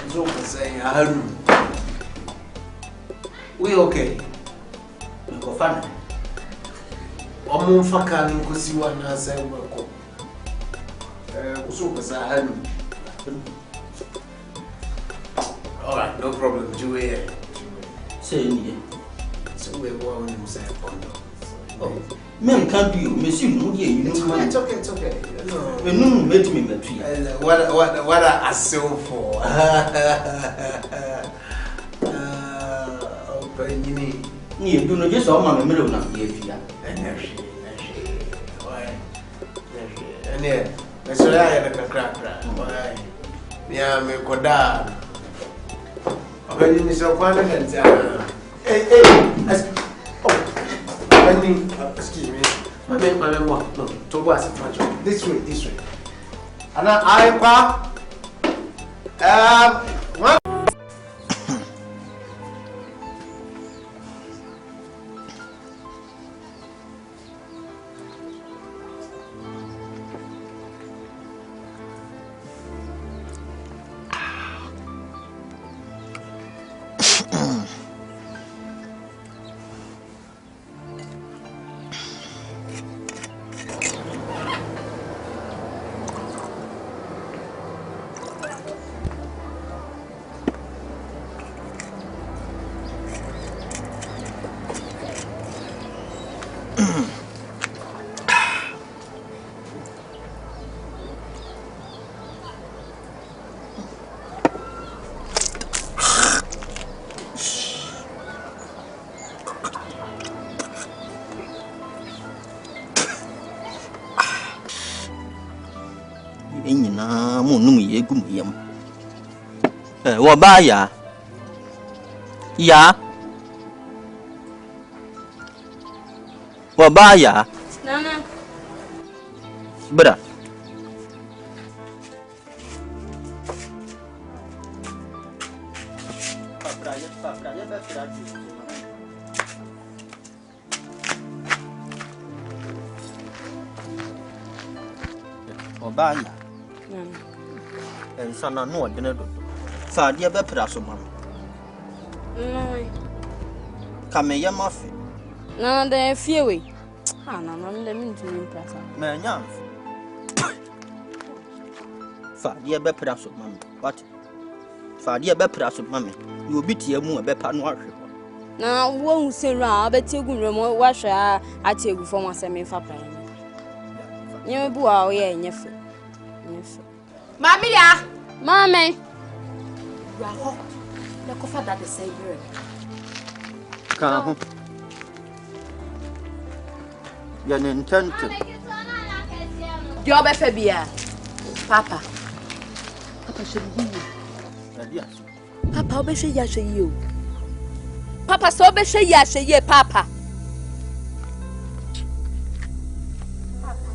So say we okay. We go fun. Omo faka ni kusiwa na say we ko. So say all right, no problem. Juwe. Say ni. So we go on him say pondo. Oh, men can't do you. Monsieur, no, it's okay. No, no, met me, what I assume for. You do not just all my middle now, dear. And yeah, that's why I had a crack. Yeah, me koda. When you miss your one and hey, excuse me. My mom, no, to go as a this way. And I one. Wabaya. Ya. Wabaya. Nana. Bra. Wabaya. And son, no, dinner. Fadia be praso mam. No. Come ya mafi. No, they fear we. Ah, no, let me to impress. Man, yam. Fadia be praso mam. What? Fadia be praso mammy. You beat your moon be panwash. Now, won't say round, but you good remote washer. I take you for my semi for playing. You boo out here in your foot. Mammy, Mammy. Raho, the coffee that the same word. Come. You're intent. Your Befabia. Papa. Papa should be Yes. Papa, be say yes, you. Papa, so be say yes, ye, Papa.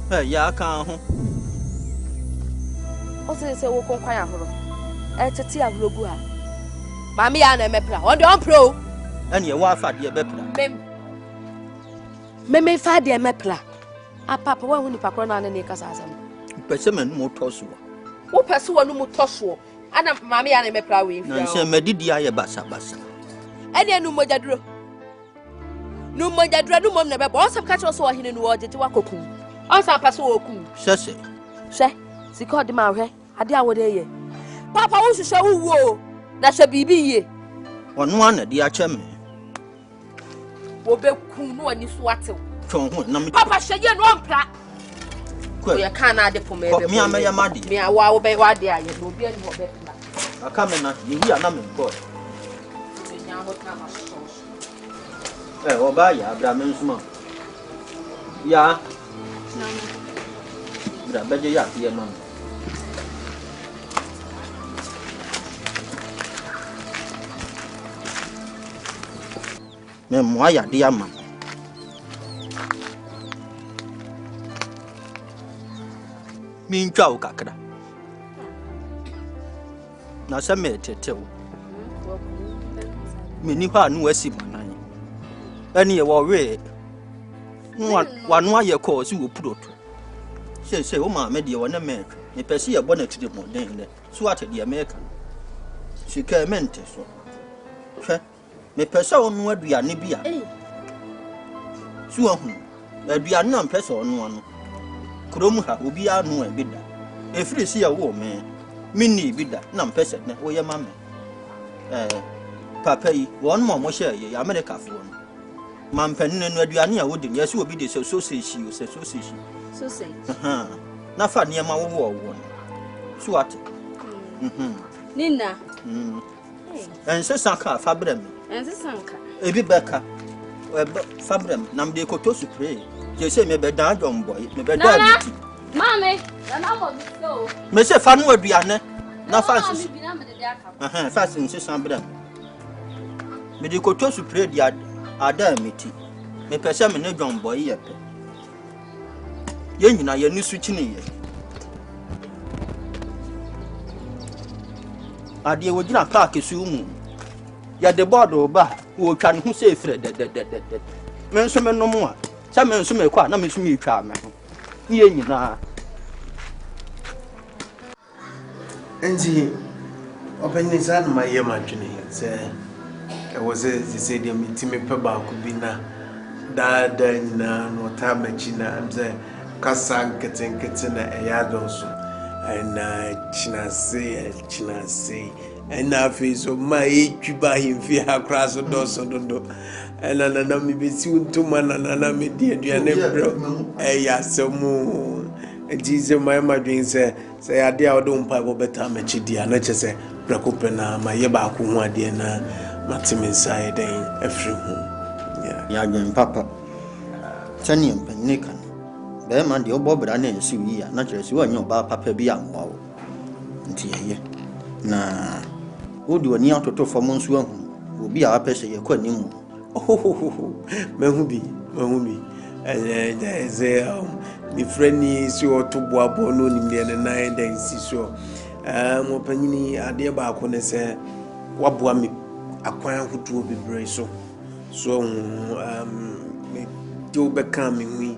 Hey, ya can't. Also, say, walk on quiet. Eti aglogu ha. Mami ya na emepla. On the on pro. And your wife at your bepla. Me fa de emepla. Ah papa wa huni pakro na ne kasa asem. Pesemen mo toso. Wo pese wonu mo toso. Ana mami ya na emepla we Na se medidi aye basa. Ene anu mojaduro. Nu mojaduro nu mom na bebo. On sab catch so hine nu ojeje wakoku. On sab pese wo ku. Sese. She. Sika de ma hwe. Ade a wo de ye. Papa wo hwehwe wo na hwe bibi ye. Ono ana de ache me. Wo be ku no ani so atew. Twon ho na me. Papa hwe ye no ompra. Ko ye kan na ade po me be. Me amaya made. Me awa wo be wa de aye no obi ani wo be pla. Aka me na ye hi ana me boy. Nya ho na ma so. Oba ya abra me nsuma. Ya. Bra beje ya ye mam. Me mo ya de ama. Min twa o kakra. Na se me tete wo. Me ni ha nu asi manan. Ani ye wo we. Wa no aye ko si wo puroto. Say, oh, my media, one American. Me perceive a bonnet to the more than so at the American. She came meant so. Me person what we are Nibia. So, that we are non person one. Kromha will be our no and bidder. If you see a woman, Minnie bidder, non person, or your mamma. Papa, one more share ye America for one. Mam Penn and Radiania wouldn't, yes, will be the association, association. So say. Na fa near my war one. So what? Nina. And so sanka fabrem. And the sanka. A bit becker. Fabrem, nam de coto to pray. You say me be down, young boy, me be down. Mammy, and I want to go. Monsieur Fan would be Anna. Na fancy. Fasten some brem. Me de coto to pray the other meeting. Me persimmon a young boy yet. Yen na ye ni switching ye. Ade wo gina park su mu. Ya de board oba wo twa ne ho se frɛ de. Men so me no mu a. Sa men so me kwa na me so me twa me ho. Ye nyina. Enji open san ma ye ma twene se e wo se de mitime pe ba ku bi na da nyina no ta ma china am se kasa nkete na eya donso na chinase na afiso ma etwiba himfi akra so donso dondo na mi besi untuma na me die aduane bro eya semu ejize my madwin se ade a odom pa bo beta ma chidia na chese prakope na ma ye ba ko ho ade na matimi inside den afri hu ya gwen papa tani mpannika be man de obobra na ensi wi ya na kire si wa nyo ba papa bi anwa wo nti ye na odi wani atoto fo mo nsu ahu obi a apese ye kwa nimu mahu bi mi friend so to boabo no ni me na den si so mo panyini ade ba ko ne se waboa mi akwan AFUTUO bebre so me do be kan mi hu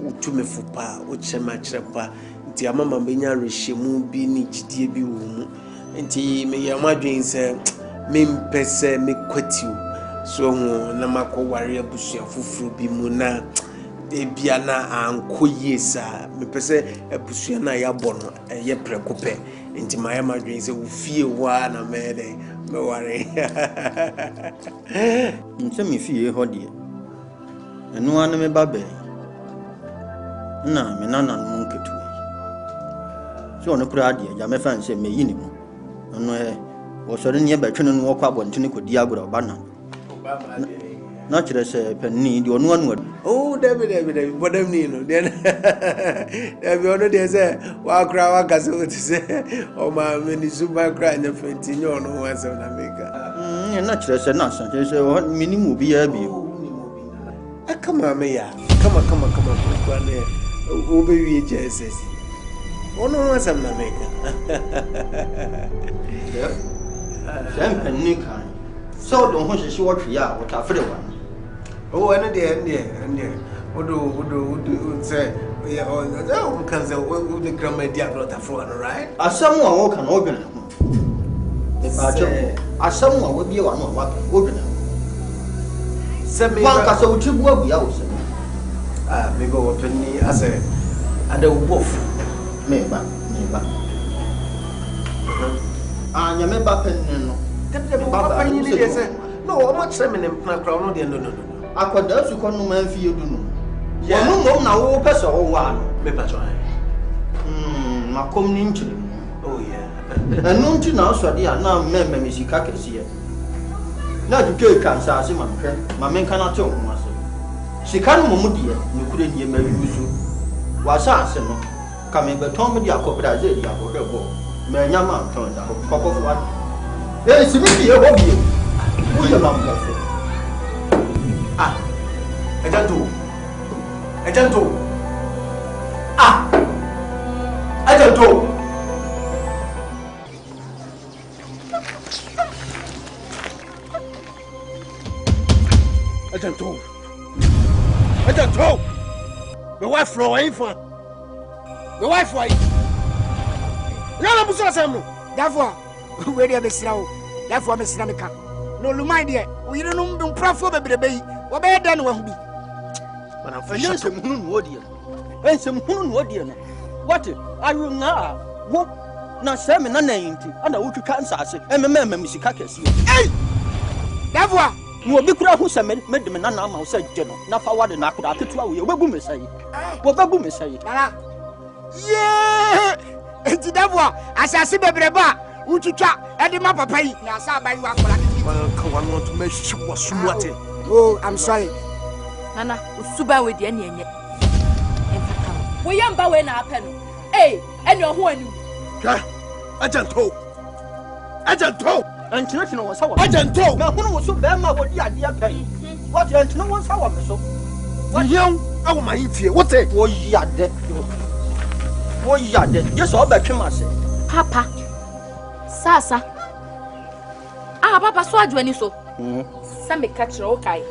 utu me fupa o chema chirepa nti amama benya rehemu bi ni gidie bi wo mu nti me ya madwen se me mpese me kwati so na makoware abusua fufuru bi mu na ebia na anko yesa me pese abusua na ya bono ye prekope nti ma ya madwen se wo fie wa na me ware nse me fie ho de enu anu me babe na me nana no nketu so ono kura de ja me fan se me yini mu ono wo so ne be twene no kwa bontene kodi agora oba na na kire se penni di onu anu oh David bodam ni no den David ono de se wa kra wa kase o ti se o ma me ni super cry na fenti ni ono wa se na meka na kire se na san se minimum bi ya bi akama me ya kama kwa ne o be wi JSS ono wa se na meka Jam penni kan so don ho hye wo twe ya wo ta fere wa oh ene de odo say yeah o kan say o de grandma dia not afro right Asamoah wo kan o dwena e ba jo Asamoah wo bie wa no wa o dwena se me wa ka so uchibu abu ya wo se me go open ni ase ada ubof me ba anya me ba pen no papa ni dey say no o ma chere me na crowd no dey no akoda su kono ma fie du no wonu mo na wo pese wo wa no me patro makom ni nchire oh yeah enu nti na so de na mmemme me sika kese na duke kansa ase ma hwe ma men kana te ho ase sika no mo mu de ne kure nie ma yusu Was no. Coming but Tom and Jacob, but I said, Jacob, go. May Yaman turns out. Cock of one. There is a meeting of you. Who you love that for? Ah, I don't do. I don't do. Ah, I don't do. I don't know. I don't know. My wife for ain't fun. My wife for it. No, I'm sorry. Therefore, where they are Mr. Therefore, Miss Namika. No, Lumai, dear. We don't know profit by the bay. What better than one be? But I'm for some moon, what dear? And some moon, what dear? What are you now? What? Now, Sam and Nana, and I would cancer, and remember Missy Cackers. Hey! Therefore, you will be crowd who made them an animal, said General. Not forward and I could have to what boom say. What the boom say? Yeah! It's therefore, as I see the Breba, would you try at the map of pay? Now, sir, by you are I want to make sure was somewhat. Oh, I'm sorry. Nana, Suba with the Indian. We am bowing our pen. Hey, and your one. I don't know. I don't know. And International was our. I don't know. Now, who was so bad, what the idea pay? What the International was our so? What young? Oh, my fear. What's it? Oh, yeah, that. Oh, yeah, that. Yes, all back to myself. Papa. Sasa. Ah, Papa, so I do any so. Some me catch okay.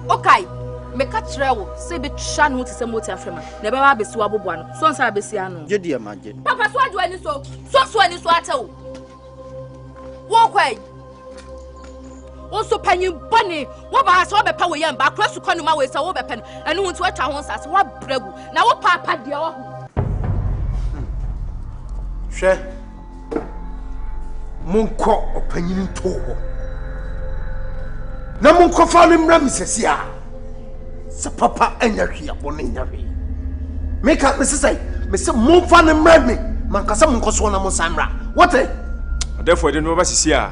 Okay. Me catch real. Say be shan who to some motor from. Never be swab one. So I be siano. Jedi, imagine. Papa, so I do any so. So any so I tell. Walk away. Also, penny bunny. What about us? What about power yam? Back across to Conuma with a weapon and who to watch our own sass. What bregu? Now, what papa, dear? Share. Monko opinion to. Na monko found him Ramses. Sa papa and your here, one in your way. Make up, Mrs. A. Mr. Monfan and Remy. Mancasa Moncoswana Monsamra. What a. Therefore, I don't know what is here.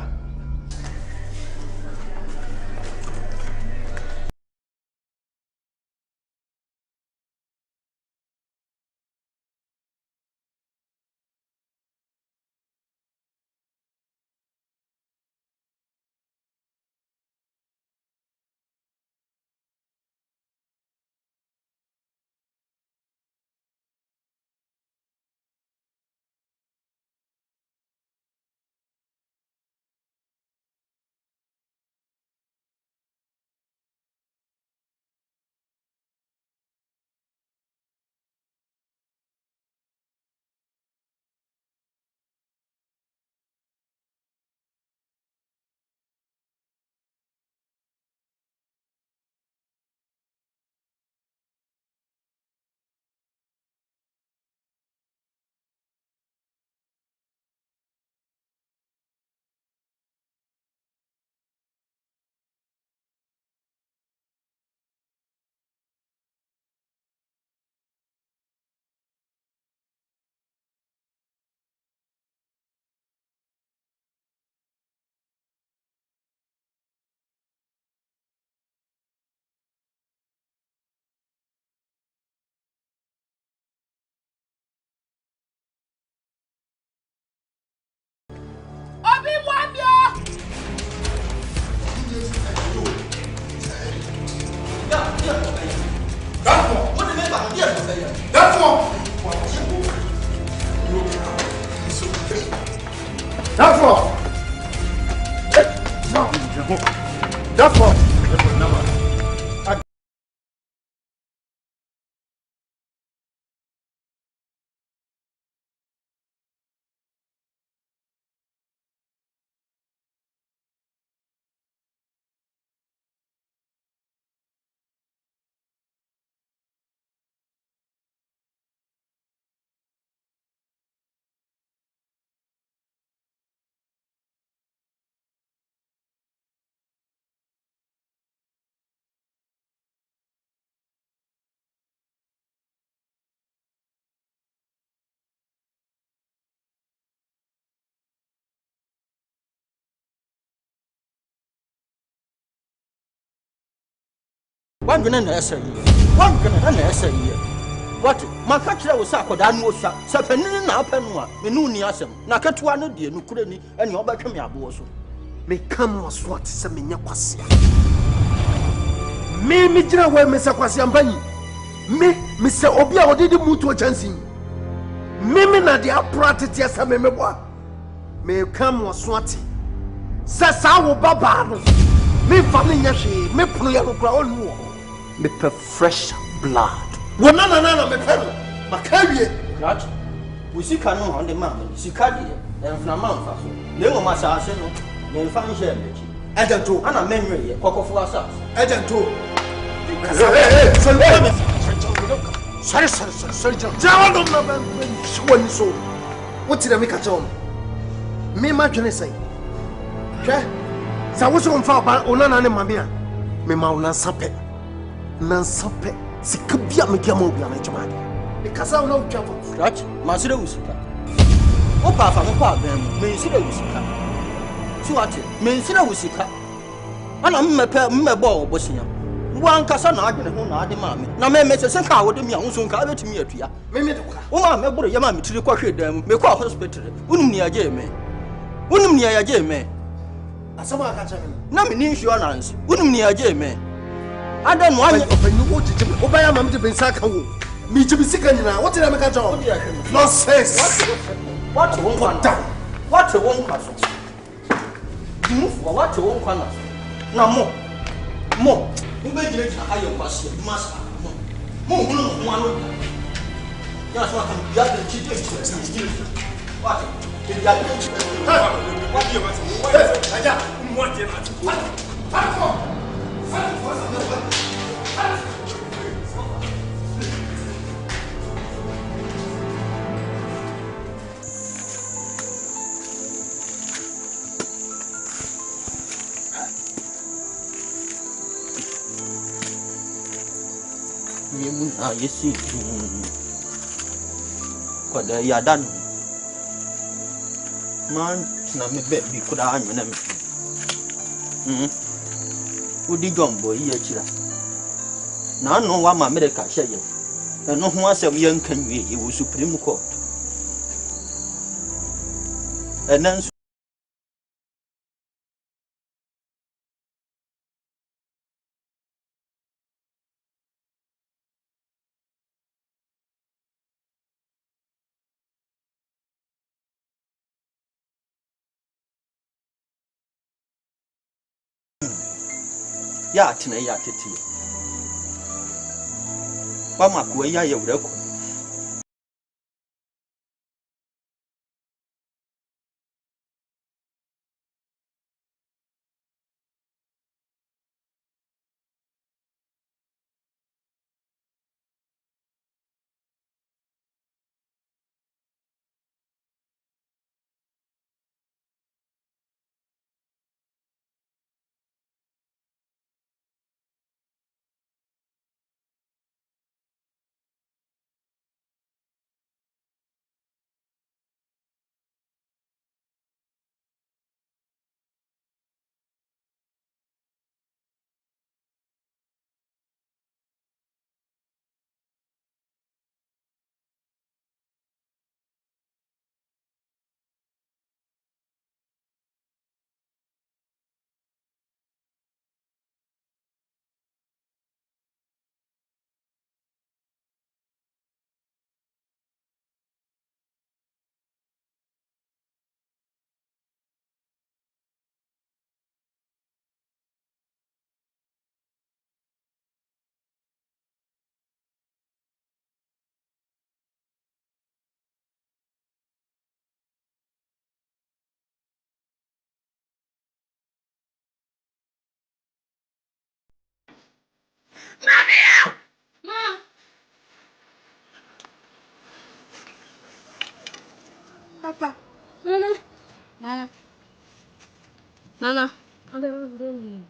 One gonna say, one gonna say, What? My catcher was Sakodan was Sapanin na Penwa, Menuni Asam, Nakatuana, dear Nukreni, and your back me aboso. Me come was what Samina Kwasia. Me jina we Mr. Kwasiam Bani. Me, Mr. Obia, or did the mutual chancing. Me na the apparatus, yes, I remember. Me come was swati. Sasa Baba. Me family yashi, me Puya crown war. Me per fresh blood. One nana, me fellow. Macaria. Right? We see canoe on the mountain, Sicadi, and Flaman Faso. Lemo Massasino, then find Shelby. Agent 2, and a memory, Coco for us. Agent 2. Sorry. John, when so. What did I make at home? Me, my say. So I was on fire by Onana and Mamia. Me Mauna Sape. Nansape. Sikabia Mikamobia, my child. Because I know trouble. Right? Masida Usika. Oh, Papa, no problem. May see the Usika. So what? May see the Usika. And I'm a ball, Bosnia. One Cassana, I didn't know the mammy. Now, may Mrs. Sanka would be young soon carry to me at you. Oh, I'm a boy, Yamami to the question them, make a hospital. Wouldn't near Jamie. Wouldn't near Jamie. Asamoah catch him. No, me insurance. Wouldn't near Jamie. I don't want to open you. Obaya Mamma to be Sakawo. Me to be sick now. What did I make a job? Nonsense. What a one time. What a one castle. Move for what a one corner. Now, more. Who made you a higher question? Master. More. That's what I'm the chief. What? You see, what they are done. Man, me bet be could I am. Would the gumbo here, Chila? Now, no one America share you. And no one some young can be, it was Supreme Court. And then ya tina ya tete. Wa makuwa ya yewreko. Papa. Nana. Nana. Nana. Nana.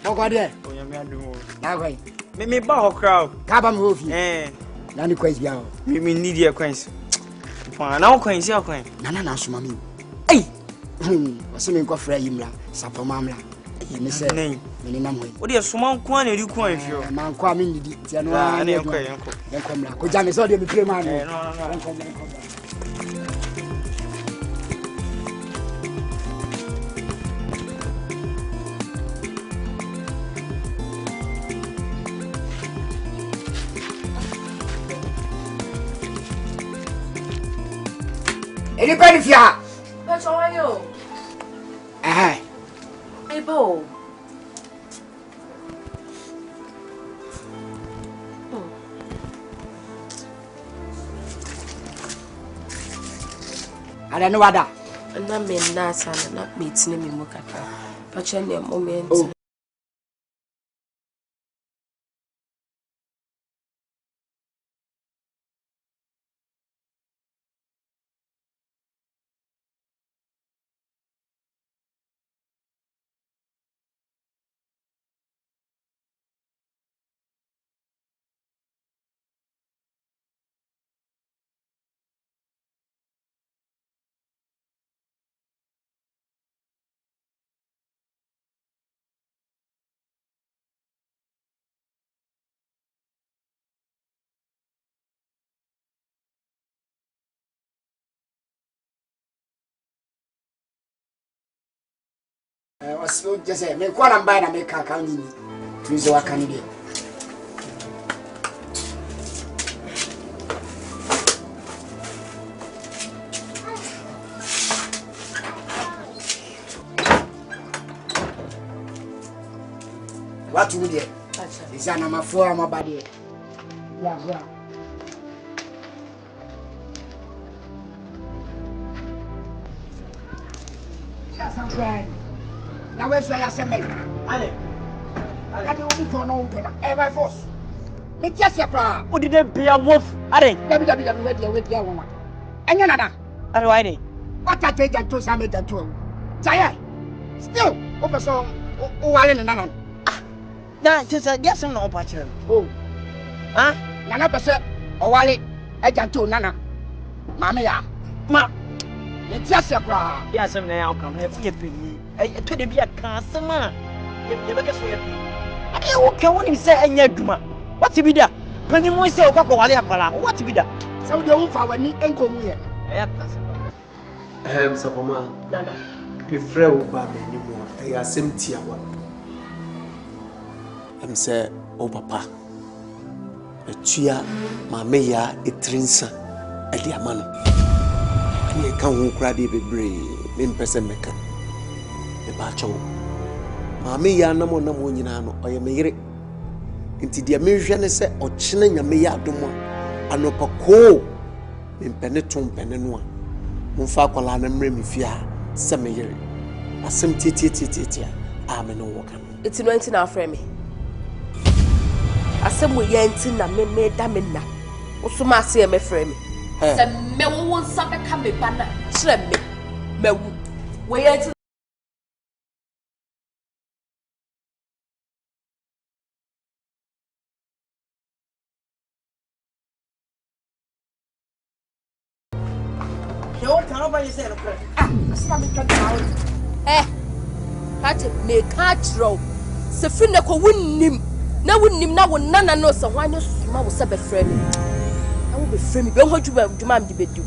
Bogode. Oh, you me do. Na go. Me ba ho crowd. Ka ba me ho fi. Na ni kwes bia ho. Me need your coins. Pa na coins ya coin. Na suma mi. Ei. Wase me nko fra yimra. Sapo mamra. Me se. Me ni nam ho. Wo de suma nko an eri ko an fio. Man ko am ndidi. Ti no na enko. Enko mra. Ko ja me so de me pre man. No. Enko. Anybody here? But how are you? Hey, Bo. I don't know what that. And I'm in Nasa and not meeting me Mukaka. But you're a moment. Oh. Was just say, me kwa namba na me kaka nyinyi. Tuizo wakani dia. Watu dia. Izana mafua mabadi. Ya. Asante. Na we so ya seme. Ale. Ade obi to no open. Ever force. Me tiase pra. Odi de bia wolf. Are. Dabi we dia won. Enya nada. Are why dey? What a take to some meter to. Say. Still, over so o wale na nana. Na tisa guess no opa chere. Oh. Ah, nana pese o wale eja to nana. Mama ya. Ma. Me tiase pra. Ya sem na ya kam. E fu ye peni. To de bia kan sama. Ye be so ye. Ade wo kan woni se anya aduma. What be da? Pani mo se o kwakọ wale apala. What be da? Se wo de wo fa wani enko mu ye. Ya tasa. Sapoma. Nana. Prefere wo ba me ni mo. E asem tia wa. Say, oh papa, a chia, my mayor, a trinsa, a diamano. And you can't cry, baby, brave, in person maker. The bacho. My mayor, no more, or your mayor. Into the American say, or chinning your mayor, domo, and no paco, in penetum penenua. Munfacola and remifia, Samayeri. A sim titia, I'm no walker. It's anointing our frame. Asemu yenti na me damina. Osuma se me frame. Se me won sabe ka me bana. Kire me. Mewu. We yenti Yo, kan oba you say no credit. Asami ka dawo. Pate me ka tro. Se fine ko wunnim. Na wunnim na won nana no se hwan suma wo se be frame. Na wo be frame be ho dwuma am di bedu.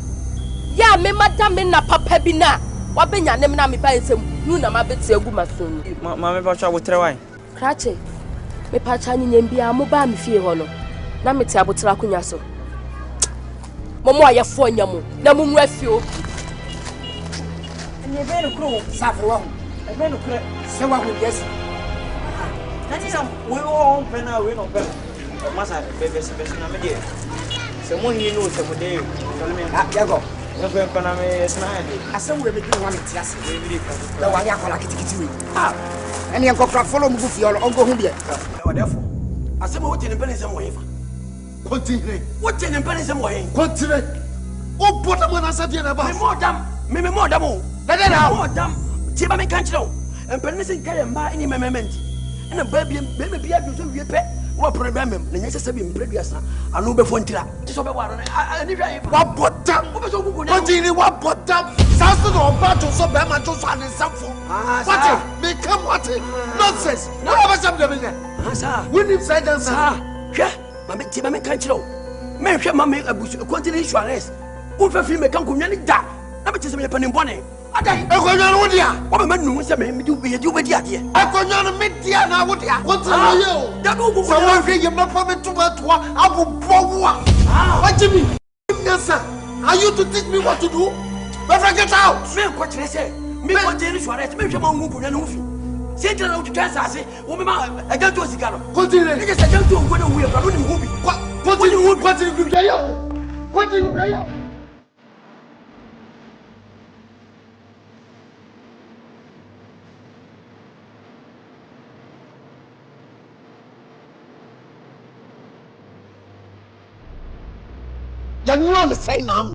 Ya me madam na papa bi na wa benya nem na me ba ensem hu na ma beti agu masonu. Ma me ba twa wo tre wan. Krache. Me pa cha nyem bia mo ba me fie ho no. Na me ti abotra konya so. Momo ayefo nyamo na mumu afio. Ni be no kro Safi wa. e be no kre. Se wa hu yes. Kati sam we o pena we no pena. Masa bebe se na me die. Se mo hi no se mo dey. Tell me. Ya go. No be pena me snaide. Asem we be do one tiase. We be dey. Da wa ya kola kitikiti we. Eni enko kra follow mu fi olo ongo hu de. Therefore, asem wo tene pene se mo yefa. Continue. What tene pene se mo yen? Continue. O bota mo na sadia na ba. Me more dam o. Dada na more dam. Ti ba me kan kire o. Empene se nkare mba ini memementi. na baby bia bi so wie pe wo problem na nya sese bi mpreduasa anu be fontira ti so be wa no ani hwa yifa wa botam wo be so gugu continue wa botam sasu no ba to so be ma to so ani samfo what me come what nonsense no ever some dem there sir we need silence sir hwa ma me kan chiro me hwa ma me abusu continue insurance wo fe fi me kan ko nyani da na be tese me panim bone adai ekonyo no dia wo be manu se me di ubedi ade ekonyo no me dia na wo dia continue yo da go go so wo hwe ye me pa me to abobo wo what do you mean yes sir are you to teach me what to do better get out me ko kire se me continue insurance me hwa ma ngu ko nyani wo fi se tira wo tutwa sase wo me ma aga to sika no continue ni se aga to ngo na wo ye pra no ni hubi continue yo continue yo you know the same now.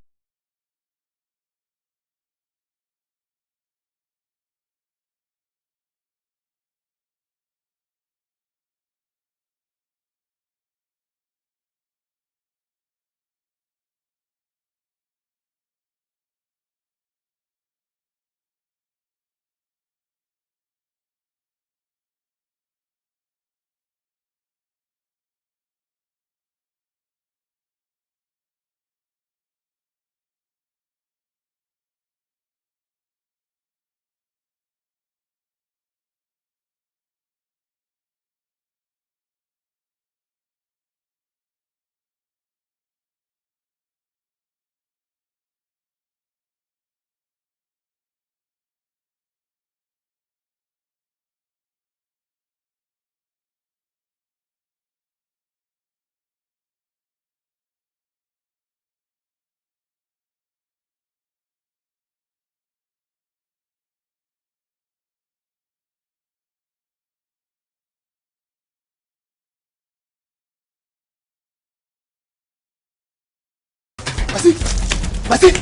Vas-y.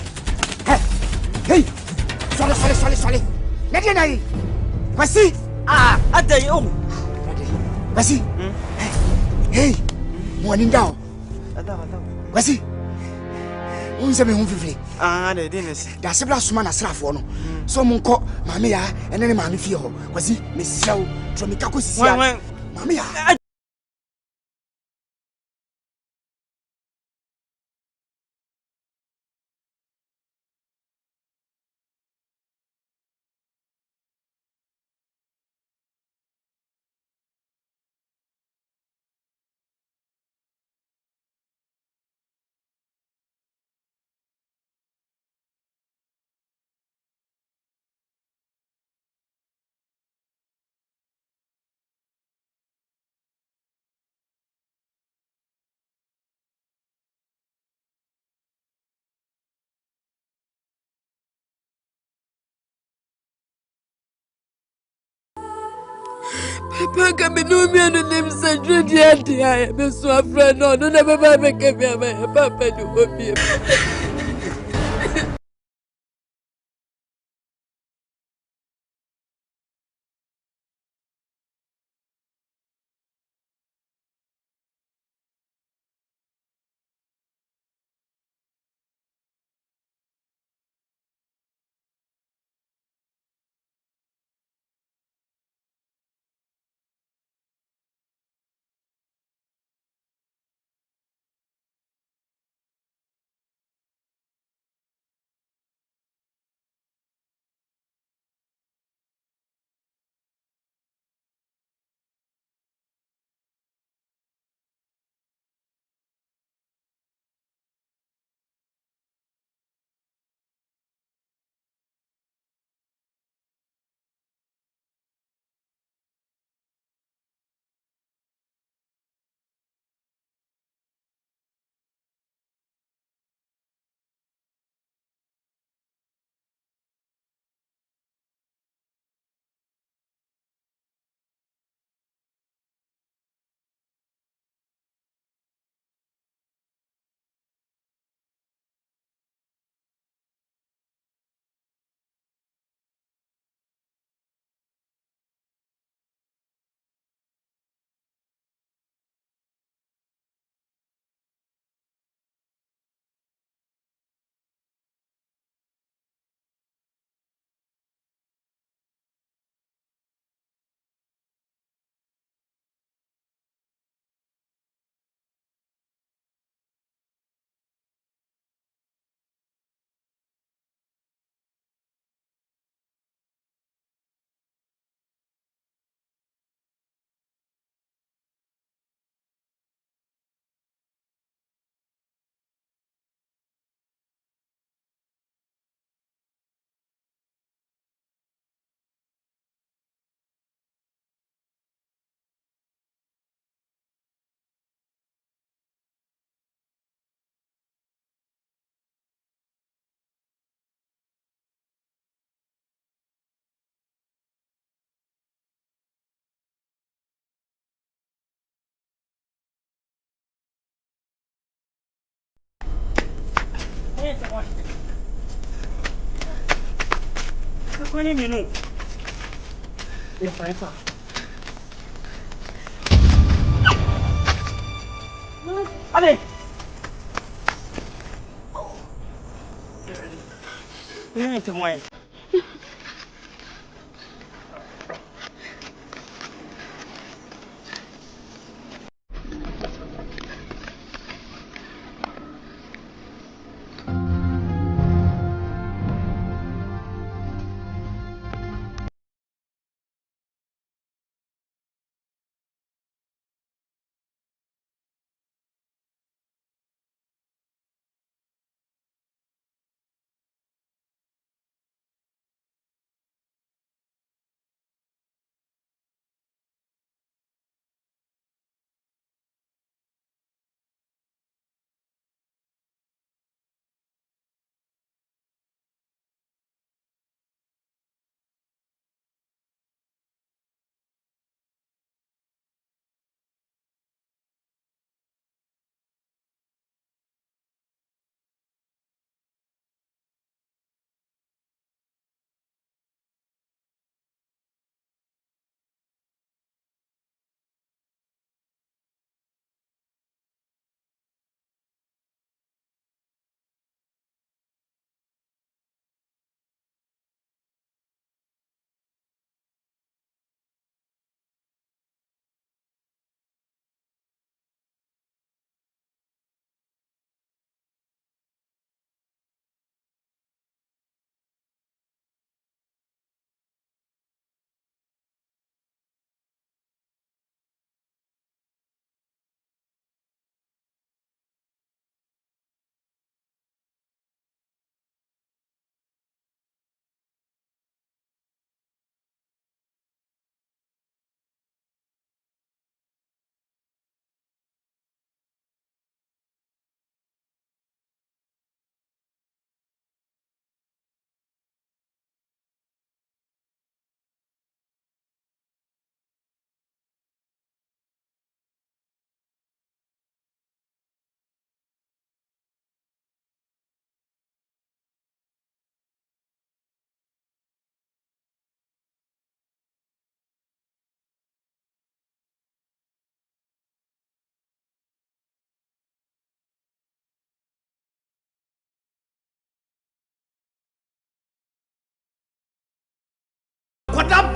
Hey. Soalé. Nadia naï. Vas-y. Ah, adai oh. Vas-y. Hey. Moi nindao. Vas-y. On se met on vivre. Ah, de dinesi. Da sebla suma na srafo no. So mon ko mame ya, ene ne mame fie ho. Vas-y, me siaw, tro me kako sisia. Mame ya. Papa kami numi anu nim sanjuri dia me so afra no na baba me kami papa du obi Kwani minu. Ya faifa. Ale. Ni tumai.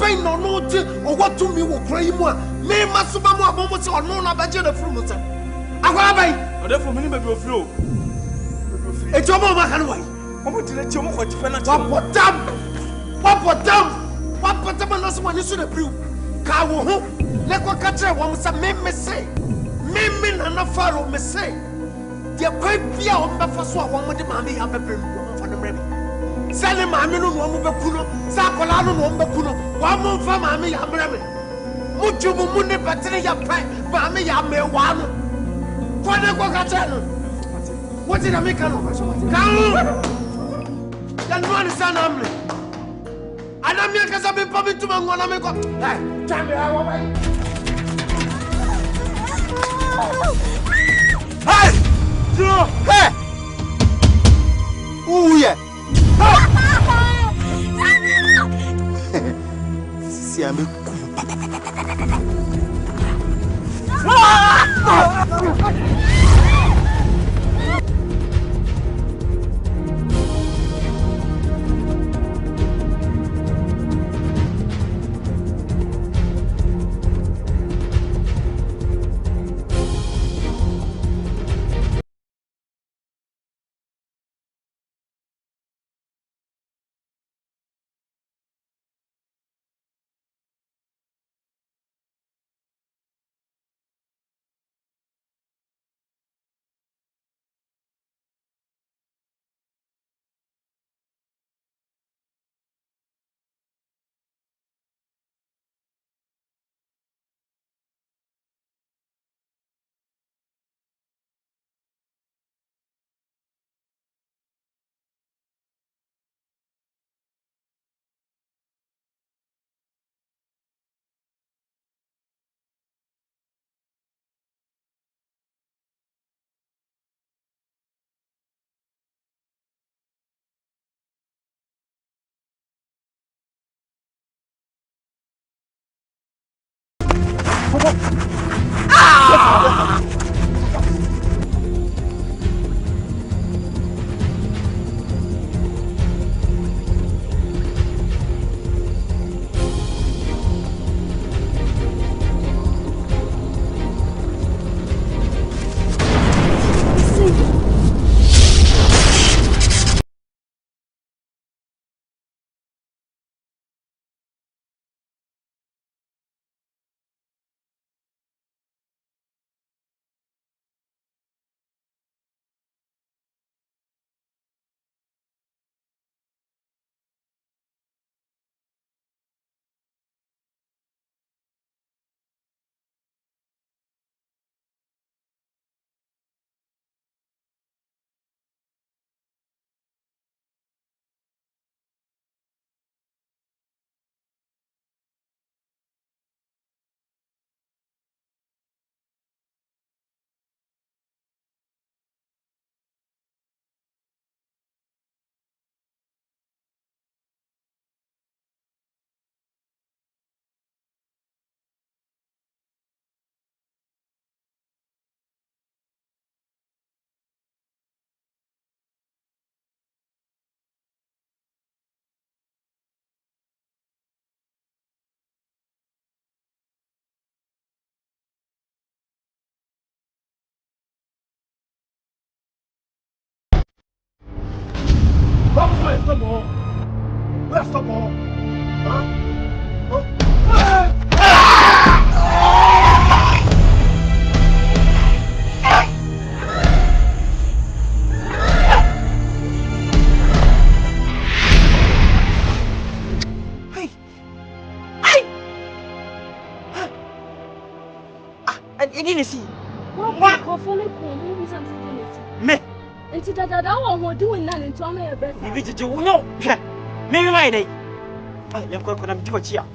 pain no or what to me will cry more. Me must have more moments or no budget of fruit. I will buy, or therefore, many of your flow. It's your mama can wait. What would you let you what you find? What damn? What put them on one you should have proved? Kawo, let what catch one was a meme say. Meme and a follow me say. Dear quite be on the first one with the mammy have a brim for the baby. Sally mammy no one with Kuno, Sacolano no Kuno, one more for mammy and baby. Muchu Mune Patria Pie, mammy and me one. What a go what did I make? Come then one is an amly. And I'm here because I've been popping to my one. I'm going to tell me how I hey! Hey! Oh, yeah. See, I'm Where's the ball? Where's the ball? I didn't see. What? Me. And to that, I want doing that into my bed. You did you know? Maybe my day. I'm going to do what you are.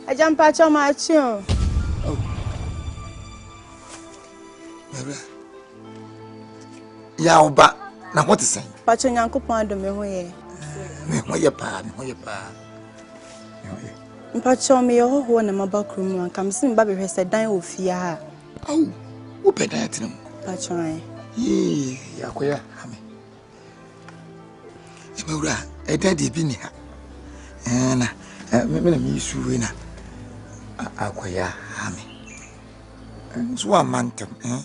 I jump at your match. Oh. Yeah, but now what is saying? But your uncle pound me away. Me your pa, me your pa. But show me your whole in my back room and come see Baby has a dime of fear. Oh, who paid that to them? But try. Yea, Yaquia, Hammy. Smura, a daddy been here. And me suina. Aquia, Hammy. So one mantum, eh?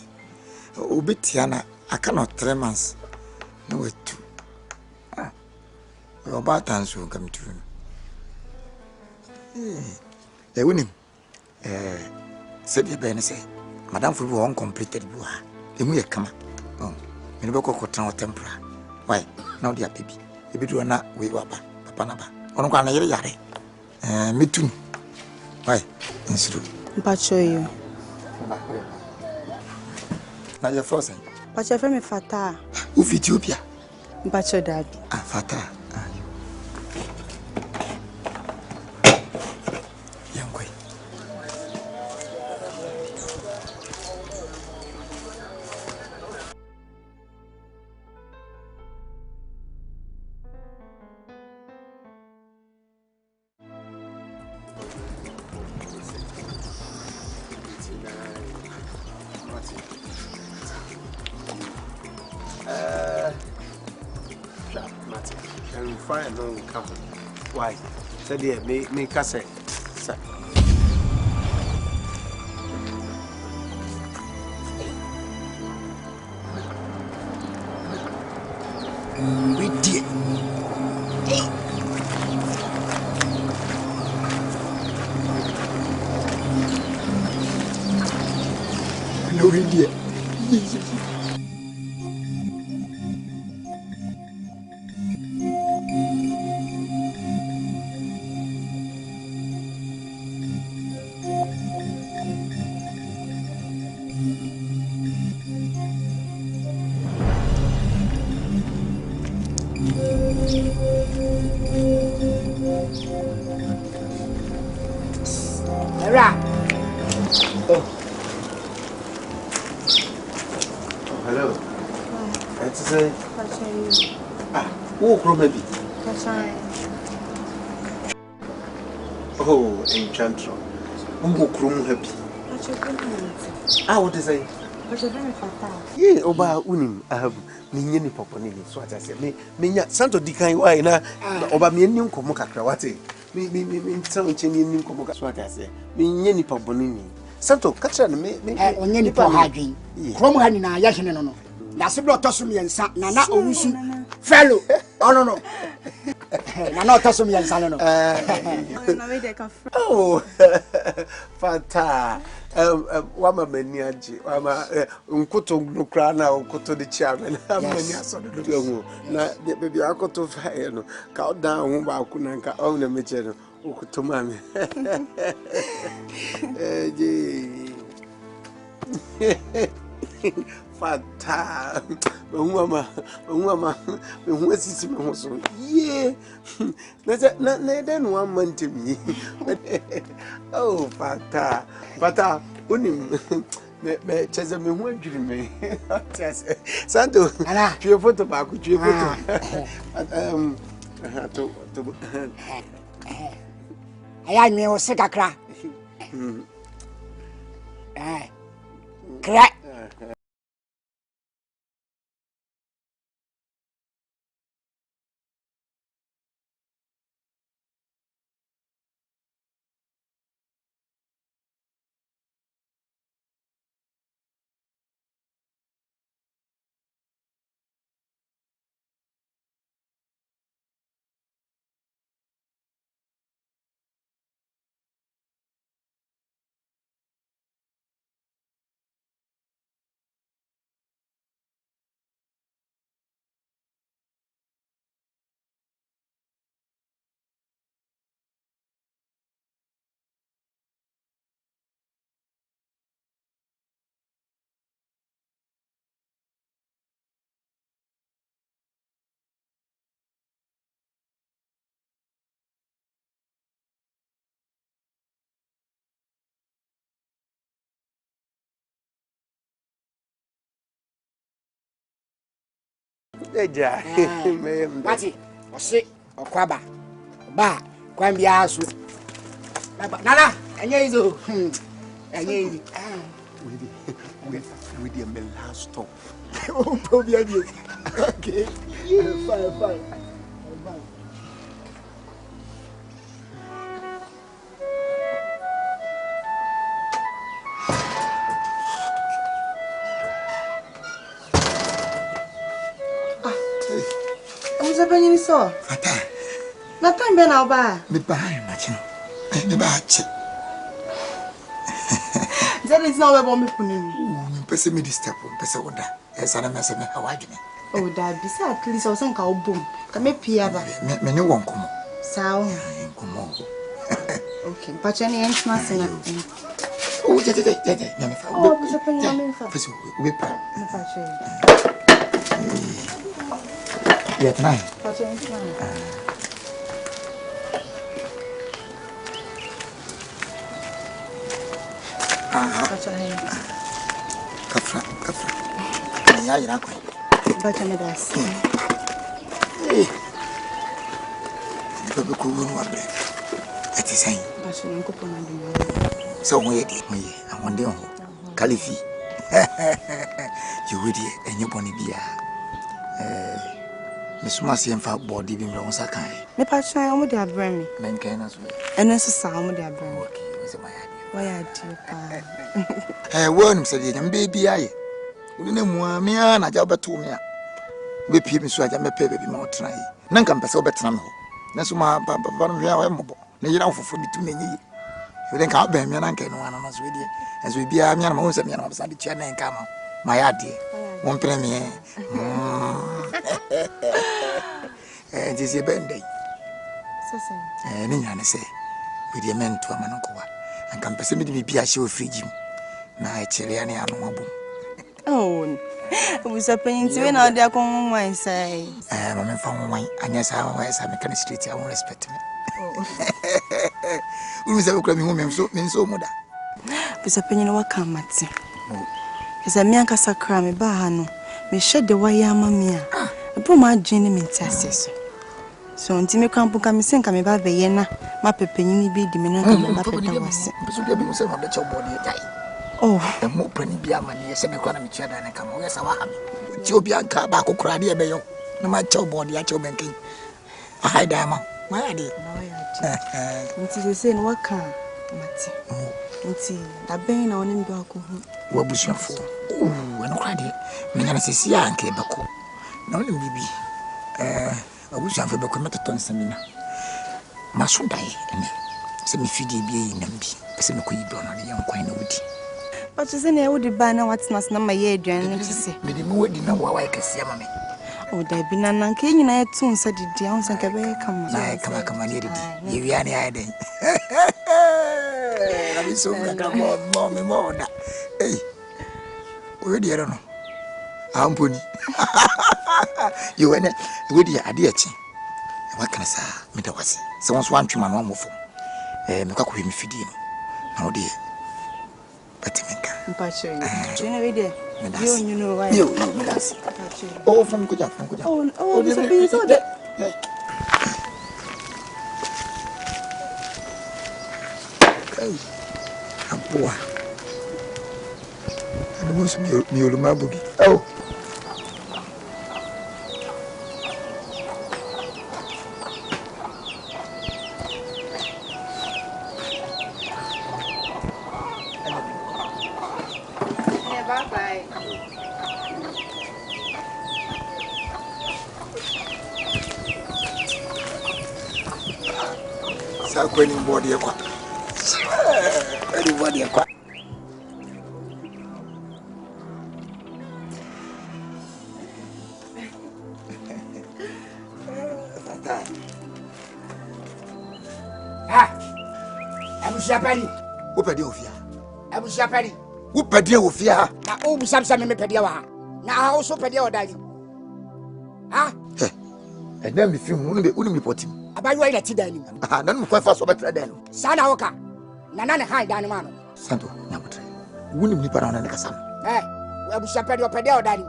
Obitiana, I cannot 3 months. No, 2. Your buttons will come to him. The winning. Said the Ben say, Madame for one completed boa. The mere come. Oh, Miniboko Cotton tempera. Why, now, dear baby, if you are not, we were Papa Naba. On one yard. Me too. Why, instead. But show you. Now you're frozen. But your friend Fata. Who Ethiopia? Mpacho dad. Fata. Yankwe. And fine, don't come. Why? Said yeah, me cassette. We did. No, we did. Hello. That's say. Who maybe? Oh, enchantro. Who crum happy? What is it? Yeah, Oba Unim. I have Mini Poponi, so I say, me Santo Dikai, why na Oba Minim Komoka Krawate. Me, some changing Komoka, so I say, Mini Poponi. Santo, catch me, on any poor hygiene. Cromhanina, Yashin, Nasiblo Tossum and San, Nana Owusu, fellow. Oh, no. Nana Tossum and San. Oh, Fata. Wama meniaji, wama unkuto nukrana, unkuto the chairman. Mania so do na baby akoto fa no. Ka down wumba akunanka own mechero. Ukuto mami. Fata. Wama sisi me so. Yeah. Na den one month me. Oh, Fata. Fata, unim me cheze me hu adwiri me. Santo, tue photo ba ku tue photo. To aya me o se kakra. Kra. Eja, Mati, ose okwaba. Ba, kwambia asu. Nana, enye izo. Enye izi. We the last stop. Oh, probably. Okay. Fine. Happening so? Fata. Na time be na oba. Me buy machine. Me buy che. That is not where me punin. Me pese me disturb, pese oda. Esa na me se me hawadwene. Oh, that be say at least I was nka obom. Ka me pia ba. Me ne won komo. Sao. Komo. Okay, but any entrance na. Oh, je. Me fa. Oh, je peux y aller fa. Pese we pa. Me fa che. Yeah, tonight. Kafra. Ya ira kwa. Bacha me das. Bebe ko wonu abre. Ati sai. Bacha nko pona dum. So mo ye di, awonde ho. Kalifi. You wedi enye boni bia. Mesuma se mfa body bi mra wonsa kan. Me pacha omo de abre mi. Men kan na so. Eno so sa omo de abre mi. Okay, se maya di. Why adi pa. Wonum se di nyam baby aye. Uni ne mua me a na ja beto me a. Be pie me so aja me pe baby ma otena yi. Na nka mpese obetena me ho. Na so ma papa no hia wa mobo. Na yira ofofo bi tu na nyi. We nka ba me na nka no ana na so di. Enso bia me na ma ho se me na ma sa di chia na nka ma. Ma ya di. Mon premier. This is Benday. Ni nyane se. We di men to amana ko wa. Anka mpese me di bi a hye ofrigi mu. Na echire ya ne anu mabum. Oh. We suppose we na dey kon wan say. Mama fa wan anya sa wa sa me kan street I won't respect me. We say we kra me hu me so moda. We suppose no wa kan mate. Esa mi anka sakra me ba ha no. Me hye de wa ya ma me a. Ebo ma adwene me ntiaseso. So nti me kan puka me senka me ba be ye na ma pepenyi bi di me na kan ba peta wase. So dey be say no dey chow body jai. Oh, e mo pani bia ma ne se me kwa na me tua da ne kama wo yesa wa ha me. Ti obi anka ba kokora de e be yo. Na ma chow body ya chow benkin. Ai da ma. Ma ya de. nti se no wa kan mate. Nti da ben na oni mdo akohu. Wa busuafo. No kwa de. Me na se sia anka e beko. Na oni bibi. Abusuafo beko metoton semina. Maso dai ene. Se me fidi bi e nam bi. Se me ko yi do na ne yankwan na wudi. But you say na would buy na what na my year aduane to say. Me di mo wadi na wa wa kase ama me. Oh, da bi na nan ke nyina etu nsa didi a unsa ka be kama. Na kama ne didi. Ye wi ani ayi den. Na bi so ga mo da. Hey. O di ero no. Amponi. You wene we di ade achi. Wa kana sa me da wase. Se won so antwema no amofo. Me kwa mi fidi no. Na o di Patimenka. Mpacho. You know we there. You know why. You that's. Oh, from Kuja. Oh, this is so that. Hey. Apoa. Ano mo sa mi ulumabugi. Oh. Kweni body kwa. Body kwa. Abushapani. Upedi ofia. Abushapani. Upedi ofia. Na obusamsa me pedi wa. Na ha so pedi odali. Ha? Na me fi hu unu me potim. Abayo ina ti dani. Na no kwa fa so betra dan. Sana woka. Na na hai dan ma no. Santo na botre. Wuni mi para na kasa. Abushapani opedi odali.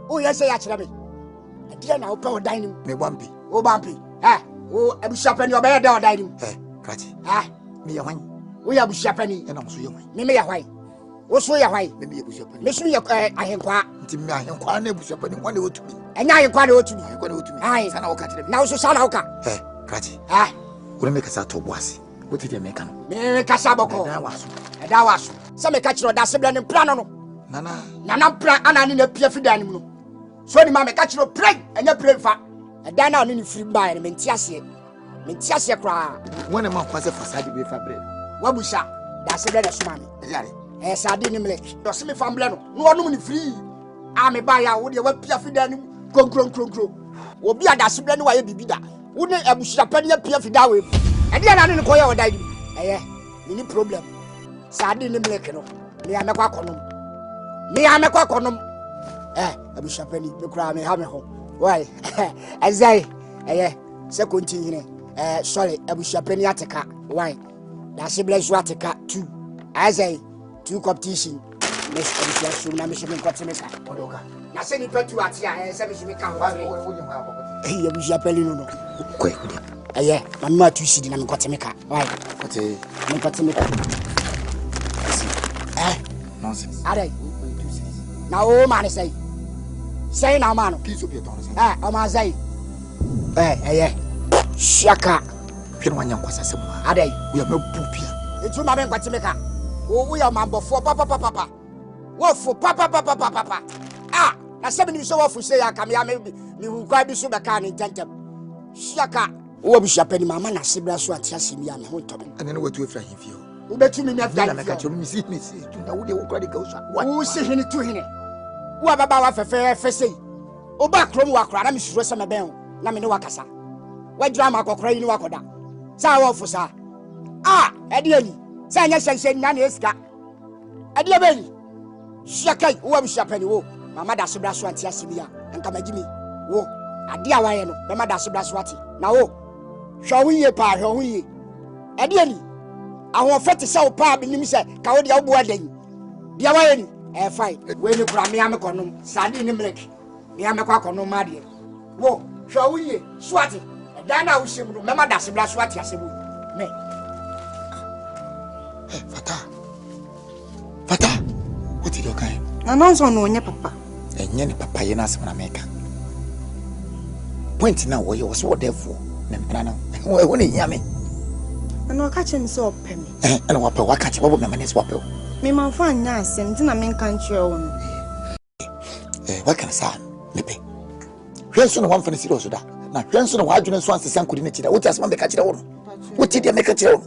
O yese ya kire me. Ade na opa odali. Me bampi. O bampi. O abushapani obaye da odali. Krati. Me ya hwan. O ya abushapani. Na so ye hwan. Me ya hwan. O so ya hwan. Me abushapani. Me so ya ahenkwa. Nti me ahenkwa na abushapani wane otumi. Enya ahenkwa na otumi. Ahenkwa na otumi. Sana woka kire me. Na so sana woka. Krati. Ure me kasa to boase. What dey make am? Me kasa boko. Da waso. Se me ka kire da sebla ne plan no. Nana plan anani na pia fidan mu no. So ni ma me ka kire pray, enya pray fa. Da na oni free buy me ntiase. Me ntiase kra. Wona ma kwase fasade be fa bread. Wabusa. Da sebla da suma me. Yare. Sade ni mle. Do se me famble no. No onum ni free. Me buy ya wo de wa pia fidan mu konkro. Obi ada sebla ni wa ye bibida. Wo ne abusuapani ya pia fidan we. E dia na ne ko ya oda di. Ni problem. Sade ni mle ke no. Me amekwa konom. Abusuapani me kura me ha me ho. Why? As I second here. Sorry, I wish a penny attica. Why? That's a blessed watica 2. As I 2 competition. Let's go to the mission. I send you to Atia and 7 Hey, you wish a penny no. Quick. I'm not too seedy and got to make up. Why? What a got to make up. Nonsense. Are they? Now, oh, man, say now, man, please be a tongue. I'm say. Shaka. Pinwan was a similar. Are they? We are no poopia. It's my man, got to make up. Oh, we are mambo for papa. What for papa? Ah, now 7 years off for say I come here, maybe you will grab you so the can in Tentem. Shaka. Oh, we shall penny my man, I see brass what you see me and hold to me. And then what to fly if you. Who bet you me have done? Me see, who see him to him? Who about a fair face? O back from Wakra, I'm sure some of them. Namino Wakasa. What drama go crying Wakoda? Saw for sir. Ah, Eddie, San Yasan Naneska. Eddie Belly. Shaka, who am Shapeni, my mother Subraswati Asibia, and come and give me. Whoa, a dear Wayano, my mother Subraswati. Now, shall we ye pa, shall we? Eddie. I want 40 so pa bi nim say ka wo dia obo adan dia wa ni fine we ni kura me amekono sadi ni milk me amekwa kono ma de wo hwa wo ye swati da na wo shemu no me ma da sebla swati asebu me fata what did you kind na no so no onye papa enye ni papa ye na asem na meka point na wo ye was what therefore na mpana na wo ni nyame. And I'll catch him so penny. And what I catch what my man is what. Me man fan yes, and dinner men country own. What can I say? Nippy. Here's one for the zero so that. Now, here's one why you don't want to send coordinated. What does one make a own? What did you make a own?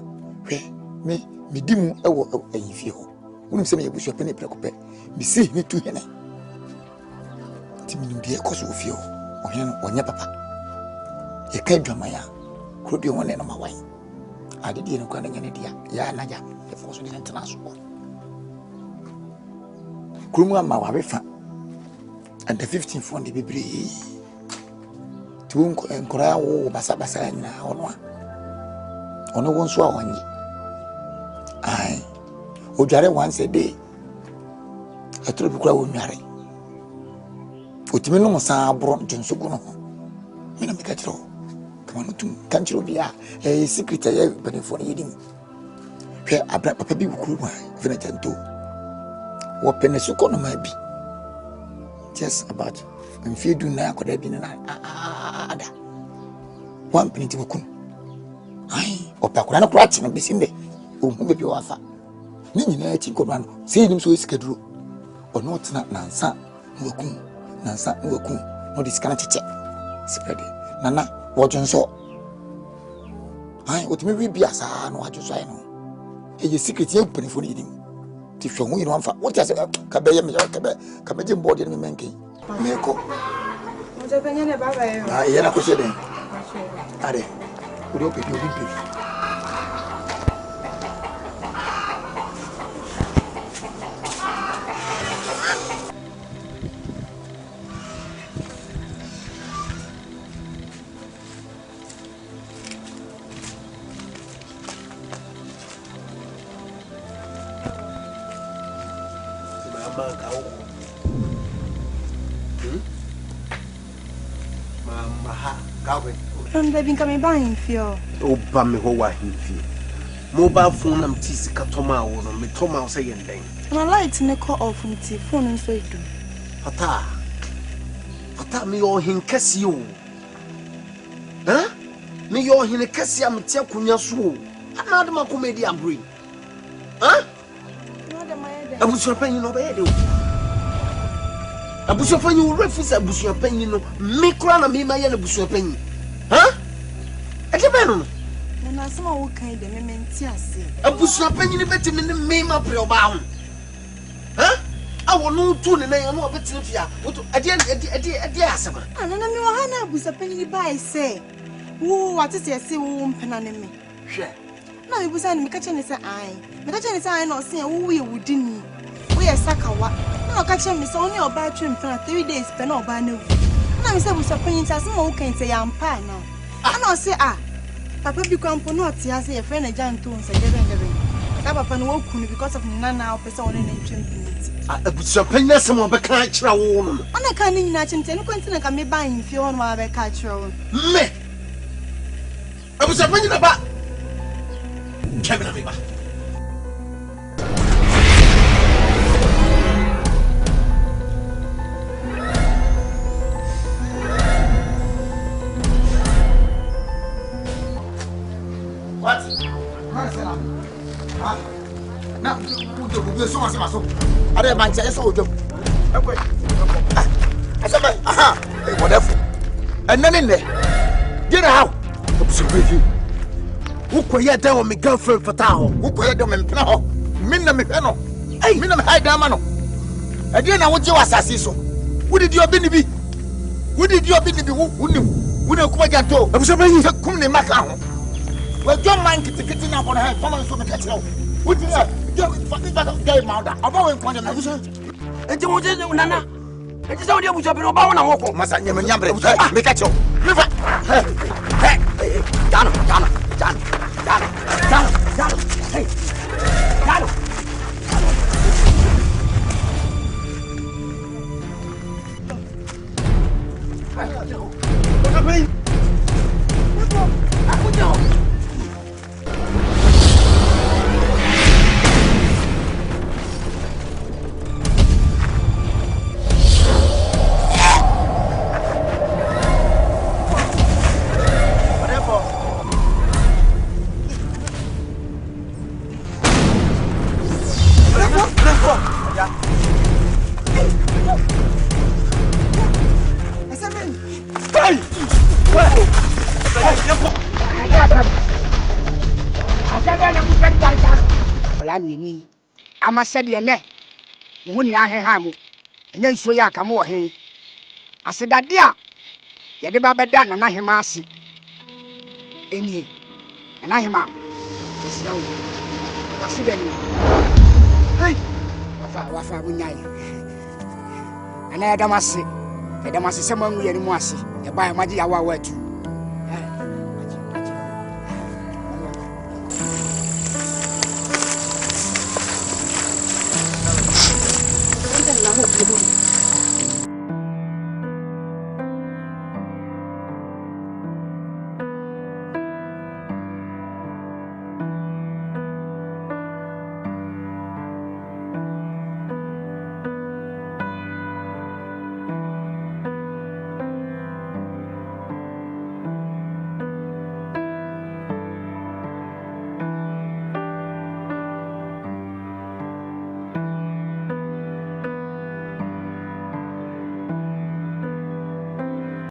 Me dim a few. Wouldn't say me wish your penny preoccupy. Me see me to him. Timmy, dear, cause of you. Or your papa. You can't do my could be one end of my way. I didn't go any idea. Ya Naja, the force of the international. Kruma Mawarefa and the 15th from the Bibri to inquire Basabasa on one swallow. Aye, Ojare once a day. I told you, I marry. Utimino Massa brought Johnson. Mina make a throw. Can't you be a secretary for eating? Where I brought Papa Venatan too. What Penesukono might be just about and few do now could have been an ada 1 penny to Kun. Aye, or Pakurano Cratching of this in there. Oh, maybe you are fat. Nina, Chico, say him so schedule or not Nansa, Nukun, Nansa, Nukun, no discount check. Spread it. Nana. What you saw? I would maybe be as I know what you say. A secret open for eating. If you want for what I said, Cabajam body and Menki. Meko. What's a penny about I am a question. Are would open your They've been coming by in fear. Oh, Bammy, who are in fear? Mobile phone and tea, Katoma, or me Toma saying thing. And I like to make call off from tea phone and so do. Pata me or him Cassio. Huh? Me or him Cassia, me tell Kunyasu. Another man comedian bring. Huh? I was your penny no bed. I was your penny, you refuse, I was your penny, no, me crown and me my yellow bush your penny. Huh? I depend. And I saw what kind of mementias. I was your penny better than the name of your bound. Huh? I will know tune and I am more better if you are. I dear Asama. And then I was a penny by say. Oh, what is your say, womb penanime? Sure. No, it was an catching his eye. The catching his eye not saying, oh, we wouldn't. We are Sakawa. No, catching me only about 3 days, pen or by no. Na me say we suppose to say mo can say am pa na. Ana say papa bi kwampo no tia say your friend Ajanto say deben. That papa no wo kunu because of nana opese one na ntwem piniti. Abusa panya se mo be kan kira wo no. Ana kan ni nyina chimte no kwenti ka me ba himfie ho no ma be ka kira wo. Me. Abusa panya na ba. Kevin me ba. What? Now, you so much so. I don't mind saying so. Asante, whatever. And then in there, get out. Who quiet down my girlfriend for town? Who quiet down my plan? Minna me peno. Hey, minna me hide damano. Again, I want you assassin. Who did you be? Who did you be? Who knew? Who know Kumawood? I was saying, come to Macau. Well, don't mind getting up on her. Come on, so much. What did you fucking get mount? I'm going to point and you want to know, Nana. I just don't know what's up in about one walk. Massa, you may never make at you. Hey, Donna. Hey, Donna. What's happening? Amisah de ne wo ni aheha mu enye nsuo ya aka mo he asedade a ye de ba beda na hema ase enie na hema esrawo asedani hey wafa bunyai ana ya damase se manwu ye ni mu ase ye ba ya maji ya wa atu